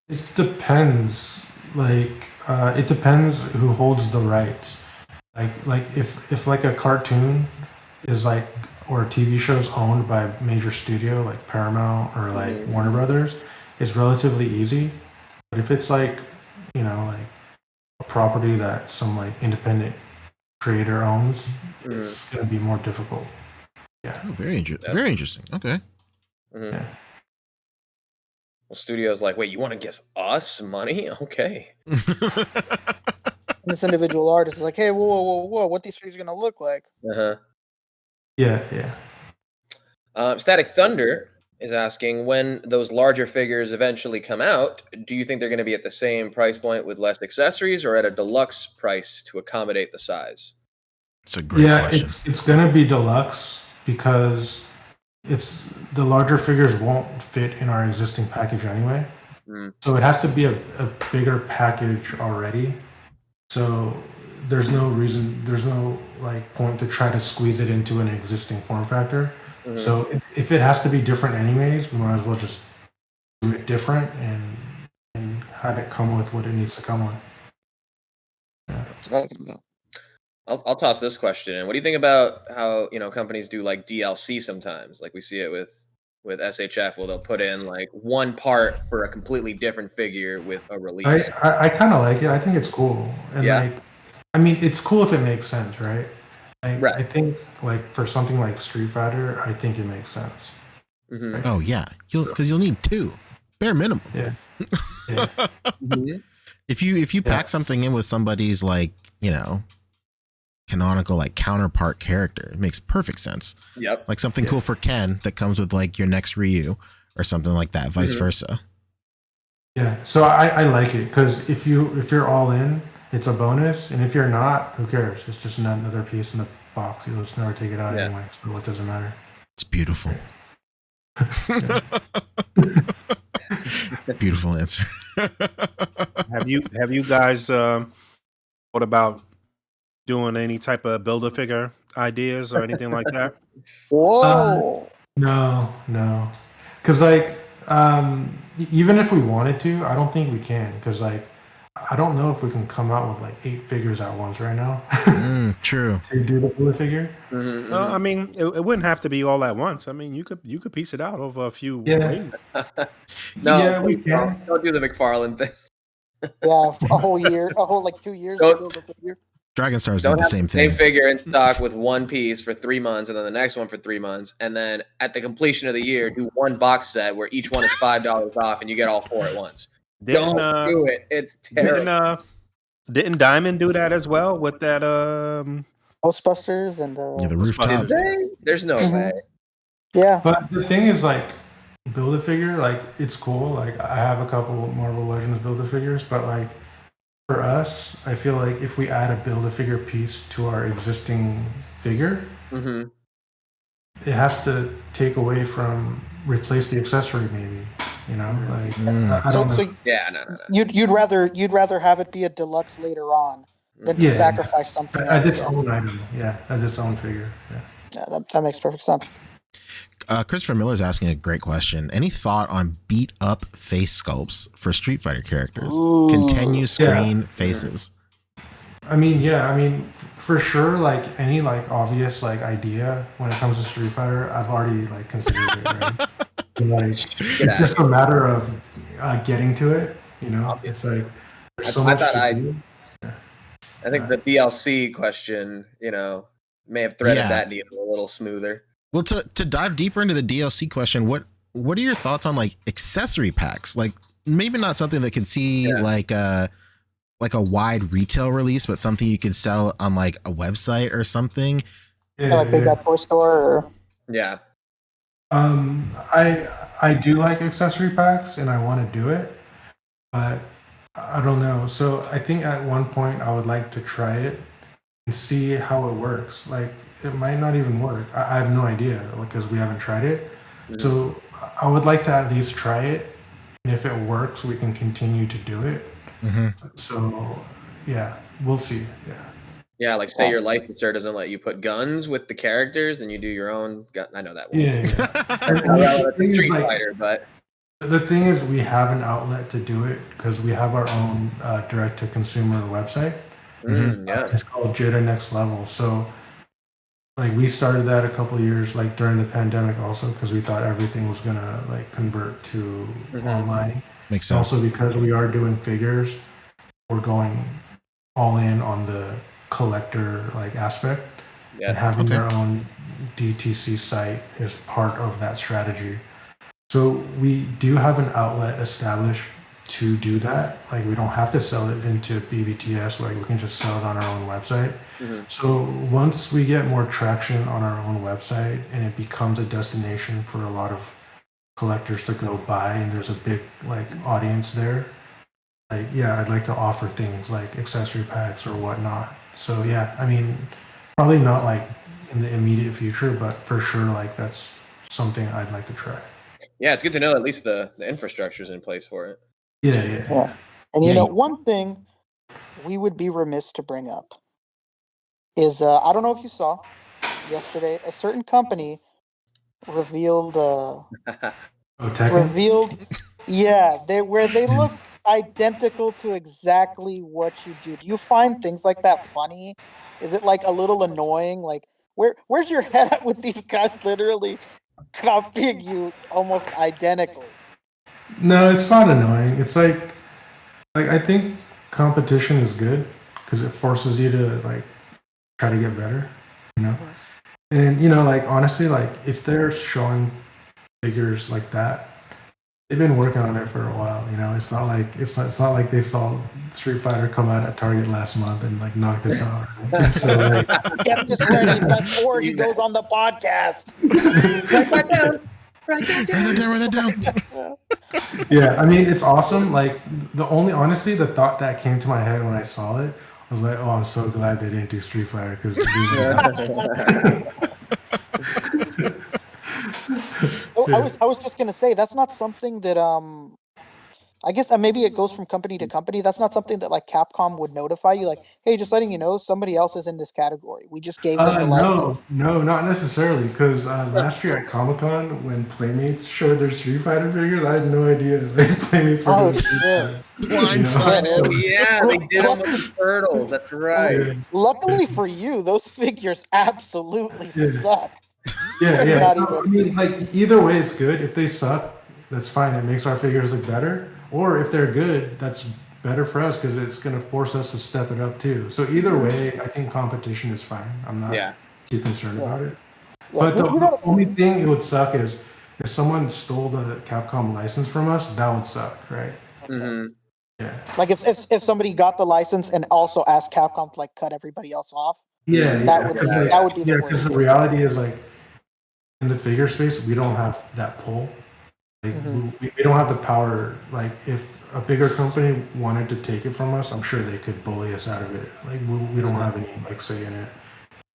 It depends. Like, it depends who holds the rights. Like if like a cartoon is like, or a TV show is owned by a major studio like Paramount or like Warner Brothers, it's relatively easy. But if it's like, you know, like a property that some like independent creator owns, it's going to be more difficult. Yeah. Oh, very interesting. Okay. Yeah. Well, studio's like, wait, you want to give us money? Okay. And this individual artist is like, hey, whoa, what these figures are gonna look like? Uh-huh. Yeah. Static Thunder is asking, when those larger figures eventually come out, do you think they're going to be at the same price point with less accessories, or at a deluxe price to accommodate the size? It's a great question. It's gonna be deluxe because it's the larger figures won't fit in our existing package anyway. So it has to be a bigger package already. So there's no like point to try to squeeze it into an existing form factor. So if it has to be different anyways, we might as well just do it different and have it come with what it needs to come with. Yeah. I'll toss this question in. What do you think about how companies do like DLC sometimes? Like we see it with SHF, where they'll put in like one part for a completely different figure with a release. I kind of like it. I think it's cool. And it's cool if it makes sense, right? Right. I think like for something like Street Fighter, I think it makes sense. Right? Oh yeah, because you'll need 2, bare minimum. Yeah. If you pack something in with somebody's like canonical like counterpart character, it makes perfect sense. Yep. Like something cool for Ken that comes with like your next Ryu or something like that, vice versa. Yeah. So I like it because if you're all in, it's a bonus, and if you're not, who cares? It's just another piece in the box. You'll just never take it out anyway, so it doesn't matter. It's beautiful. Beautiful answer. Have you guys thought about doing any type of Build-A-Figure ideas or anything like that? Whoa. No. Because like even if we wanted to, I don't think we can. Because like I don't know if we can come out with like 8 figures at once right now. True. To do the Build figure. I mean, it wouldn't have to be all at once. I mean, you could piece it out over a few. Yeah. No, we can. Don't do the McFarlane thing. Yeah, a whole year, a whole like 2 years to build a figure. Dragon Stars Don't did the have same the same thing. figure in stock with one piece for 3 months, and then the next one for 3 months, and then at the completion of the year, do one box set where each one is $5 off, and you get all 4 at once. Don't do it. It's terrible. Didn't Diamond do that as well with that? Ghostbusters and the rooftop. Did they? There's no way. Yeah. But the thing is, like, Build-A-Figure, like, it's cool. Like, I have a couple Marvel Legends Build-A-Figures, but like for us, I feel like if we add a Build-A-Figure piece to our existing figure, it has to take away from replace the accessory, maybe. Like I don't know. So yeah, no. You'd rather have it be a deluxe later on than to sacrifice something as its own item. Yeah, as its own figure. Yeah, that makes perfect sense. Christopher Miller's asking a great question. Any thought on beat up face sculpts for Street Fighter characters? Continue screen faces. I mean, for sure, like any like obvious like idea when it comes to Street Fighter, I've already like considered it. Right? Like it's just a matter of getting to it. It's like there's so much to do. I think the DLC question, may have threaded that needle a little smoother. Well, to dive deeper into the DLC question, what are your thoughts on like accessory packs? Like maybe not something that can see like a wide retail release, but something you could sell on like a website or something. Like Big Bad Toy Store. Or... Yeah. I do like accessory packs and I want to do it, but I don't know. So I think at one point I would like to try it and see how it works. Like it might not even work. I have no idea because we haven't tried it. So I would like to at least try it, and if it works, we can continue to do it. So yeah, we'll see. Yeah, like say your licensor doesn't let you put guns with the characters, and you do your own gun. I know that one. Yeah. Street Fighter, but the thing is, we have an outlet to do it because we have our own direct-to-consumer website. It's called Jada Next Level. So, like, we started that a couple of years, like during the pandemic, also because we thought everything was gonna like convert to online. Makes sense. Also, because we are doing figures, we're going all in on the collector like aspect, and having their own DTC site is part of that strategy. So we do have an outlet established to do that. Like we don't have to sell it into BBTS. Like we can just sell it on our own website. So once we get more traction on our own website and it becomes a destination for a lot of collectors to go buy, and there's a big like audience there, like yeah, I'd like to offer things like accessory packs or whatnot. So yeah, I mean, probably not like in the immediate future, but for sure, like that's something I'd like to try. Yeah, it's good to know at least the infrastructure is in place for it. Yeah. And you Yeah, know, one thing we would be remiss to bring up is I don't know if you saw yesterday, a certain company revealed they look identical to exactly what you do. Do you find things like that funny? Is it like a little annoying? Like where's your head at with these guys literally copying you almost identically? No, it's not annoying. It's like I think competition is good because it forces you to like try to get better, you know. And you know, like honestly, like if they're showing figures like that, they've been working on it for a while. You know, it's not like they saw Street Fighter come out at Target last month and like knock this out. So like, Get this ready before he goes on the podcast. Write that down. yeah, I mean it's awesome. Like the thought that came to my head when I saw it was like, oh, I'm so glad they didn't do Street Fighter because I was just gonna say that's not something that I guess maybe it goes from company to company. That's not something that like Capcom would notify you, like, hey, just letting you know somebody else is in this category. We just gave them the license. No, not necessarily. Because last year at Comic-Con, when Playmates showed their Street Fighter figures, I had no idea that Playmates were doing Street Fighter. Blindside. Yeah, they did them with the turtles. That's right. Yeah. Luckily for you, those figures absolutely suck. Yeah. Not So, I mean, like either way, it's good. If they suck, that's fine. It makes our figures look better. Or if they're good, that's better for us because it's going to force us to step it up too. So either way, I think competition is fine. I'm not too concerned about it. But the only thing it would suck is if someone stole the Capcom license from us, that would suck, right? Yeah. Like if somebody got the license and also asked Capcom to like cut everybody else off. That would be the worst. Because the reality is like in the figure space, we don't have that pull. Like we don't have the power. Like if a bigger company wanted to take it from us, I'm sure they could bully us out of it. Like we don't have any like say in it.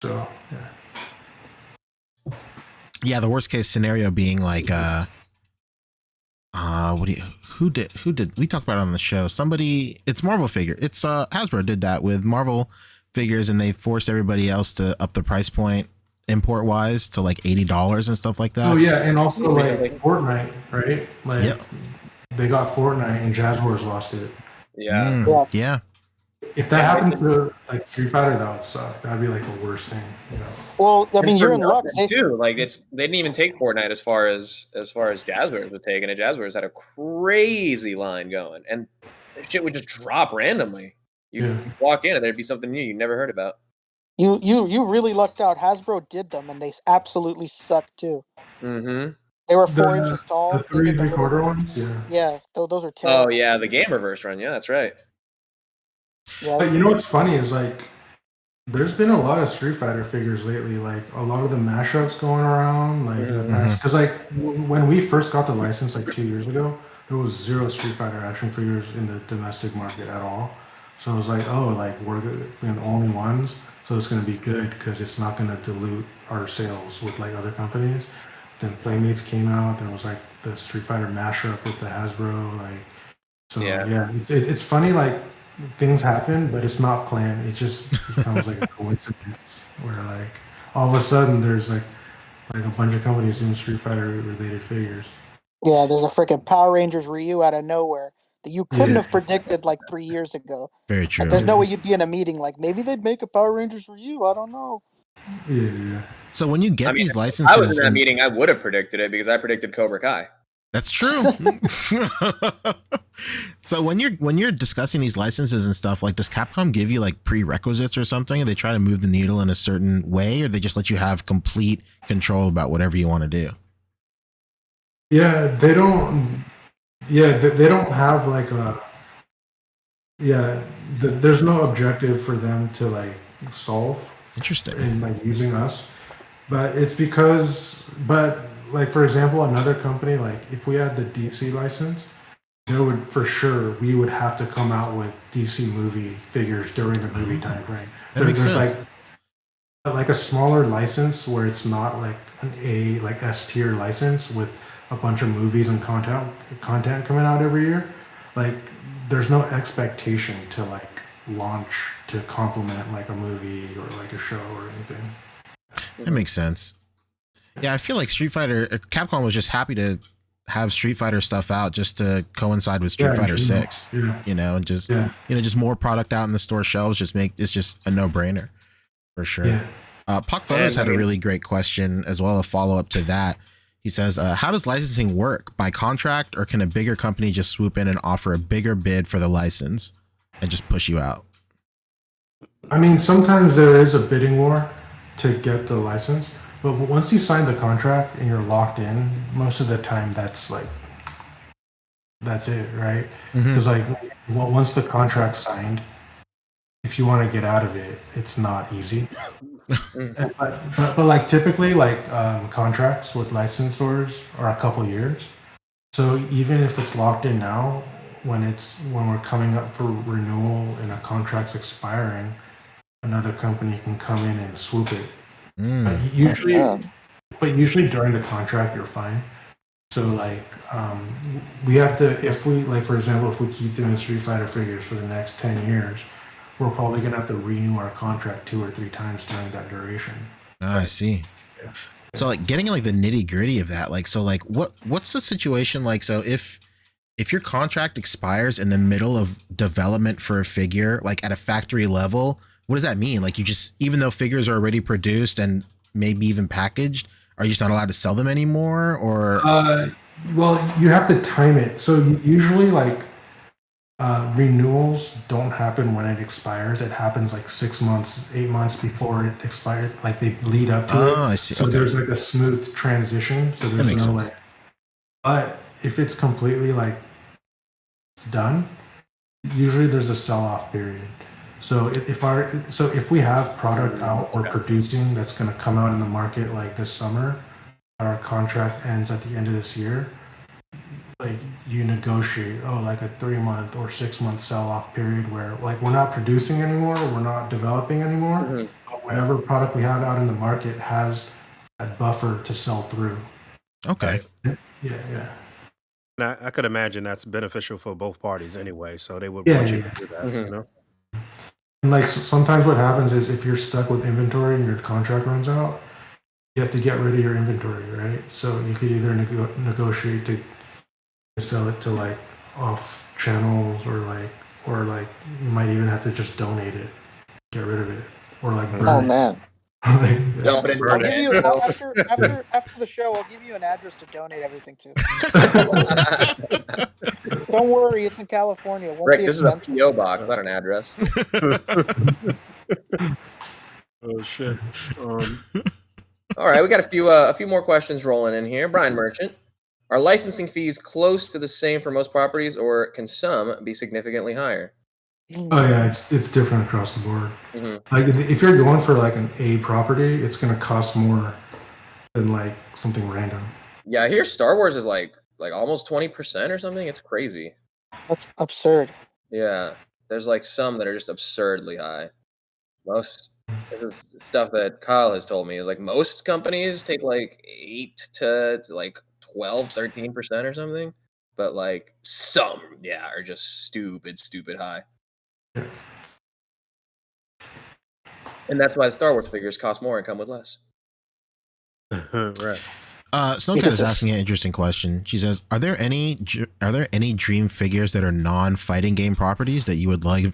So Yeah, the worst case scenario being like who did we talked about it on the show? Somebody, it's Marvel figure. It's Hasbro did that with Marvel figures and they forced everybody else to up the price point import wise to like $80 and stuff like that. Oh yeah, and also like Fortnite, right? Like they got Fortnite and Jazzwares lost it. Yeah. If that happened to like Street Fighter, that would suck. That'd be like the worst thing, you know. Well, I mean, you're in luck too. Like they didn't even take Fortnite as far as Jazzwares would take, and Jazzwares had a crazy line going, and shit would just drop randomly. You walk in and there'd be something new you never heard about. You really lucked out. Hasbro did them, and they absolutely sucked too. They were 4 inches tall. The 3 3/4 ones, Yeah, those are terrible. Oh yeah, the Game Reverse run. Yeah, that's right. Yeah. But you know what's funny is like there's been a lot of Street Fighter figures lately. Like a lot of the mashups going around, like in the past. Because like when we first got the license like 2 years ago, there was 0 Street Fighter action figures in the domestic market at all. So it was like, oh, like we're the only ones. So it's going to be good because it's not going to dilute our sales with like other companies. Then Playmates came out. There was like the Street Fighter mashup with the Hasbro. Like, so it's funny. Like things happen, but it's not planned. It just becomes like a coincidence where like all of a sudden there's like a bunch of companies doing Street Fighter related figures. Yeah, there's a freaking Power Rangers Ryu out of nowhere that you couldn't have predicted like 3 years ago. Very true. Like, there's no way you'd be in a meeting like maybe they'd make a Power Rangers Ryu. I don't know. Yeah. So when you get these licenses, I was in that meeting, I would have predicted it because I predicted Cobra Kai. That's true. So when you're discussing these licenses and stuff, like does Capcom give you like prerequisites or something? Or they try to move the needle in a certain way, or they just let you have complete control about whatever you want to do? Yeah, they don't. Yeah, they don't have like a. Yeah, there's no objective for them to like solve Interesting. in like using us, but it's because, but like for example, another company, like if we had the DC license, there would for sure we would have to come out with DC movie figures during the movie time frame. That makes there's sense. like a smaller license where it's not like an A like S tier license with a bunch of movies and content coming out every year. Like there's no expectation to like launch to complement like a movie or like a show or anything. That makes sense. Yeah, I feel like Capcom was just happy to have Street Fighter stuff out just to coincide with Street Fighter 6. Yeah. You know, and just Yeah. just more product out in the store shelves. It's just a no brainer for sure. Yeah. Puck Photos had a really great question as well, a follow up to that. He says, how does licensing work? By contract, or can a bigger company just swoop in and offer a bigger bid for the license and just push you out? I mean, sometimes there is a bidding war to get the license, but once you sign the contract and you're locked in, most of the time that's it, right? Because once the contract's signed, if you want to get out of it, it's not easy. but like typically contracts with licensors are a couple years. So even if it's locked in now, when we're coming up for renewal and a contract's expiring, another company can come in and swoop it. But usually during the contract you're fine. So we have to, if we for example, if we keep doing Street Fighter figures for the next 10 years, we're probably gonna have to renew our contract 2 or 3 times during that duration. I see. Yeah. So getting the nitty gritty of that, what's the situation like? So if your contract expires in the middle of development for a figure, at a factory level, what does that mean? You just, even though figures are already produced and maybe even packaged, are you just not allowed to sell them anymore? Or well, you have to time it. So usually renewals don't happen when it expires. It happens 6 months, 8 months before it expired. They lead up to it. I see. So Okay. there's a smooth transition. So That makes there's no sense. but if it's completely done, usually there's a sell-off period. So if we have product out or producing that's going to come out in the market this summer, our contract ends at the end of this year. You negotiate a 3-month or 6-month sell-off period where we're not producing anymore, we're not developing anymore, but whatever product we have out in the market has that buffer to sell through. Okay. Yeah. And I could imagine that's beneficial for both parties anyway, so they would Yeah, want you yeah. to do that. You know? And sometimes what happens is if you're stuck with inventory and your contract runs out, you have to get rid of your inventory, right? So you could either negotiate to sell it to off channels or you might even have to just donate it, get rid of it, or burn Oh it. man. Dump it in I'll the give you after the show. I'll give you an address to donate everything to. Don't worry, it's in California. It won't Rick, be this is a expensive. PO box, not an address. Oh shit. All right, we got a few more questions rolling in here. Brian Merchant, are licensing fees close to the same for most properties, or can some be significantly higher? Oh yeah, it's different across the board. Mm-hmm. If you're going for an A property, it's gonna cost more than something random. Yeah, I hear Star Wars is almost 20% or something. It's crazy. That's absurd. Yeah, there's some that are just absurdly high. Most this is stuff that Kyle has told me is most companies take 8 to 12, 13% or something, but some are just stupid high. And that's why the Star Wars figures cost more and come with less. Right. Snowcat is asking an interesting question. She says, "Are there any dream figures that are non-fighting game properties that you would like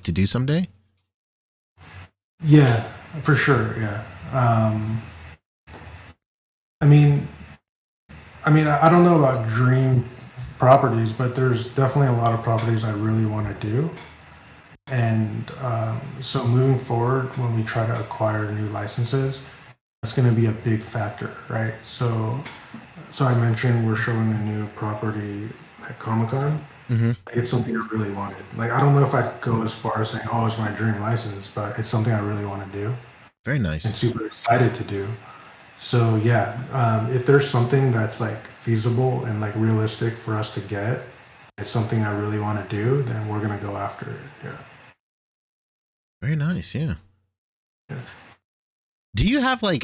to do someday?" Yeah, for sure. Yeah. I mean, I don't know about dream properties, but there's definitely a lot of properties I really want to do. And so moving forward, when we try to acquire new licenses, that's going to be a big factor, right? So I mentioned we're showing a new property at Comic-Con. Mm-hmm. It's something I really wanted. Like, I don't know if I'd go as far as saying, oh, it's my dream license, but it's something I really want to do Very and nice. super excited to do. So yeah, if there's something that's like feasible and like realistic for us to get, it's something I really want to do, then we're gonna go after it. Yeah. Very nice. Yeah. Yeah. Do you have like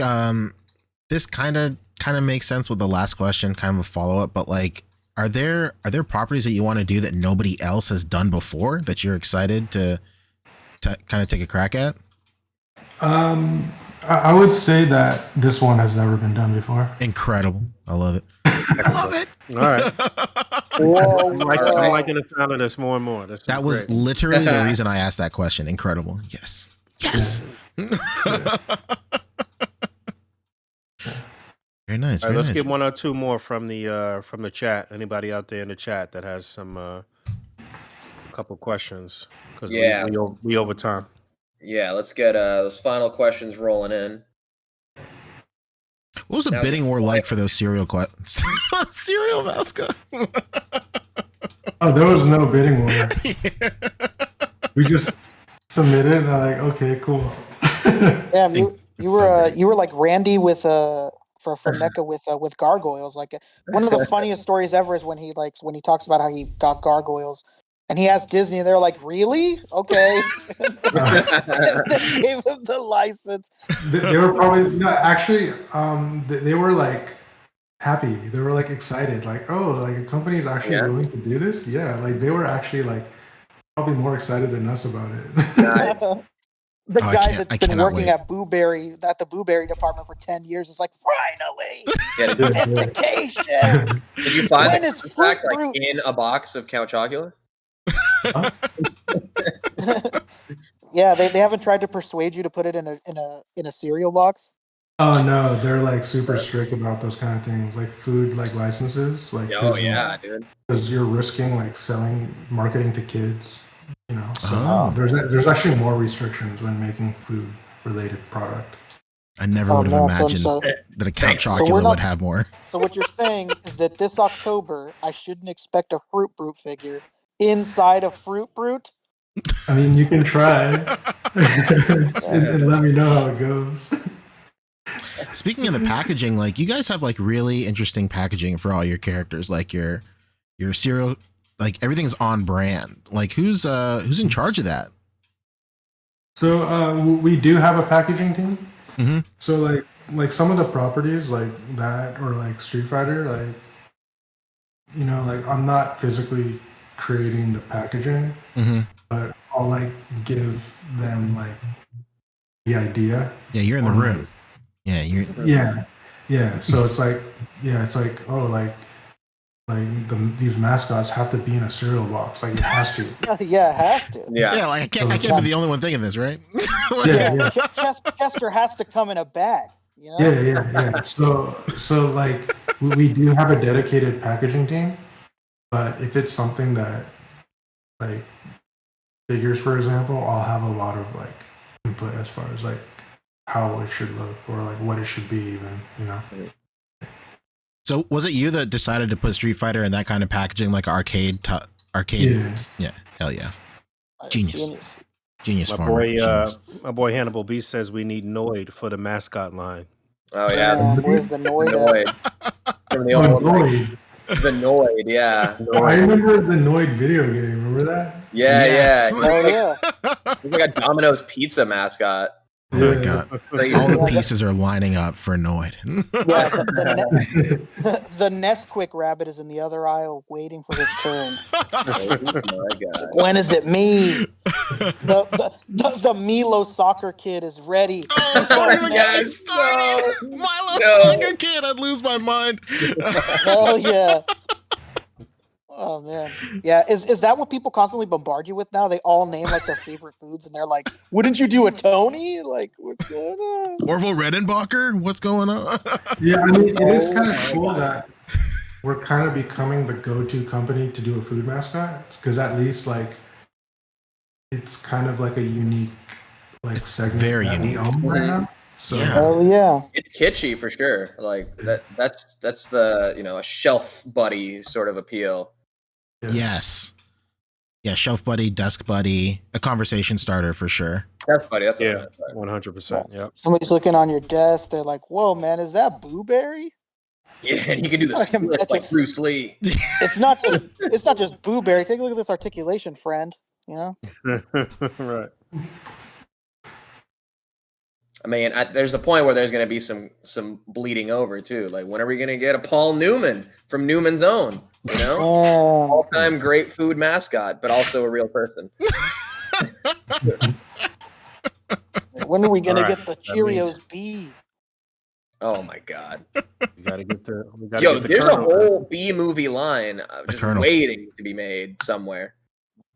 this kind of makes sense with the last question, kind of a follow up, but like are there properties that you want to do that nobody else has done before that you're excited to kind of take a crack at? I would say that this one has never been done before. Incredible. I love it. I love it. All right. Whoa, I'm liking the sound of this more and more. This is That was great. literally the reason I asked that question. Incredible. Yes. Yes. Very nice. All right, Very let's nice. get one or two more from the chat. Anybody out there in the chat that has some couple questions? Because Yeah. we over time. Yeah, let's get those final questions rolling in. What was the Now bidding just war like- like for those cereal mascot? Oh, there was no bidding war. We just submitted and they're like, okay, cool. Damn, you So were great. you were like Randy with from NECA with gargoyles. Like one of the funniest stories ever is when he talks about how he got gargoyles, and he asked Disney, and they're like, "Really? Okay." And they gave him the license. They were probably no, actually. They were like happy. They were like excited. Like, oh, like a company is actually Yeah. willing to do this. Yeah, like they were actually like probably more excited than us about it. The Oh, I guy can't- I that's been cannot working wait. at the Boo-Berry department for 10 years is like, finally, Yeah, did, Yeah. vindication. did you find When the is contract Fruit like Brute? in a box of Count Chocula? Yeah, they haven't tried to persuade you to put it in a cereal box. Oh no, they're like super strict about those kind of things, like food, like licenses, like Oh yeah, dude. because you're risking like marketing to kids, you know. So Oh. there's actually more restrictions when making food related product. I never Oh, would have man, imagined so that a Count So we're Chocula not- would have more. So what you're saying is that this October I shouldn't expect a Fruit Brute figure inside a Fruit Brute? I mean, you can try and let me know how it goes. Speaking of the packaging, like you guys have like really interesting packaging for all your characters, like your cereal, like everything's on brand. Like who's in charge of that? So we do have a packaging team. Mhm. So like some of the properties like that or like Street Fighter, like you know, like I'm not physically creating the packaging, Mm-hmm. but I'll like give them like the idea. Yeah, you're in the Or, like, room. Yeah, you're. Yeah. So it's like oh like these mascots have to be in a cereal box. Like it has to. Yeah, it has to. Yeah. Yeah, like I can't be the only one thinking this, right? Yeah. Chester has to come in a bag. You know? Yeah. So like we do have a dedicated packaging team, but if it's something that like figures, for example, I'll have a lot of like input as far as like how it should look or like what it should be, even, you know. So was it you that decided to put Street Fighter in that kind of packaging, like arcade? Yeah, hell yeah, Genius. Genius My farmer. boy, Genius. my boy Hannibal Beast says we need Noid for the mascot line. Oh yeah. Where's the The Noid? Noid. From the Oh, old like, Noid. the Noid, yeah. I remember the Noid video game. Remember that? Yeah, Yes. yeah. Oh yeah. It's like a Domino's pizza mascot. Oh my god! Like, All the pieces are lining up for Noid. Yeah, the Nesquik rabbit is in the other aisle waiting for his turn. oh my god. When is it me? The Milo soccer kid is ready. Oh, sorry, the guy Yes. started. Milo No. Soccer Kid. I'd lose my mind. Hell yeah. Oh man. Yeah, is that what people constantly bombard you with now? They all name like their favorite foods and they're like, wouldn't you do a Tony? Like, what's going on? Orville Redenbacher. What's going on? Yeah, I mean, it is kind Oh of cool that we're kind of becoming the go-to company to do a food mascot, because at least like it's kind of like a unique like It's segment very that we unique. own right now. So Yeah. Oh yeah. It's kitschy for sure. Like that's the a shelf buddy sort of appeal. yeah. Yes. Yeah, shelf buddy, desk buddy, a conversation starter for sure. That's buddy. That's what I Yeah, meant, right. 100%. Yep. Somebody's looking on your desk. They're like, "Whoa, man, is that Blueberry?" Yeah, and you can do the I can split imagine. like Bruce Lee. It's not just Blueberry. Take a look at this articulation, friend. You know. Right. I mean, there's a point where there's going to be some bleeding over too. Like, when are we going to get a Paul Newman from Newman's Own? You know, Oh, all-time great food mascot, but also a real person. when are we gonna All right, get the that Cheerios means- B? Oh my God! We gotta get the. We gotta Yo, get the there's a kernel. whole B movie line just Colonel. waiting to be made somewhere.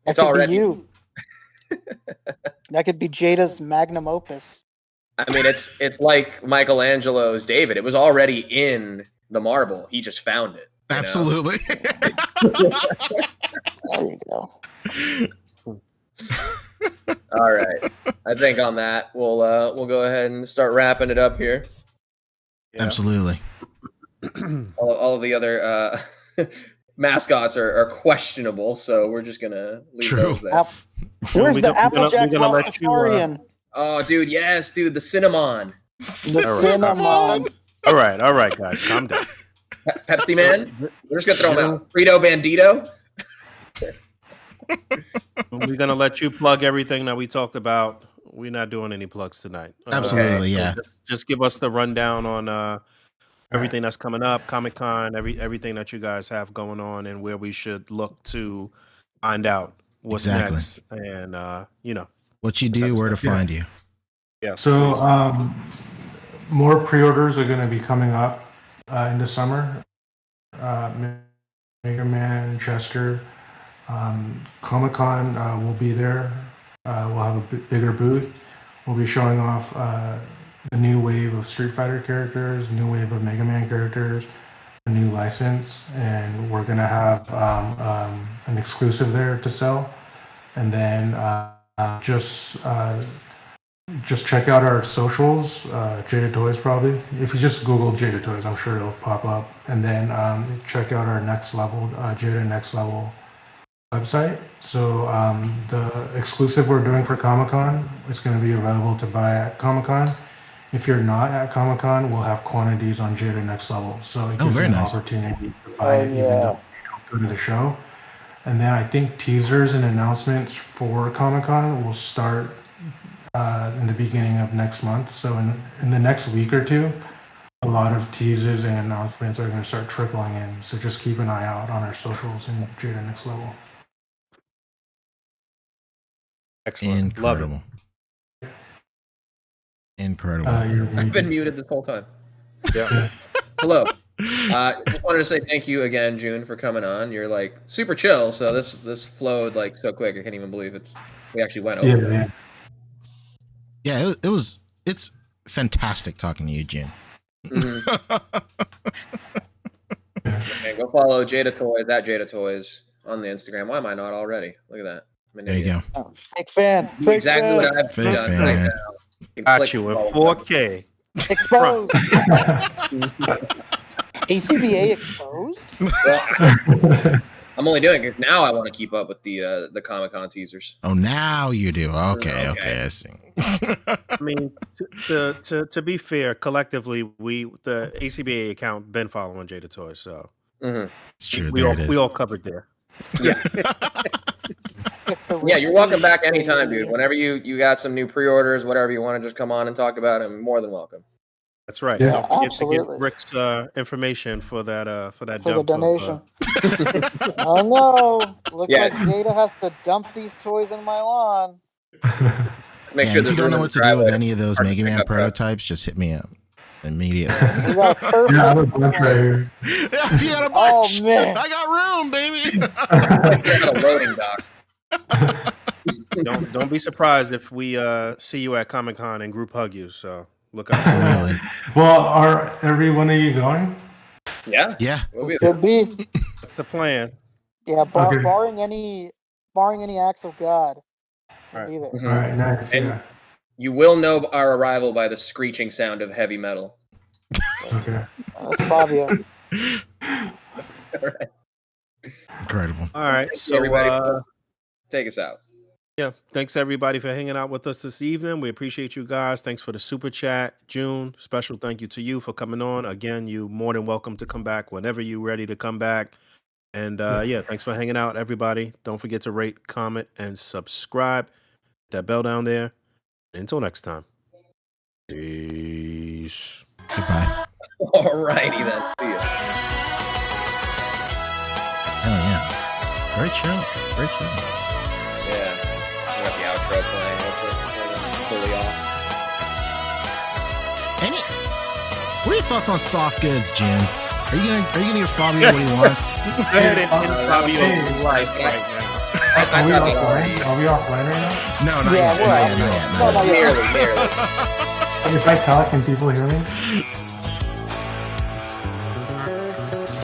That It's could already. be you. That could be Jada's magnum opus. I mean, it's like Michelangelo's David. It was already in the marble. He just found it. you know? Absolutely. There you go. All right. I think on that we'll go ahead and start wrapping it up here. Yeah. Absolutely. All of the other mascots are questionable, so we're just gonna leave True. those there. Where's we the gonna- we're Applejack gonna let you, Rastafarian? Oh, dude, yes, dude, the cinnamon. The All right. cinnamon. All right, guys, calm down. Pepsi Man. We're just gonna throw him out. Frito Bandito. We're gonna let you plug everything that we talked about. We're not doing any plugs tonight. Absolutely, So yeah. just give us the rundown on everything that's coming up, Comic-Con, everything that you guys have going on, and where we should look to find out what's Exactly. next. And What you do, where to find you. yeah. So more pre-orders are going to be coming up in the summer. Mega Man, Chester, Comic-Con will be there. We'll have a bigger booth. We'll be showing off the new wave of Street Fighter characters, new wave of Mega Man characters, a new license, and we're going to have an exclusive there to sell. And then just check out our socials, Jada Toys probably. If you just Google Jada Toys, I'm sure it'll pop up. And then check out our Next Level, Jada Next Level website. So the exclusive we're doing for Comic-Con, it's going to be available to buy at Comic-Con. If you're not at Comic-Con, we'll have quantities on Jada Next Level. So it gives you very an nice. opportunity to buy it even though you don't go to the show. And then I think teasers and announcements for Comic-Con will start in the beginning of next month. So in the next week or two, a lot of teasers and announcements are going to start trickling in. So just keep an eye out on our socials and Jada Next Level. Excellent. Love it. Incredible. I've been muted this whole time. Yeah. Hello. Just wanted to say thank you again, Juhn, for coming on. You're like super chill, so this flowed like so quick. I can't even believe we actually went over. Yeah, Yeah, it's fantastic talking to you, Juhn. And go follow Jada Toys at Jada Toys on the Instagram. Why am I not already? Look at that. I'm an There you idiot. go. Fake fan. Do Fake exactly fan. what I've Fake done fan. right now. You can Got click you in follow button. 4K. Exposed. A.C.B.A. exposed. Well, I'm only doing it because now I want to keep up with the Comic-Con teasers. Oh, now you do. Okay, Okay. I see. I mean, to be fair, collectively, the A.C.B.A. account been following Jada Toys, so It's true. we There all it is. we all covered there. Yeah, you're welcome back anytime, dude. Whenever you got some new pre-orders, whatever you want to just come on and talk about, I'm more than welcome. That's right. Yeah, Don't forget to absolutely. get Rick's information for that For the dump of, donation. Oh no! Looks Yeah. like Jada has to dump these toys in my lawn. Make Yeah, sure if you there's don't room know in what the to do with driveway. any of those Park Mega the Man pickup truck. prototypes, just hit me up immediately. We got perfect. yeah, I have a bunch right here. Yeah, if you had a Oh, bunch, man. I got room, baby. You got a loading dock. Don't be surprised if we see you at Comic-Con and group hug you. So look out. Absolutely. Well, are every one of you going? Yeah, Yeah. we'll be there. Could be. That's the plan. Yeah, Okay. barring any acts of God, I'll Right. be there. Mhm. All right, nice. And- Yeah. You will know our arrival by the screeching sound of heavy metal. Okay. That's Fabio. All right. Incredible. All right. Thank you, So, everybody. Take us out. yeah, thanks everybody for hanging out with us this evening. We appreciate you guys. Thanks for the super chat. Juhn, special thank you to you for coming on. Again, you more than welcome to come back whenever you're ready to come back. And yeah, thanks for hanging out, everybody. Don't forget to rate, comment, and subscribe. That bell down there. Until next time. Peace. Goodbye. Alrighty then. See ya. Hell yeah. Great show. Great show. Yeah. We got the outro playing fully off. What are your thoughts on soft goods, Jim? Are you gonna give Fabio what he wants? Go ahead and Fabio life right now. Are we offline? Are we offline right now? No, not yet. Not yet. Not yet. Barely. If I talk, can people hear me?